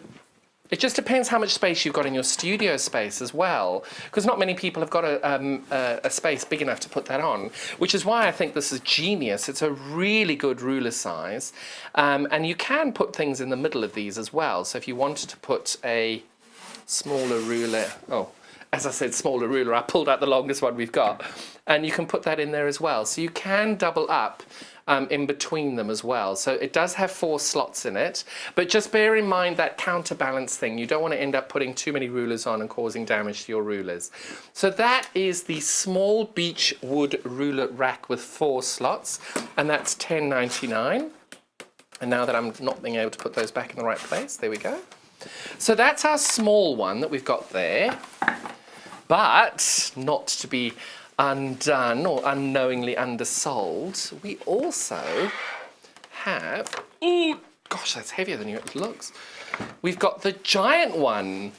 it just depends how much space you've got in your studio space as well, because not many people have got a space big enough to put that on, which is why I think this is genius. It's a really good ruler size, and you can put things in the middle of these as well. So if you wanted to put a smaller ruler, oh, as I said, smaller ruler, I pulled out the longest one we've got, and you can put that in there as well. So you can double up in between them as well. So it does have 4 slots in it, but just bear in mind that counterbalance thing. You don't want to end up putting too many rulers on and causing damage to your rulers. So that is the small beech wood ruler rack with 4 slots, and that's $10.99. And now that I'm not being able to put those back in the right place, there we go. So that's our small one that we've got there, but not to be undone or unknowingly undersold, we also have, ooh, gosh, that's heavier than it looks. We've got the giant one,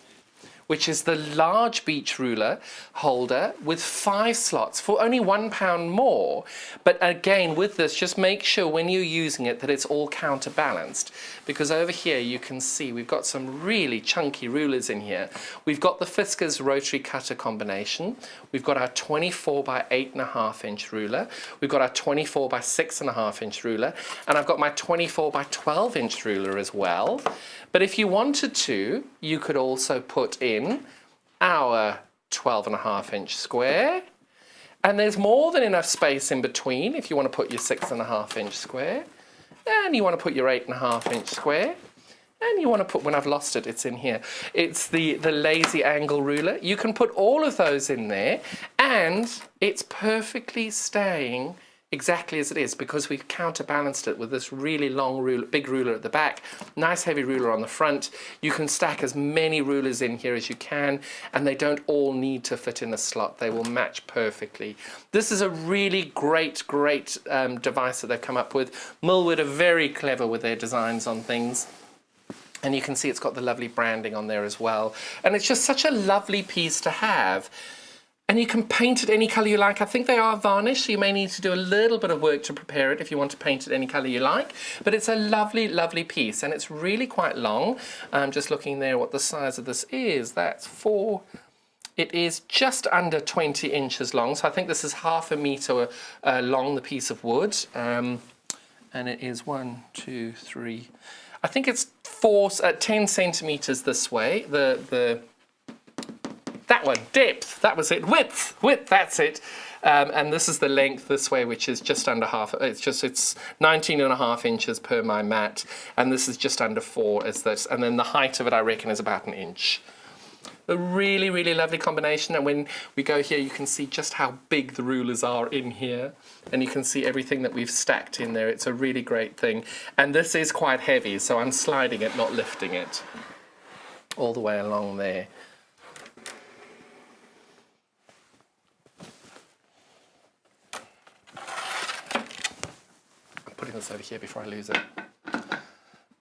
which is the large beech ruler holder with 5 slots for only £1 more. But again, with this, just make sure when you're using it that it's all counterbalanced, because over here you can see we've got some really chunky rulers in here. We've got the Fiskars rotary cutter combination. We've got our 24 by 8.5 inch ruler. We've got our 24 by 6.5 inch ruler, and I've got my 24 by 12 inch ruler as well. But if you wanted to, you could also put in our 12.5 inch square, and there's more than enough space in between if you want to put your 6.5 inch square, and you want to put your 8.5 inch square, and you want to put, when I've lost it, it's in here, it's the lazy angle ruler. You can put all of those in there, and it's perfectly staying exactly as it is, because we've counterbalanced it with this really long ruler, big ruler at the back, nice heavy ruler on the front. You can stack as many rulers in here as you can, and they don't all need to fit in a slot. They will match perfectly. This is a really great device that they've come up with. Millwood are very clever with their designs on things. And you can see it's got the lovely branding on there as well. And it's just such a lovely piece to have. And you can paint it any colour you like. I think they are varnished, so you may need to do a little bit of work to prepare it if you want to paint it any colour you like. But it's a lovely, lovely piece, and it's really quite long. I'm just looking there what the size of this is. That's 4. It is just under 20 inches long, so I think this is half a metre long, the piece of wood. And it is 1, 2, 3. I think it's 10 centimetres this way. That one, depth, that was it, width, that's it. And this is the length this way, which is just under half, it's 19.5 inches per my mat, and this is just under 4 as this, and then the height of it I reckon is about 1 inch. A really, really lovely combination, and when we go here you can see just how big the rulers are in here, and you can see everything that we've stacked in there. It's a really great thing, and this is quite heavy, so I'm sliding it, not lifting it, all the way along there. Putting this over here before I lose it.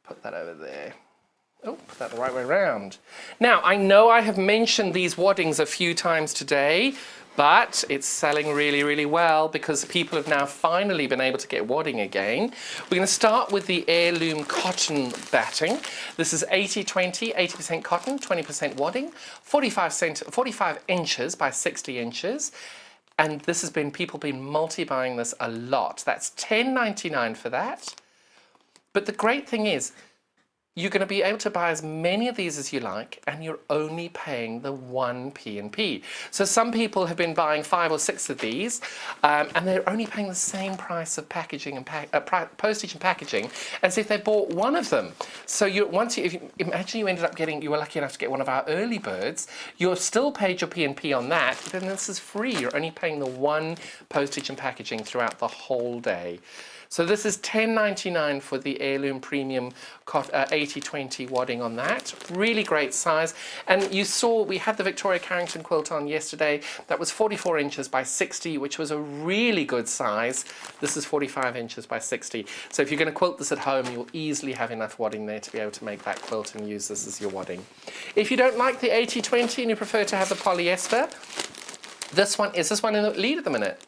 Put that over there. Oh, put that the right way around. Now, I know I have mentioned these waddings a few times today, but it's selling really, really well because people have now finally been able to get wadding again. We're going to start with the heirloom cotton batting. This is 80-20, 80% cotton, 20% wadding, 45 inches by 60 inches. And this has been, people been multi-buying this a lot. That's $10.99 for that. But the great thing is, you're going to be able to buy as many of these as you like, and you're only paying the 1 P&P. So some people have been buying 5 or 6 of these, and they're only paying the same price of packaging and postage and packaging as if they bought one of them. So if you imagine you ended up you were lucky enough to get one of our early birds, you've still paid your P&P on that, but then this is free. You're only paying the 1 postage and packaging throughout the whole day. So this is $10.99 for the Heirloom Premium 80/20 wadding on that. Really great size. And you saw we had the Victoria Carrington quilt on yesterday. That was 44 inches by 60, which was a really good size. This is 45 inches by 60. So if you're going to quilt this at home, you'll easily have enough wadding there to be able to make that quilt and use this as your wadding. If you don't like the 80/20 and you prefer to have the polyester, this one in the lead at the minute.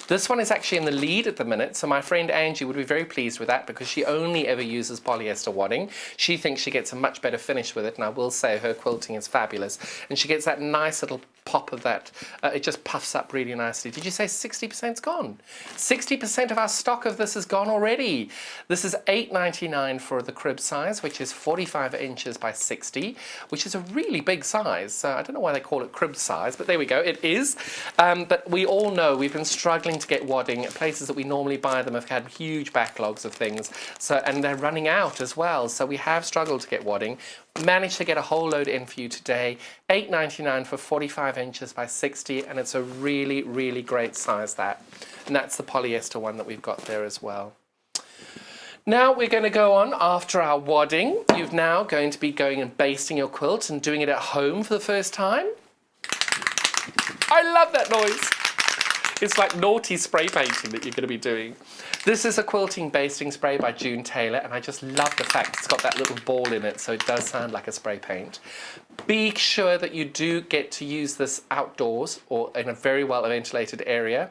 This one is actually in the lead at the minute, so my friend Angie would be very pleased with that because she only ever uses polyester wadding. She thinks she gets a much better finish with it, and I will say her quilting is fabulous. And she gets that nice little pop of that. It just puffs up really nicely. Did you say 60%'s gone? 60% of our stock of this is gone already. This is $8.99 for the crib size, which is 45 inches by 60, which is a really big size. I don't know why they call it crib size, but there we go, it is. But we all know we've been struggling to get wadding. Places that we normally buy them have had huge backlogs of things, and they're running out as well. So we have struggled to get wadding. Managed to get a whole load in for you today. $8.99 for 45 inches by 60, and it's a really, really great size, that. And that's the polyester one that we've got there as well. Now we're going to go on after our wadding. You're now going to be going and basting your quilt and doing it at home for the first time. I love that noise. It's like naughty spray painting that you're going to be doing. This is a quilting basting spray by June Taylor, and I just love the fact it's got that little ball in it, so it does sound like a spray paint. Be sure that you do get to use this outdoors or in a very well ventilated area.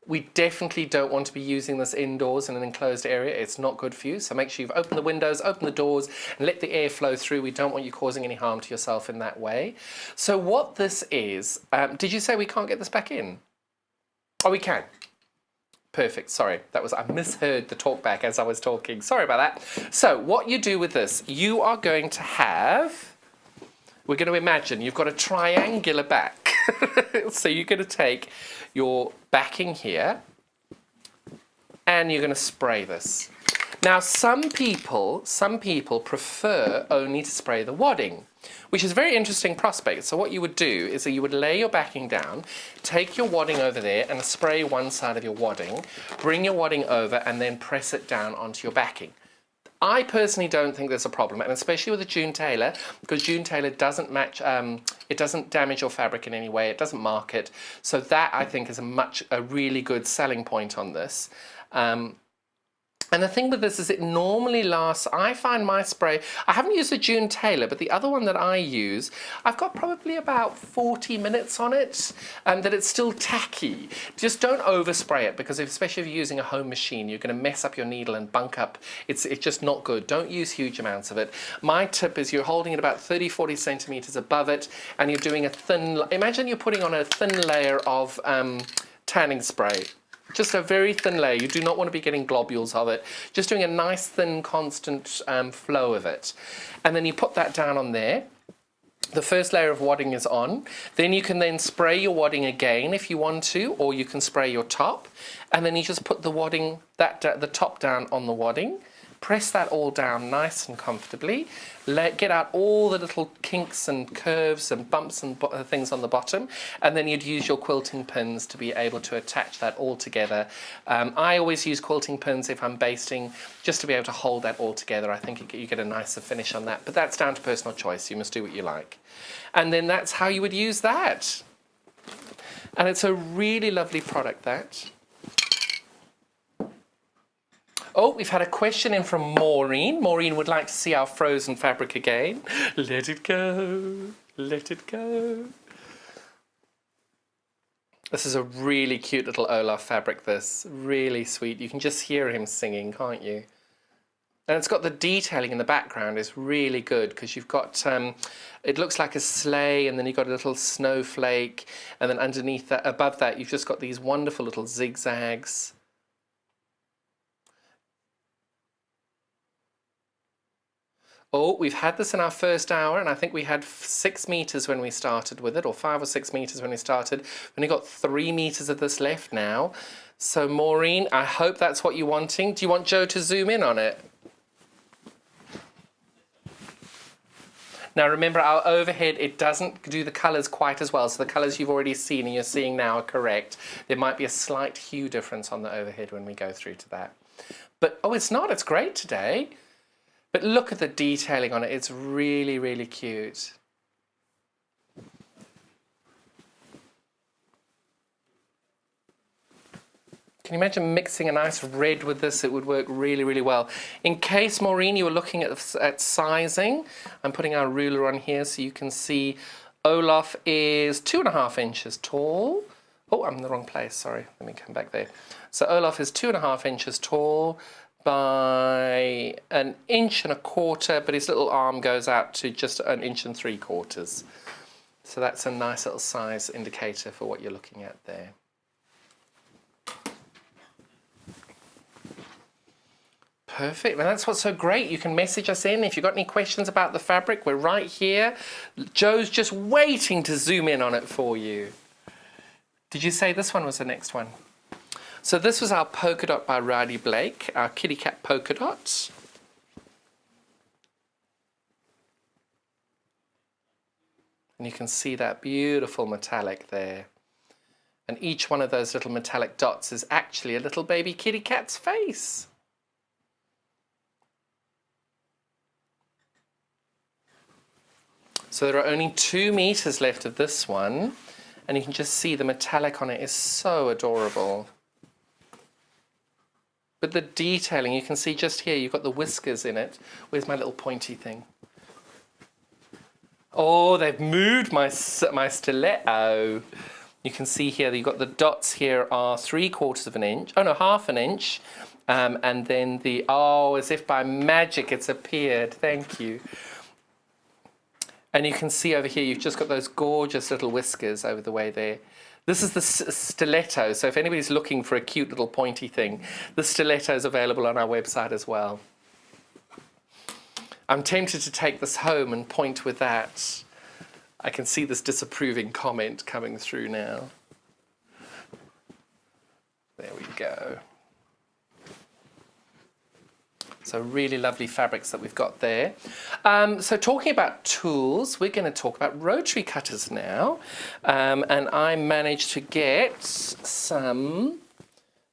We definitely don't want to be using this indoors in an enclosed area. It's not good for you. So make sure you've opened the windows, open the doors, and let the air flow through. We don't want you causing any harm to yourself in that way. So what this is, did you say we can't get this back in? Oh, we can. Perfect, sorry, I misheard the talk back as I was talking. Sorry about that. So what you do with this, you are going to have, we're going to imagine you've got a triangular back. So you're going to take your backing here and you're going to spray this. Now some people prefer only to spray the wadding, which is a very interesting prospect. So what you would do is that you would lay your backing down, take your wadding over there and spray one side of your wadding, bring your wadding over and then press it down onto your backing. I personally don't think there's a problem, and especially with the June Taylor, because June Taylor doesn't match, it doesn't damage your fabric in any way, it doesn't mark it. So that I think is a really good selling point on this. And the thing with this is it normally lasts, I find my spray, I haven't used a June Taylor, but the other one that I use, I've got probably about 40 minutes on it, and that it's still tacky. Just don't overspray it, because especially if you're using a home machine, you're going to mess up your needle and bunk up. It's just not good. Don't use huge amounts of it. My tip is you're holding it about 30-40 centimeters above it, and you're doing a thin, imagine you're putting on a thin layer of tanning spray. Just a very thin layer. You do not want to be getting globules of it. Just doing a nice, thin, constant flow of it. And then you put that down on there. The first layer of wadding is on. Then you can then spray your wadding again if you want to, or you can spray your top. And then you just put the wadding, the top down on the wadding. Press that all down nice and comfortably. Get out all the little kinks and curves and bumps and things on the bottom, and then you'd use your quilting pins to be able to attach that all together. I always use quilting pins if I'm basting, just to be able to hold that all together. I think you get a nicer finish on that, but that's down to personal choice. You must do what you like. And then that's how you would use that. And it's a really lovely product, that. Oh, we've had a question in from Maureen. Maureen would like to see our frozen fabric again. Let it go, let it go. This is a really cute little Olaf fabric, this. Really sweet. You can just hear him singing, can't you? And it's got the detailing in the background is really good, because you've got, it looks like a sleigh, and then you've got a little snowflake, and then underneath that, above that, you've just got these wonderful little zigzags. Oh, we've had this in our first hour, and I think we had 6 meters when we started with it, or 5 or 6 meters when we started. We've only got 3 meters of this left now. So Maureen, I hope that's what you're wanting. Do you want Joe to zoom in on it? Now remember, our overhead, it doesn't do the colours quite as well. So the colours you've already seen and you're seeing now are correct. There might be a slight hue difference on the overhead when we go through to that. But, oh, it's not. It's great today. But look at the detailing on it. It's really, really cute. Can you imagine mixing a nice red with this? It would work really, really well. In case, Maureen, you were looking at sizing, I'm putting our ruler on here so you can see Olaf is 2.5 inches tall. Oh, I'm in the wrong place. Sorry. Let me come back there. So Olaf is 2.5 inches tall by 1.25 inches, but his little arm goes out to just 1 3/4 inches. So that's a nice little size indicator for what you're looking at there. Perfect. Well, that's what's so great. You can message us in if you've got any questions about the fabric. We're right here. Joe's just waiting to zoom in on it for you. Did you say this one was the next one? So this was our polka dot by Rowdy Blake, our kitty cat polka dot. And you can see that beautiful metallic there. And each one of those little metallic dots is actually a little baby kitty cat's face. So there are only 2 meters left of this one, and you can just see the metallic on it is so adorable. But the detailing, you can see just here, you've got the whiskers in it. Where's my little pointy thing? Oh, they've moved my stiletto. You can see here that you've got the dots here are 3/4 inch. Oh no, 1/2 inch. And then the, oh, as if by magic it's appeared. Thank you. And you can see over here, you've just got those gorgeous little whiskers over the way there. This is the stiletto, so if anybody's looking for a cute little pointy thing, the stiletto is available on our website as well. I'm tempted to take this home and point with that. I can see this disapproving comment coming through now. There we go. So really lovely fabrics that we've got there. So talking about tools, we're going to talk about rotary cutters now. And I managed to get some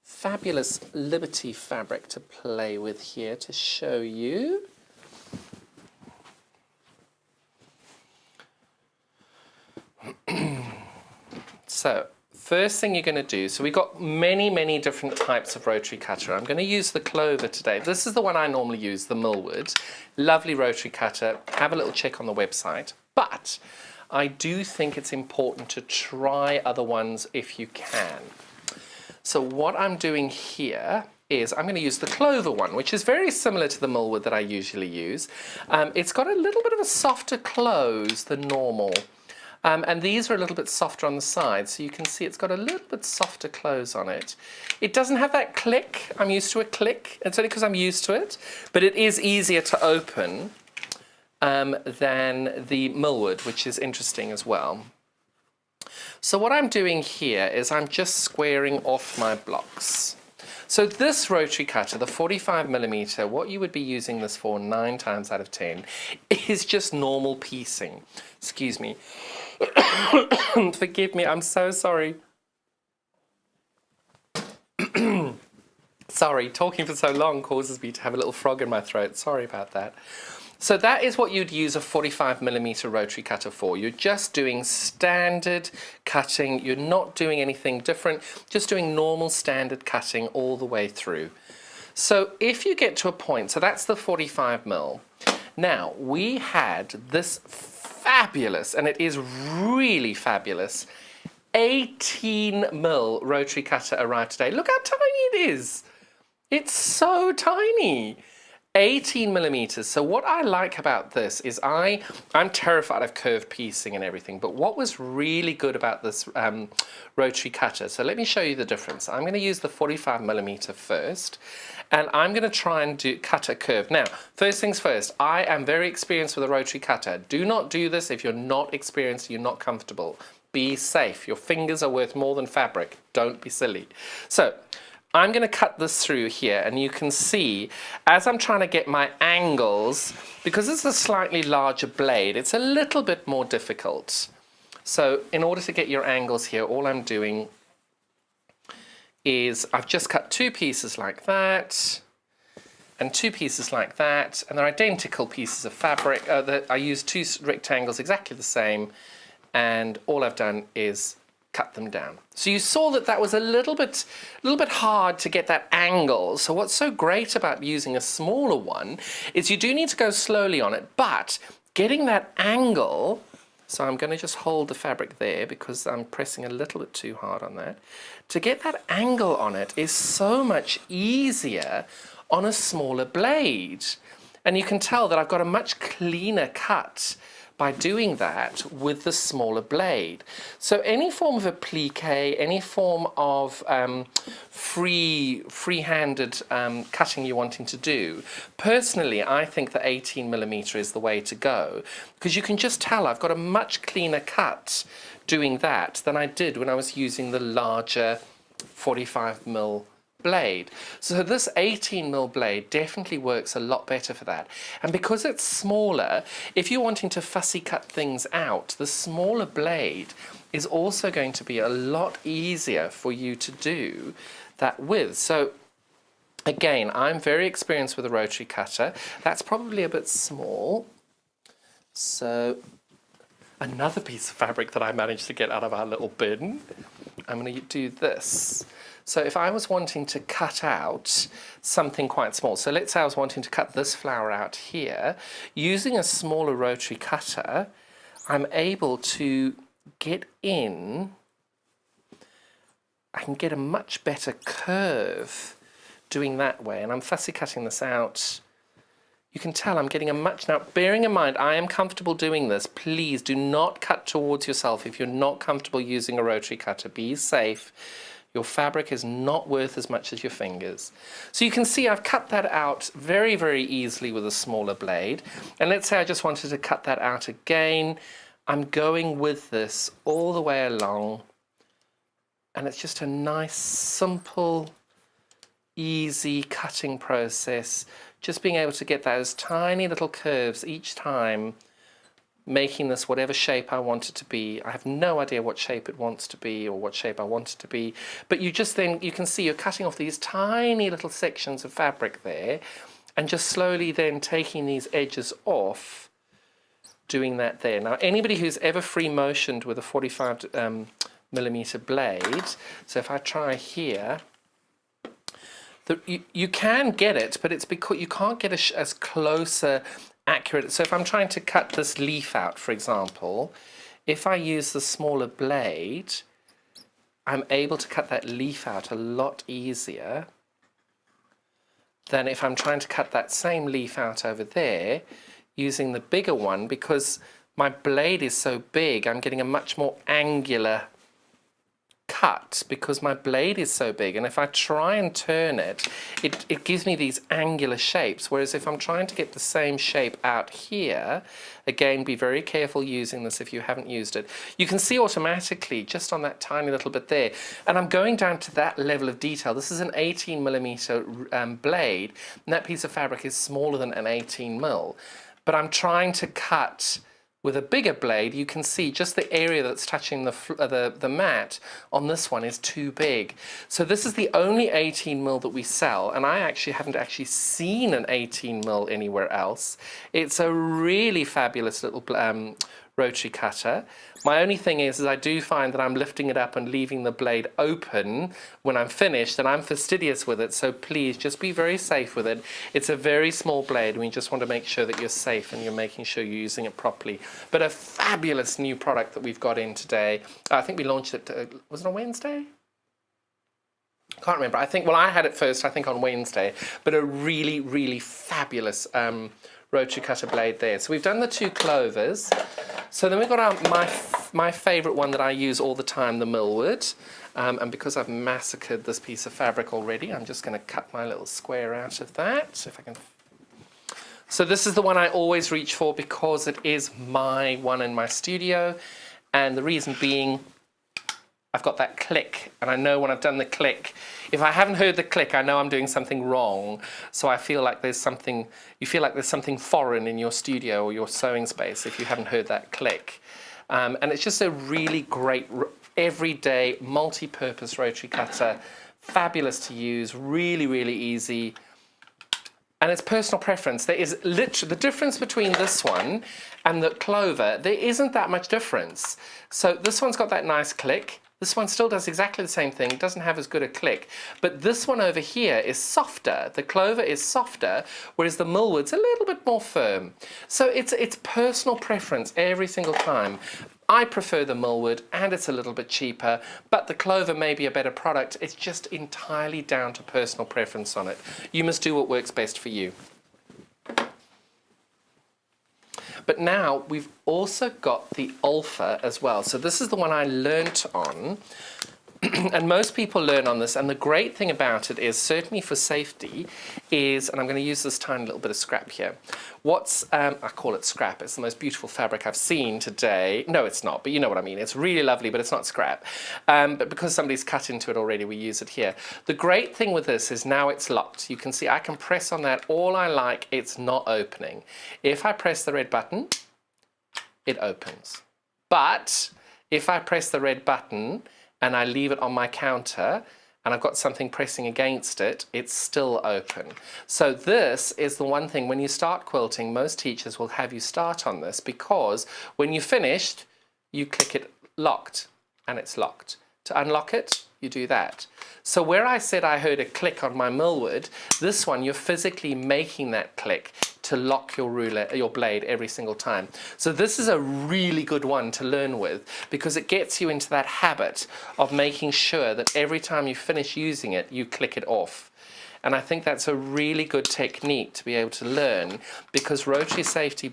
fabulous Liberty fabric to play with here to show you. So first thing you're going to do, so we've got many different types of rotary cutter. I'm going to use the Clover today. This is the one I normally use, the Millwood. Lovely rotary cutter. Have a little check on the website. But I do think it's important to try other ones if you can. So what I'm doing here is I'm going to use the Clover one, which is very similar to the Millwood that I usually use. It's got a little bit of a softer close than normal. And these are a little bit softer on the side, so you can see it's got a little bit softer close on it. It doesn't have that click. I'm used to a click. It's only because I'm used to it. But it is easier to open than the Millwood, which is interesting as well. So what I'm doing here is I'm just squaring off my blocks. So this rotary cutter, the 45mm, what you would be using this for 9 times out of 10 is just normal piecing. Excuse me. Forgive me, I'm so sorry. Sorry, talking for so long causes me to have a little frog in my throat. Sorry about that. So that is what you'd use a 45mm rotary cutter for. You're just doing standard cutting. You're not doing anything different, just doing normal standard cutting all the way through. So if you get to a point, so that's the 45mm. Now, we had this fabulous, and it is really fabulous, 18mm rotary cutter arrived today. Look how tiny it is. It's so tiny. 18 millimeters. So what I like about this is I'm terrified of curved piecing and everything, but what was really good about this rotary cutter, so let me show you the difference. I'm going to use the 45 millimeter first, and I'm going to try and cut a curve. Now, first things first, I am very experienced with a rotary cutter. Do not do this if you're not experienced, you're not comfortable. Be safe. Your fingers are worth more than fabric. Don't be silly. So I'm going to cut this through here, and you can see as I'm trying to get my angles, because it's a slightly larger blade, it's a little bit more difficult. So in order to get your angles here, all I'm doing is I've just cut 2 pieces like that and 2 pieces like that, and they're identical pieces of fabric. I used 2 rectangles exactly the same, and all I've done is cut them down. So you saw that that was a little bit hard to get that angle. So what's so great about using a smaller one is you do need to go slowly on it, but getting that angle, so I'm going to just hold the fabric there because I'm pressing a little bit too hard on that. To get that angle on it is so much easier on a smaller blade. And you can tell that I've got a much cleaner cut by doing that with the smaller blade. So any form of applique, any form of free-handed cutting you're wanting to do, personally I think the 18 millimeter is the way to go, because you can just tell I've got a much cleaner cut doing that than I did when I was using the larger 45 mil blade. So this 18 mil blade definitely works a lot better for that. And because it's smaller, if you're wanting to fussy cut things out, the smaller blade is also going to be a lot easier for you to do that with. So again, I'm very experienced with a rotary cutter. That's probably a bit small. So another piece of fabric that I managed to get out of our little bin, I'm going to do this. So if I was wanting to cut out something quite small, so let's say I was wanting to cut this flower out here, using a smaller rotary cutter, I'm able to get in, I can get a much better curve doing that way, and I'm fussy cutting this out. You can tell I'm getting a much, now bearing in mind I am comfortable doing this, please do not cut towards yourself if you're not comfortable using a rotary cutter. Be safe. Your fabric is not worth as much as your fingers. So you can see I've cut that out very, very easily with a smaller blade. And let's say I just wanted to cut that out again. I'm going with this all the way along. And it's just a nice, simple, easy cutting process. Just being able to get those tiny little curves each time, making this whatever shape I want it to be. I have no idea what shape it wants to be or what shape I want it to be, but you just then, you can see you're cutting off these tiny little sections of fabric there and just slowly then taking these edges off, doing that there. Now anybody who's ever free motioned with a 45 millimeter blade, so if I try here, you can get it, but it's because you can't get as closer accurate. So if I'm trying to cut this leaf out, for example, if I use the smaller blade, I'm able to cut that leaf out a lot easier than if I'm trying to cut that same leaf out over there using the bigger one, because my blade is so big, I'm getting a much more angular cut because my blade is so big, and if I try and turn it, it gives me these angular shapes, whereas if I'm trying to get the same shape out here, again, be very careful using this if you haven't used it. You can see automatically just on that tiny little bit there, and I'm going down to that level of detail. This is an 18 millimeter blade, and that piece of fabric is smaller than an 18 mil, but I'm trying to cut with a bigger blade. You can see just the area that's touching the mat on this one is too big. So this is the only 18 mil that we sell, and I actually haven't seen an 18 mil anywhere else. It's a really fabulous little rotary cutter. My only thing is I do find that I'm lifting it up and leaving the blade open when I'm finished, and I'm fastidious with it, so please just be very safe with it. It's a very small blade, and we just want to make sure that you're safe and you're making sure you're using it properly. But a fabulous new product that we've got in today. I think we launched it, was it on Wednesday? Can't remember. I think, well, I had it first, I think on Wednesday, but a really, really fabulous rotary cutter blade there. So we've done the 2 clovers. So then we've got my favourite one that I use all the time, the millwood. And because I've massacred this piece of fabric already, I'm just going to cut my little square out of that. If I can. So this is the one I always reach for because it is my one in my studio. And the reason being, I've got that click, and I know when I've done the click, if I haven't heard the click, I know I'm doing something wrong. So I feel like there's something, you feel like there's something foreign in your studio or your sewing space if you haven't heard that click. And it's just a really great, everyday, multi-purpose rotary cutter, fabulous to use, really, really easy. And it's personal preference. There is literally the difference between this one and the clover. There isn't that much difference. So this one's got that nice click. This one still does exactly the same thing. It doesn't have as good a click. But this one over here is softer. The clover is softer, whereas the millwood's a little bit more firm. So it's personal preference every single time. I prefer the millwood, and it's a little bit cheaper, but the clover may be a better product. It's just entirely down to personal preference on it. You must do what works best for you. But now we've also got the Alpha as well. So this is the one I learnt on. And most people learn on this, and the great thing about it is, certainly for safety, is, and I'm going to use this tiny little bit of scrap here. I call it scrap. It's the most beautiful fabric I've seen today. No, it's not, but you know what I mean. It's really lovely, but it's not scrap. But because somebody's cut into it already, we use it here. The great thing with this is now it's locked. You can see I can press on that all I like. It's not opening. If I press the red button, it opens. But if I press the red button and I leave it on my counter, and I've got something pressing against it, it's still open. So this is the one thing, when you start quilting, most teachers will have you start on this, because when you're finished, you click it locked, and it's locked. To unlock it, you do that. So where I said I heard a click on my millwood, this one, you're physically making that click to lock your ruler, your blade every single time. So this is a really good one to learn with, because it gets you into that habit of making sure that every time you finish using it, you click it off. And I think that's a really good technique to be able to learn, because rotary safety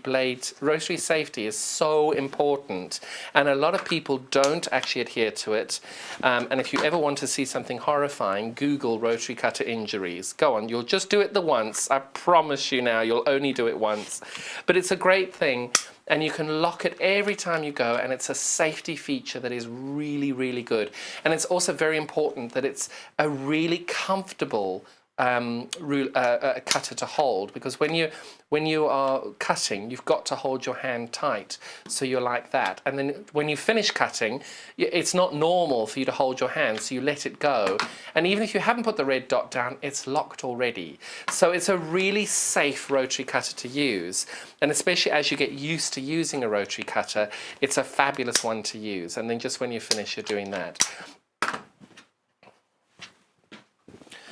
is so important, and a lot of people don't actually adhere to it. And if you ever want to see something horrifying, Google rotary cutter injuries. Go on, you'll just do it the once. I promise you now, you'll only do it once. But it's a great thing, and you can lock it every time you go, and it's a safety feature that is really, really good. And it's also very important that it's a really comfortable cutter to hold, because when you are cutting, you've got to hold your hand tight, so you're like that, and then when you finish cutting, it's not normal for you to hold your hand, so you let it go, and even if you haven't put the red dot down, it's locked already. So it's a really safe rotary cutter to use, and especially as you get used to using a rotary cutter, it's a fabulous one to use. And then just when you finish, you're doing that.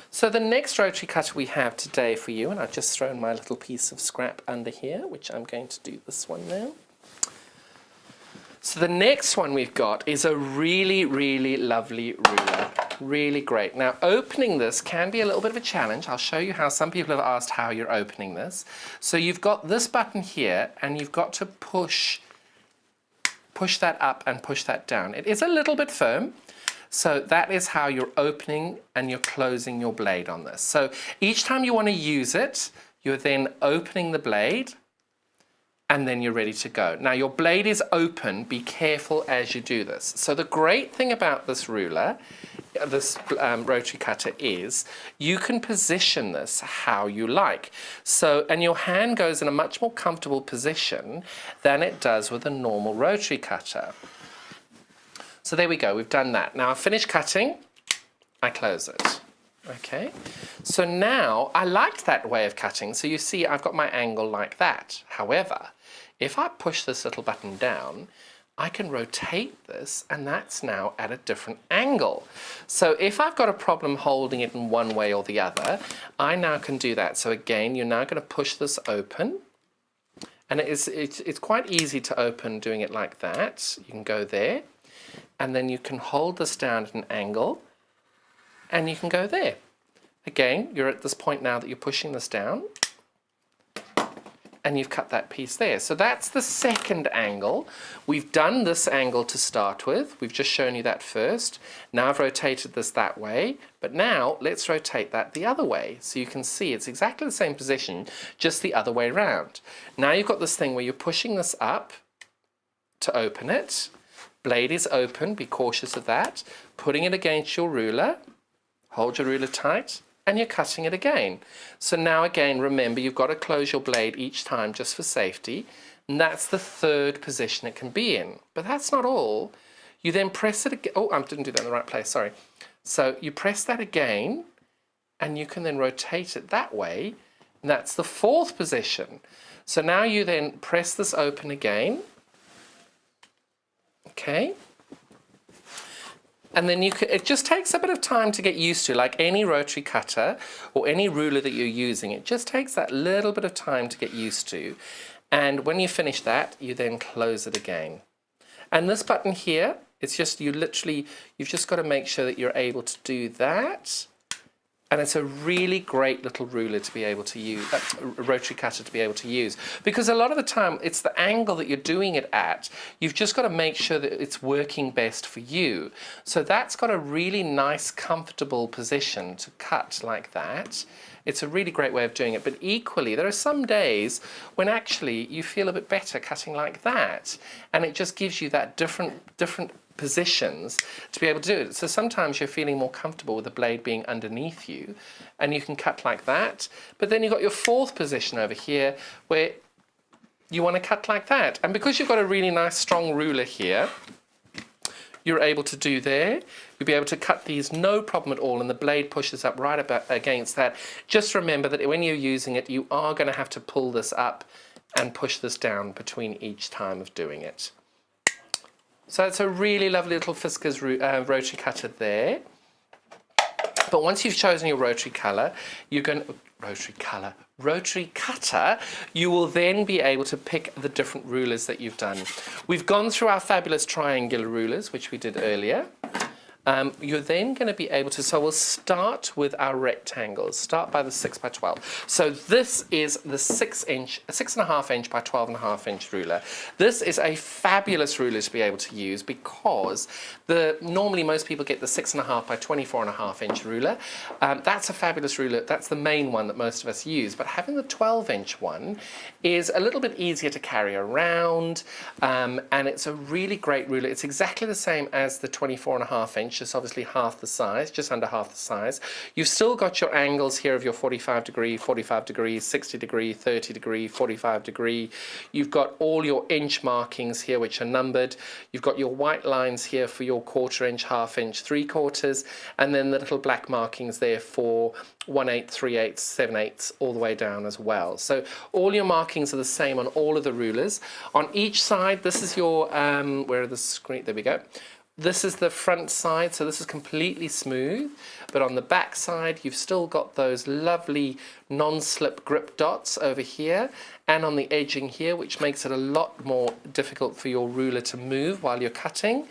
So the next rotary cutter we have today for you, and I've just thrown my little piece of scrap under here, which I'm going to do this one now. So the next one we've got is a really, really lovely ruler. Really great. Now, opening this can be a little bit of a challenge. I'll show you how. Some people have asked how you're opening this. So you've got this button here, and you've got to push that up and push that down. It is a little bit firm. So that is how you're opening and you're closing your blade on this. So each time you want to use it, you're then opening the blade, and then you're ready to go. Now your blade is open, be careful as you do this. So the great thing about this ruler, this rotary cutter, is you can position this how you like. So, and your hand goes in a much more comfortable position than it does with a normal rotary cutter. So there we go, we've done that. Now I've finished cutting, I close it. Okay, so now I liked that way of cutting. So you see I've got my angle like that. However, if I push this little button down, I can rotate this, and that's now at a different angle. So if I've got a problem holding it in one way or the other, I now can do that. So again, you're now going to push this open, and it's quite easy to open doing it like that. You can go there, and then you can hold this down at an angle, and you can go there. Again, you're at this point now that you're pushing this down, and you've cut that piece there. So that's the second angle. We've done this angle to start with. We've just shown you that first. Now I've rotated this that way, but now let's rotate that the other way. So you can see it's exactly the same position, just the other way around. Now you've got this thing where you're pushing this up to open it. Blade is open, be cautious of that. Putting it against your ruler, hold your ruler tight, and you're cutting it again. So now again, remember, you've got to close your blade each time just for safety. And that's the third position it can be in. But that's not all. You then press it again. Oh, I didn't do that in the right place, sorry. So you press that again, and you can then rotate it that way. And that's the fourth position. So now you then press this open again. Okay. And then it just takes a bit of time to get used to, like any rotary cutter or any ruler that you're using. It just takes that little bit of time to get used to. And when you finish that, you then close it again. And this button here, it's just, you've just got to make sure that you're able to do that. And it's a really great little ruler to be able to use, a rotary cutter to be able to use. Because a lot of the time, it's the angle that you're doing it at. You've just got to make sure that it's working best for you. So that's got a really nice, comfortable position to cut like that. It's a really great way of doing it. But equally, there are some days when actually you feel a bit better cutting like that. And it just gives you that different positions to be able to do it. So sometimes you're feeling more comfortable with the blade being underneath you, and you can cut like that. But then you've got your fourth position over here where you want to cut like that. And because you've got a really nice strong ruler here, you're able to do there. You'll be able to cut these no problem at all, and the blade pushes up right about against that. Just remember that when you're using it, you are going to have to pull this up and push this down between each time of doing it. So it's a really lovely little Fiskars rotary cutter there. But once you've chosen your rotary cutter, you will then be able to pick the different rulers that you've done. We've gone through our fabulous triangular rulers, which we did earlier. You're then going to be able to, so we'll start with our rectangles. Start by the 6 by 12. So this is the 6.5 inch by 12.5 inch ruler. This is a fabulous ruler to be able to use because normally most people get the 6.5 by 24.5 inch ruler. That's a fabulous ruler. That's the main one that most of us use. But having the 12 inch one is a little bit easier to carry around, and it's a really great ruler. It's exactly the same as the 24.5 inch. Just obviously half the size, just under half the size. You've still got your angles here of your 45 degree, 45 degree, 60 degree, 30 degree, 45 degree. You've got all your inch markings here which are numbered. You've got your white lines here for your 1/4 inch, 1/2 inch, 3/4, and then the little black markings there for 1/8, 3/8, 7/8, all the way down as well. So all your markings are the same on all of the rulers. On each side, this is your, where are the screen? There we go. This is the front side, so this is completely smooth, but on the back side you've still got those lovely non-slip grip dots over here and on the edging here, which makes it a lot more difficult for your ruler to move while you're cutting.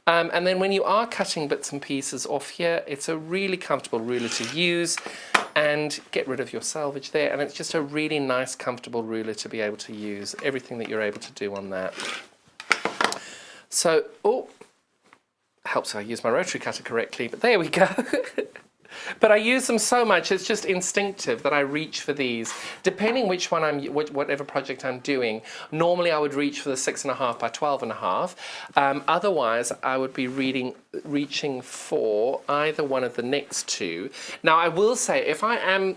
And then when you are cutting bits and pieces off here, it's a really comfortable ruler to use, and get rid of your salvage there, and it's just a really nice comfortable ruler to be able to use everything that you're able to do on that. So, helps if I use my rotary cutter correctly, but there we go. But I use them so much, it's just instinctive that I reach for these. Depending which one whatever project I'm doing, normally I would reach for the 6.5 by 12.5. Otherwise, I would be reaching for either one of the next two. Now, I will say, if I am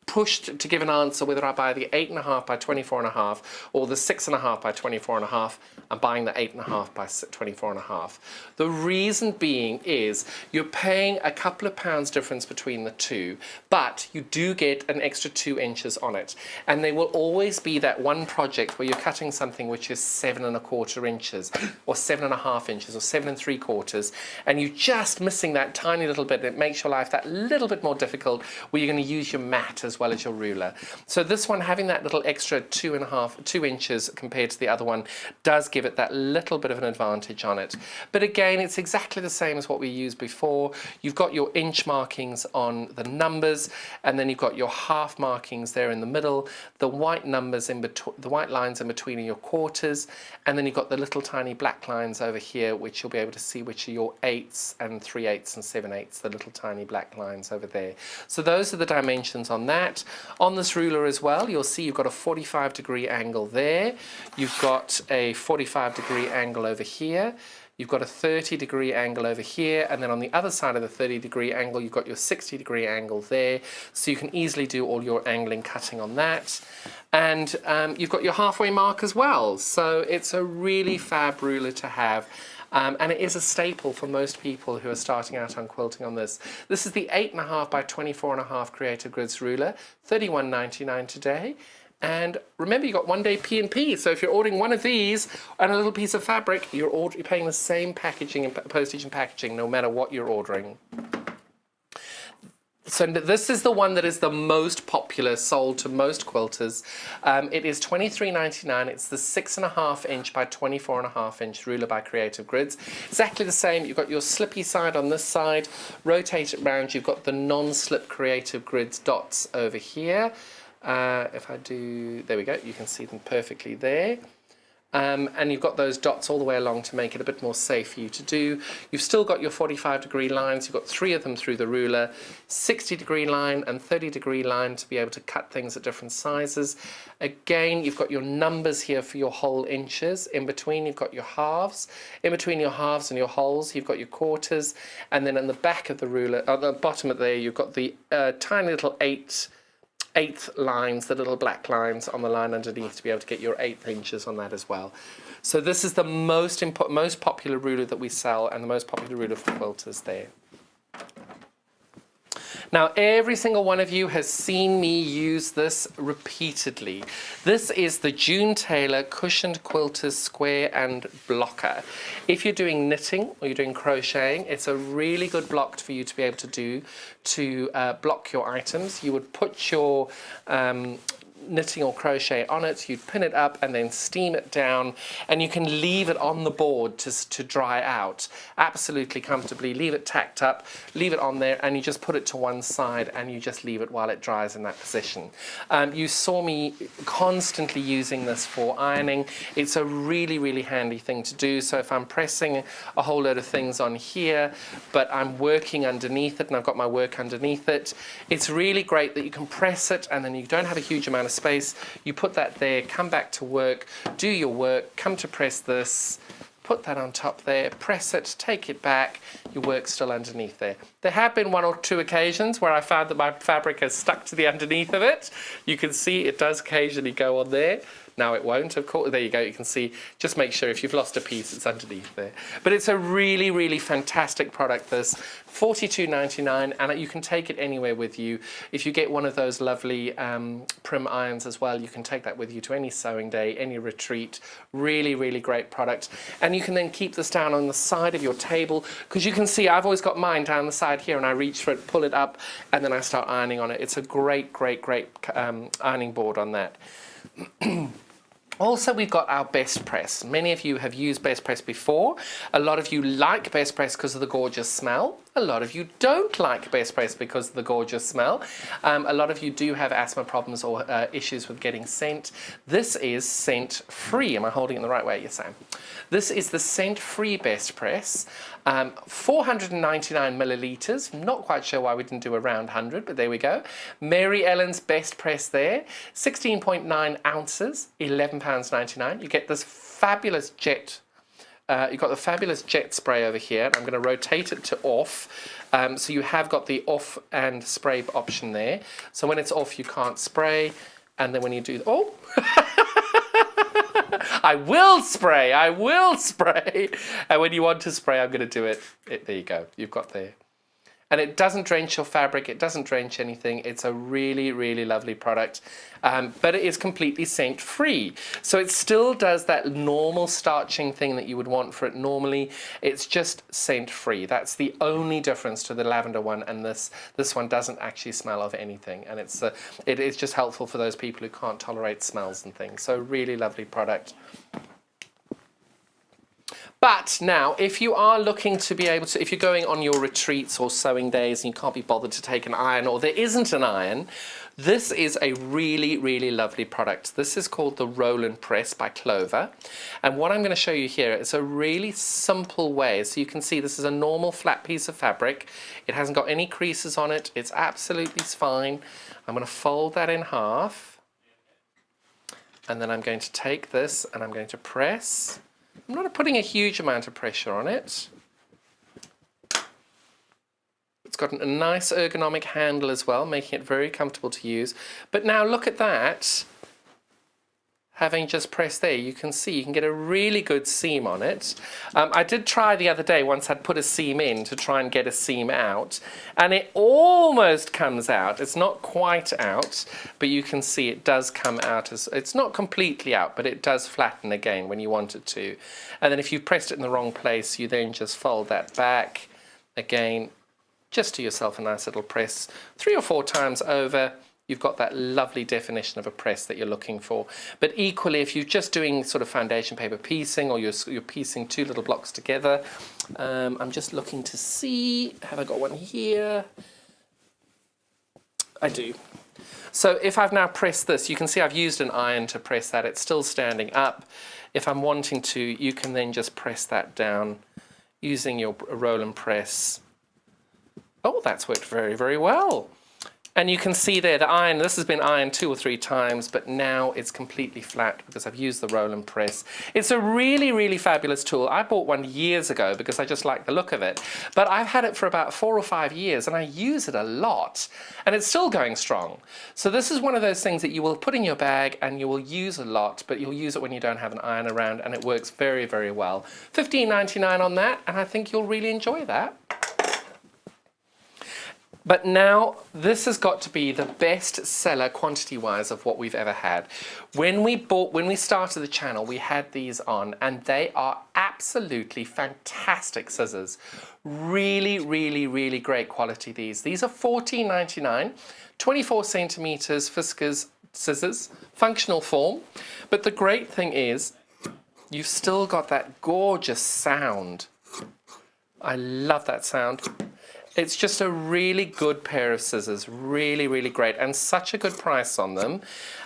pushed to give an answer whether I buy the 8.5 by 24.5 or the 6.5 by 24.5, I'm buying the 8.5 by 24.5. The reason being is you're paying a couple of pounds difference between the two, but you do get an extra 2 inches on it. And there will always be that one project where you're cutting something which is 7.25 inches or 7.5 inches or 7.75, and you're just missing that tiny little bit. It makes your life that little bit more difficult where you're going to use your mat as as well as your ruler. So this one, having that little extra 2 inches compared to the other one, does give it that little bit of an advantage on it. But again, it's exactly the same as what we used before. You've got your inch markings on the numbers, and then you've got your half markings there in the middle, the white numbers in between, the white lines in between are your quarters, and then you've got the little tiny black lines over here, which you'll be able to see, which are your 8ths and 3/8 and 7/8, the little tiny black lines over there. So those are the dimensions on that. On this ruler as well, you'll see you've got a 45-degree angle there. You've got a 45-degree angle over here. You've got a 30-degree angle over here, and then on the other side of the 30-degree angle, you've got your 60-degree angle there. So you can easily do all your angling cutting on that. And you've got your halfway mark as well. So it's a really fab ruler to have. And it is a staple for most people who are starting out on quilting on this. This is the 8.5 by 24.5 Creative Grids ruler, $31.99 today. And remember, you got 1 day P&P, so if you're ordering one of these and a little piece of fabric, you're paying the same packaging and postage and packaging no matter what you're ordering. So this is the one that is the most popular, sold to most quilters. It is $23.99. It's the 6.5 inch by 24.5 inch ruler by Creative Grids. Exactly the same. You've got your slippy side on this side. Rotate it round. You've got the non-slip Creative Grids dots over here. If I do, there we go, you can see them perfectly there. And you've got those dots all the way along to make it a bit more safe for you to do. You've still got your 45-degree lines. You've got 3 of them through the ruler, 60-degree line and 30-degree line to be able to cut things at different sizes. Again, you've got your numbers here for your whole inches. In between, you've got your halves. In between your halves and your wholes, you've got your quarters. And then in the back of the ruler, at the bottom of there, you've got the tiny little 8th lines, the little black lines on the line underneath to be able to get your 1/8 inches on that as well. So this is the most popular ruler that we sell and the most popular ruler for quilters there. Now, every single one of you has seen me use this repeatedly. This is the June Taylor Cushioned Quilters Square and Blocker. If you're doing knitting or you're doing crocheting, it's a really good block for you to be able to do to block your items. You would put your knitting or crochet on it, you'd pin it up and then steam it down, and you can leave it on the board to dry out absolutely comfortably. Leave it tacked up, leave it on there, and you just put it to one side and you just leave it while it dries in that position. You saw me constantly using this for ironing. It's a really handy thing to do. So if I'm pressing a whole load of things on here but I'm working underneath it and I've got my work underneath it, it's really great that you can press it and then you don't have a huge amount of space. You put that there, come back to work, do your work, come to press this, put that on top there, press it, take it back, your work's still underneath there. There have been 1 or 2 occasions where I found that my fabric has stuck to the underneath of it. You can see it does occasionally go on there. Now it won't, of course. There you go, you can see. Just make sure if you've lost a piece, it's underneath there. But it's a really fantastic product, this. $42.99, and you can take it anywhere with you. If you get one of those lovely Prim irons as well, you can take that with you to any sewing day, any retreat. Really great product. And you can then keep this down on the side of your table, because you can see I've always got mine down the side here, and I reach for it, pull it up, and then I start ironing on it. It's a great ironing board on that. Also, we've got our Best Press. Many of you have used Best Press before. A lot of you like Best Press because of the gorgeous smell. A lot of you don't like Best Press because of the gorgeous smell. A lot of you do have asthma problems or issues with getting scent. This is scent-free. Am I holding it the right way? Yes, I am. This is the scent-free Best Press. 499 millilitres. Not quite sure why we didn't do around 100, but there we go. Mary Ellen's Best Press there. 16.9 ounces, £11.99. You get this fabulous jet. You've got the fabulous jet spray over here. I'm going to rotate it to off. So you have got the off and spray option there. So when it's off, you can't spray. And then when you do, oh! I will spray. And when you want to spray, I'm going to do it. There you go. You've got there. And it doesn't drench your fabric, it doesn't drench anything. It's a really, really lovely product, but it is completely scent free. So it still does that normal starching thing that you would want for it normally. It's just scent free. That's the only difference to the lavender one, and this one doesn't actually smell of anything. And it is just helpful for those people who can't tolerate smells and things. So really lovely product. But now, if you are looking to be able to, if you're going on your retreats or sewing days and you can't be bothered to take an iron, or there isn't an iron, this is a really, really lovely product. This is called the Roll and Press by Clover. And what I'm going to show you here is a really simple way. So you can see this is a normal flat piece of fabric. It hasn't got any creases on it. It's absolutely fine. I'm going to fold that in half. And then I'm going to take this and I'm going to press. I'm not putting a huge amount of pressure on it. It's got a nice ergonomic handle as well, making it very comfortable to use. But now look at that. Having just pressed there, you can see you can get a really good seam on it. I did try the other day, once I'd put a seam in to try and get a seam out, and it almost comes out. It's not quite out, but you can see it does come out. It's not completely out, but it does flatten again when you want it to. And then if you pressed it in the wrong place, you then just fold that back again. Just do yourself a nice little press 3 or 4 times over. You've got that lovely definition of a press that you're looking for. But equally, if you're just doing sort of foundation paper piecing, or you're piecing 2 little blocks together, I'm just looking to see, have I got one here? I do. So if I've now pressed this, you can see I've used an iron to press that. It's still standing up. If I'm wanting to, you can then just press that down using your roll and press. Oh, that's worked very, very well. And you can see there the iron, this has been ironed 2 or 3 times, but now it's completely flat because I've used the roll and press. It's a really, really fabulous tool. I bought one years ago because I just like the look of it. But I've had it for about 4 or 5 years and I use it a lot. And it's still going strong. So this is one of those things that you will put in your bag and you will use a lot, but you'll use it when you don't have an iron around, and it works very, very well. $15.99 on that, and I think you'll really enjoy that. But now, this has got to be the best seller quantity-wise of what we've ever had. When we started the channel, we had these on, and they are absolutely fantastic scissors. Really, really, really great quality, these. These are $14.99, 24 centimeters Fiskars scissors, functional form. But the great thing is, you've still got that gorgeous sound. I love that sound. It's just a really good pair of scissors, really, really great, and such a good price on them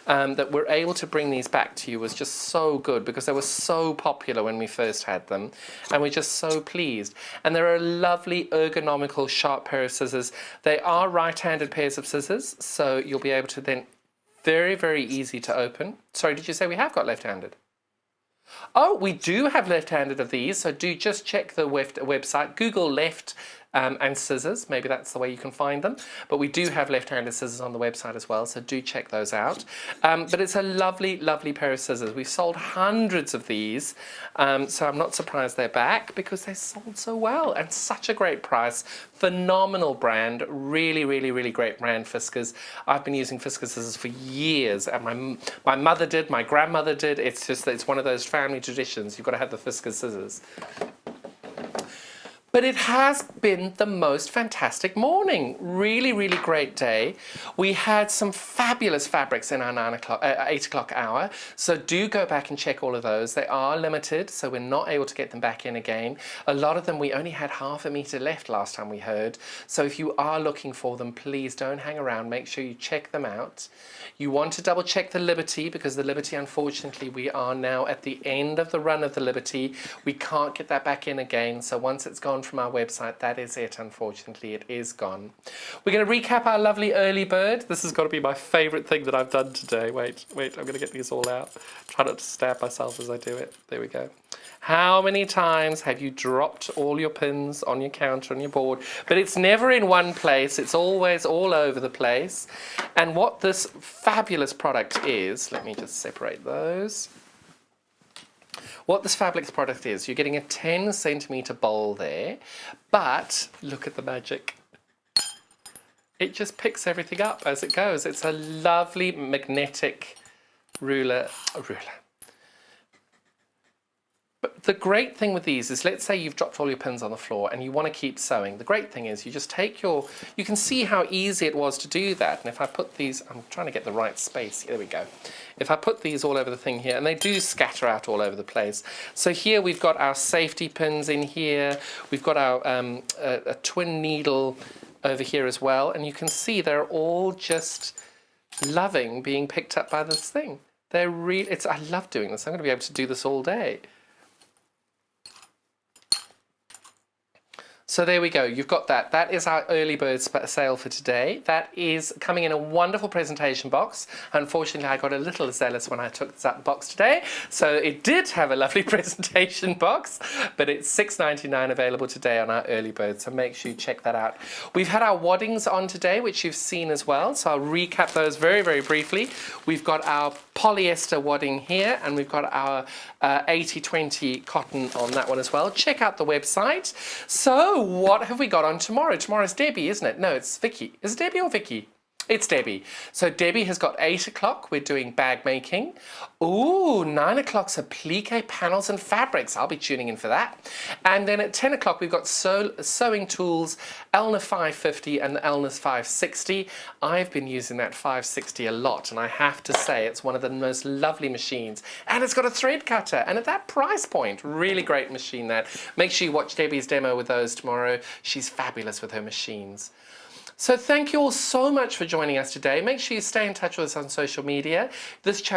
that we're able to bring these back to you was just so good because they were so popular when we first had them, and we're just so pleased. And they're a lovely, ergonomical, sharp pair of scissors. They are right-handed pairs of scissors, so you'll be able to then, very, very easy to open. Sorry, did you say we have got left-handed? Oh, we do have left-handed of these, so do just check the website, Google left and scissors, maybe that's the way you can find them. But we do have left-handed scissors on the website as well, so do check those out. But it's a lovely, lovely pair of scissors. We've sold hundreds of these, so I'm not surprised they're back because they sold so well and such a great price. Phenomenal brand, really, really, really great brand, Fiskars. I've been using Fiskars scissors for years, and my mother did, my grandmother did. It's just that it's one of those family traditions. You've got to have the Fiskars scissors. But it has been the most fantastic morning. Really, really great day. We had some fabulous fabrics in our 8 o'clock hour. So do go back and check all of those. They are limited, so we're not able to get them back in again. A lot of them, we only had half a metre left last time we heard. So if you are looking for them, please don't hang around. Make sure you check them out. You want to double check the Liberty, because the Liberty, unfortunately, we are now at the end of the run of the Liberty. We can't get that back in again. So once it's gone from our website, that is it, unfortunately. It is gone. We're going to recap our lovely early bird. This has got to be my favourite thing that I've done today. Wait, I'm going to get these all out. Try not to stab myself as I do it. There we go. How many times have you dropped all your pins on your counter, on your board? But it's never in one place. It's always all over the place. And what this fabulous product is, let me just separate those. What this fabulous product is, you're getting a 10 centimetre bowl there, but look at the magic. it just picks everything up as it goes. It's a lovely magnetic ruler. But the great thing with these is, let's say you've dropped all your pins on the floor and you want to keep sewing. The great thing is you just take your, you can see how easy it was to do that. And if I put these, I'm trying to get the right space. There we go. If I put these all over the thing here, and they do scatter out all over the place. So here we've got our safety pins in here. We've got our a twin needle over here as well. And you can see they're all just loving being picked up by this thing. They're really, I love doing this. I'm going to be able to do this all day. So there we go, you've got that. That is our early bird sale for today. That is coming in a wonderful presentation box. Unfortunately, I got a little zealous when I took this out the box today. So it did have a lovely presentation box, but it's $6.99 available today on our early bird. So make sure you check that out. We've had our waddings on today, which you've seen as well. So I'll recap those very, very briefly. We've got our polyester wadding here, and we've got our 80-20 cotton on that one as well. Check out the website. So what have we got on tomorrow? Tomorrow's Debbie, isn't it? No, it's Vicky. Is it Debbie or Vicky? It's Debbie. So Debbie has got 8 o'clock. We're doing bag making. Ooh, 9 o'clock's applique panels and fabrics. I'll be tuning in for that. And then at 10 o'clock, we've got sewing tools, Elna 550 and the Elna 560. I've been using that 560 a lot, and I have to say it's one of the most lovely machines. And it's got a thread cutter, and at that price point, really great machine that. Make sure you watch Debbie's demo with those tomorrow. She's fabulous with her machines. So thank you all so much for joining us today. Make sure you stay in touch with us on social media. This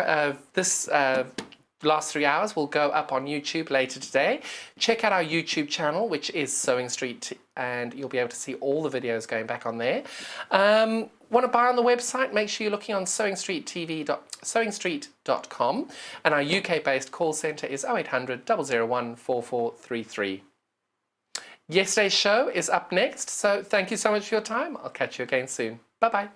last 3 hours will go up on YouTube later today. Check out our YouTube channel, which is Sewing Street, and you'll be able to see all the videos going back on there. Want to buy on the website? Make sure you're looking on sewingstreet.com, and our UK-based call centre is 0800 001 4433. Yesterday's show is up next, so thank you so much for your time. I'll catch you again soon. Bye-bye.